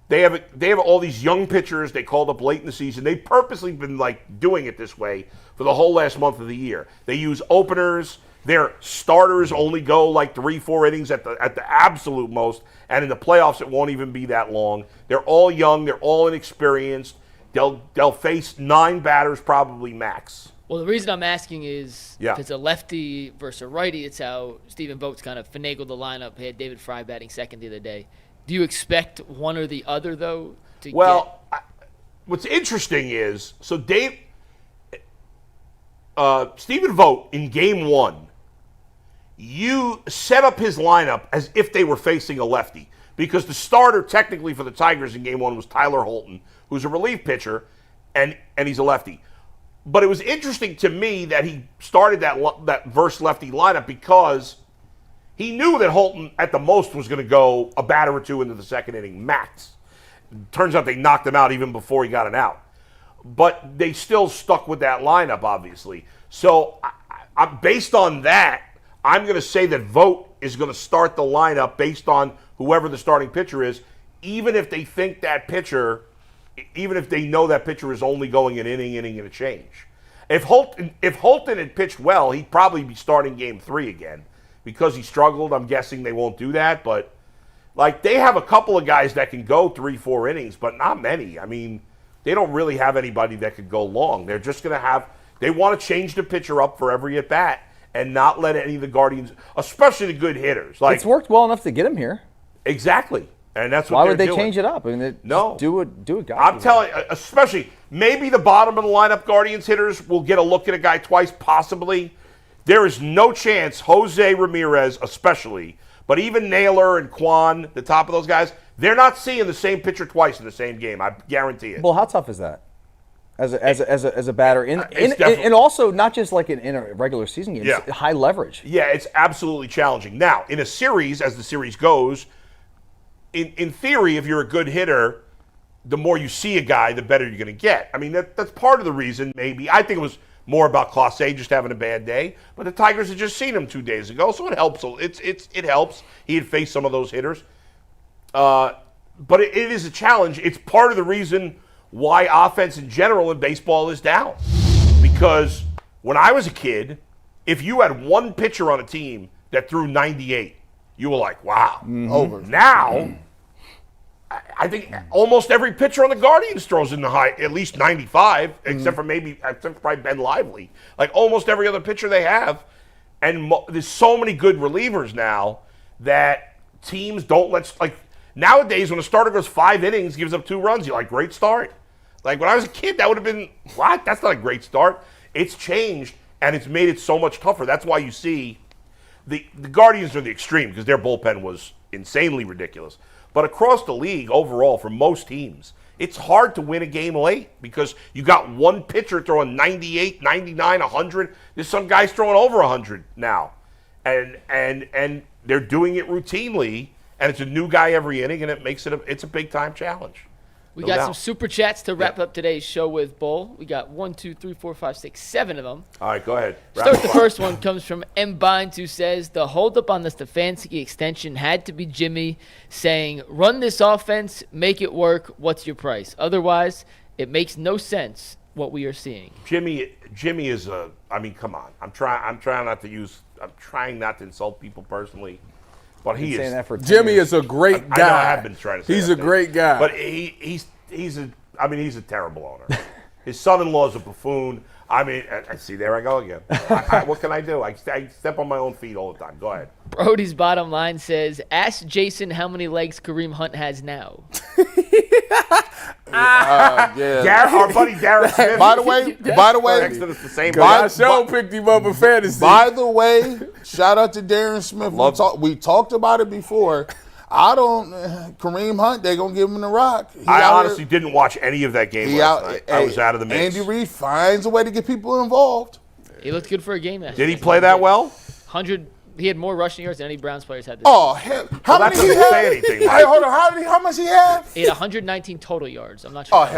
they have all these young pitchers they called up late in the season. They've purposely been doing it this way for the whole last month of the year. They use openers. Their starters only go 3-4 innings at the absolute most, and in the playoffs it won't even be that long. They're all young. They're all inexperienced. They'll face 9 batters probably max. Well, the reason I'm asking is if it's a lefty versus a righty, it's how Stephen Vogt's kind of finagled the lineup. He had David Fry batting second the other day. Do you expect one or the other, though? What's interesting is, Stephen Vogt in game 1, you set up his lineup as if they were facing a lefty because the starter technically for the Tigers in game 1 was Tyler Holton, who's a relief pitcher, and he's a lefty. But it was interesting to me that he started that verse lefty lineup because he knew that Holton at the most was going to go a batter or 2 into the second inning max. Turns out they knocked him out even before he got an out. But they still stuck with that lineup, obviously. So based on that, I'm going to say that Vogt is going to start the lineup based on whoever the starting pitcher is, even if they think that pitcher, even if they know that pitcher is only going an inning and a change. If Holton had pitched well, he'd probably be starting Game 3 again. Because he struggled, I'm guessing they won't do that. But, like, they have a couple of guys that can go 3-4 innings, but not many. I mean, they don't really have anybody that could go long. They're just going to have – they want to change the pitcher up for every at-bat and not let any of the Guardians – especially the good hitters. Like, it's worked well enough to get him here. Exactly. And that's what Why they're would they doing. change it up? I mean, no. Do it, guys. I'm telling you, especially maybe the bottom of the lineup Guardians hitters will get a look at a guy twice, possibly. There is no chance Jose Ramirez, especially, but even Naylor and Kwan, the top of those guys, they're not seeing the same pitcher twice in the same game. I guarantee it. Well, how tough is that? As a batter, and also not just like in a regular season game, it's high leverage. Yeah, it's absolutely challenging. Now, in a series, as the series goes, in theory, if you're a good hitter, the more you see a guy, the better you're going to get. I mean, that's part of the reason, maybe. I think it was more about Clase just having a bad day, but the Tigers had just seen him 2 days ago, so it helps. It helps. He had faced some of those hitters. But it is a challenge. It's part of the reason why offense in general in baseball is down. Because when I was a kid, if you had one pitcher on a team that threw 98, you were like, wow. Over. Now, I think almost every pitcher on the Guardians throws in the high, at least 95, except for probably Ben Lively. Like almost every other pitcher they have. And there's so many good relievers now that teams don't like nowadays when a starter goes 5 innings, gives up 2 runs, you're like, great start. Like when I was a kid, that would have been, what? That's not a great start. It's changed, and it's made it so much tougher. That's why you see the Guardians are the extreme because their bullpen was insanely ridiculous. But across the league, overall, for most teams, it's hard to win a game late because you got one pitcher throwing 98, 99, 100. There's some guys throwing over 100 now. And they're doing it routinely, and it's a new guy every inning, and it makes it's a big-time challenge. We got some super chats to wrap up today's show with, Bull. We got 1, 2, 3, 4, 5, 6, 7 of them. All right, go ahead. Start the first one comes from M. Bynes, who says, the holdup on the Stefanski extension had to be Jimmy saying, run this offense, make it work, what's your price? Otherwise, it makes no sense what we are seeing. Jimmy is I mean, come on. I'm trying not to insult people personally. But he is. Jimmy is a great guy. I know I have been trying to say he's a great guy. But he's a terrible owner. His son-in-law is a buffoon. I mean, see, there I go again. What can I do? I step on my own feet all the time. Go ahead. Brody's bottom line says, ask Jason how many legs Kareem Hunt has now. Our buddy Darren Smith. By the way, the same. I sure picked him up in fantasy. By the way, shout out to Darren Smith. We talked about it before. Kareem Hunt, they're going to give him the rock. I honestly didn't watch any of that game last night. I was out of the mix. Andy Reid finds a way to get people involved. He looked good for a game last night. Did he play that well? 100. He had more rushing yards than any Browns players had this season. How many he had? Say anything, hey, hold on. How much he had? He had 119 total yards. I'm not sure.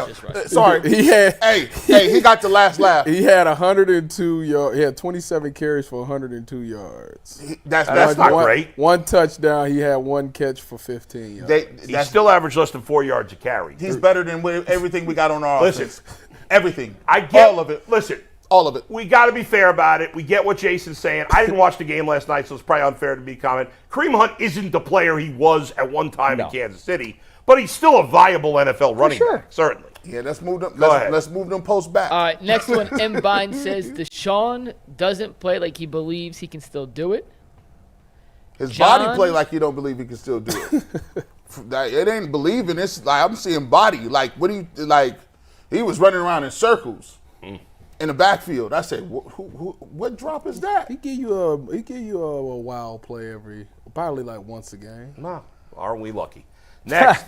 Sorry. He got the last laugh. He had 102 yards. He had 27 carries for 102 yards. That's not great. One touchdown. He had 1 catch for 15 yards. He still averaged less than 4 yards a carry. He's better than everything we got on our offense. Everything. I get all of it. Listen. All of it. We got to be fair about it. We get what Jason's saying. I didn't watch the game last night, so it's probably unfair to me to comment. Kareem Hunt isn't the player he was at one time in Kansas City, but he's still a viable NFL running back, certainly. Yeah, let's move them. Let's move them posts back. All right, next one. M. Bynes says Deshaun doesn't play like he believes he can still do it. His body play like he don't believe he can still do it. It ain't believing. It's like I'm seeing body. Like he was running around in circles. In the backfield, I said, "What drop is that?" He give you a wild play probably like once a game. No, aren't we lucky? Next,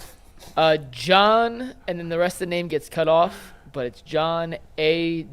John, and then the rest of the name gets cut off, but it's John AJHBILLP ...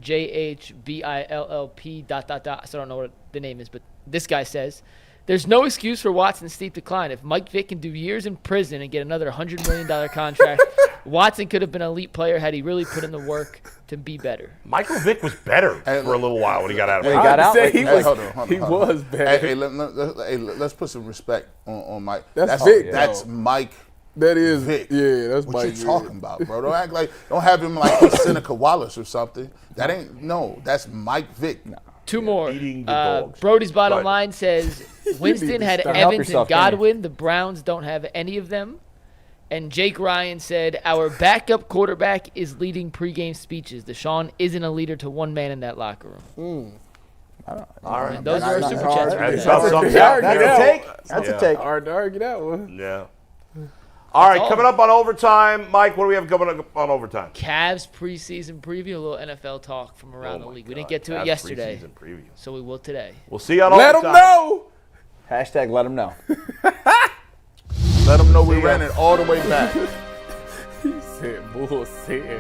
So I don't know what the name is, but this guy says, There's no excuse for Watson's steep decline. If Mike Vick can do years in prison and get another $100 million contract, Watson could have been an elite player had he really put in the work to be better. Michael Vick was better for a little while when he got out of When it. he got out, He was bad. Hey, let's put some respect on Mike. That's Vic, That's though. Mike. That is, Vic. yeah, that's What Mike you Vick. talking about, bro? Don't act like, don't have him like he's Seneca Wallace or something. That ain't, no, that's Mike Vick. Two more. Eating the dogs. Brody's bottom Go line says Winston had stop. Help Evans yourself, and Godwin. The Browns don't have any of them. And Jake Ryan said, our backup quarterback is leading pregame speeches. Deshaun isn't a leader to one man in that locker room. All right. Those are our That's super hard. chats. That for about today. sums That's up. a take. That's a take. Hard to argue that one. Yeah. All right, all. coming up on overtime, Mike. What do we have coming up on overtime? Cavs preseason preview, a little NFL talk from around the league. We didn't get to it yesterday, Preseason preview. so we will today. We'll see you on Let overtime. them know. Hashtag let them know. Let them know we ran it all the way back. He said bullshit.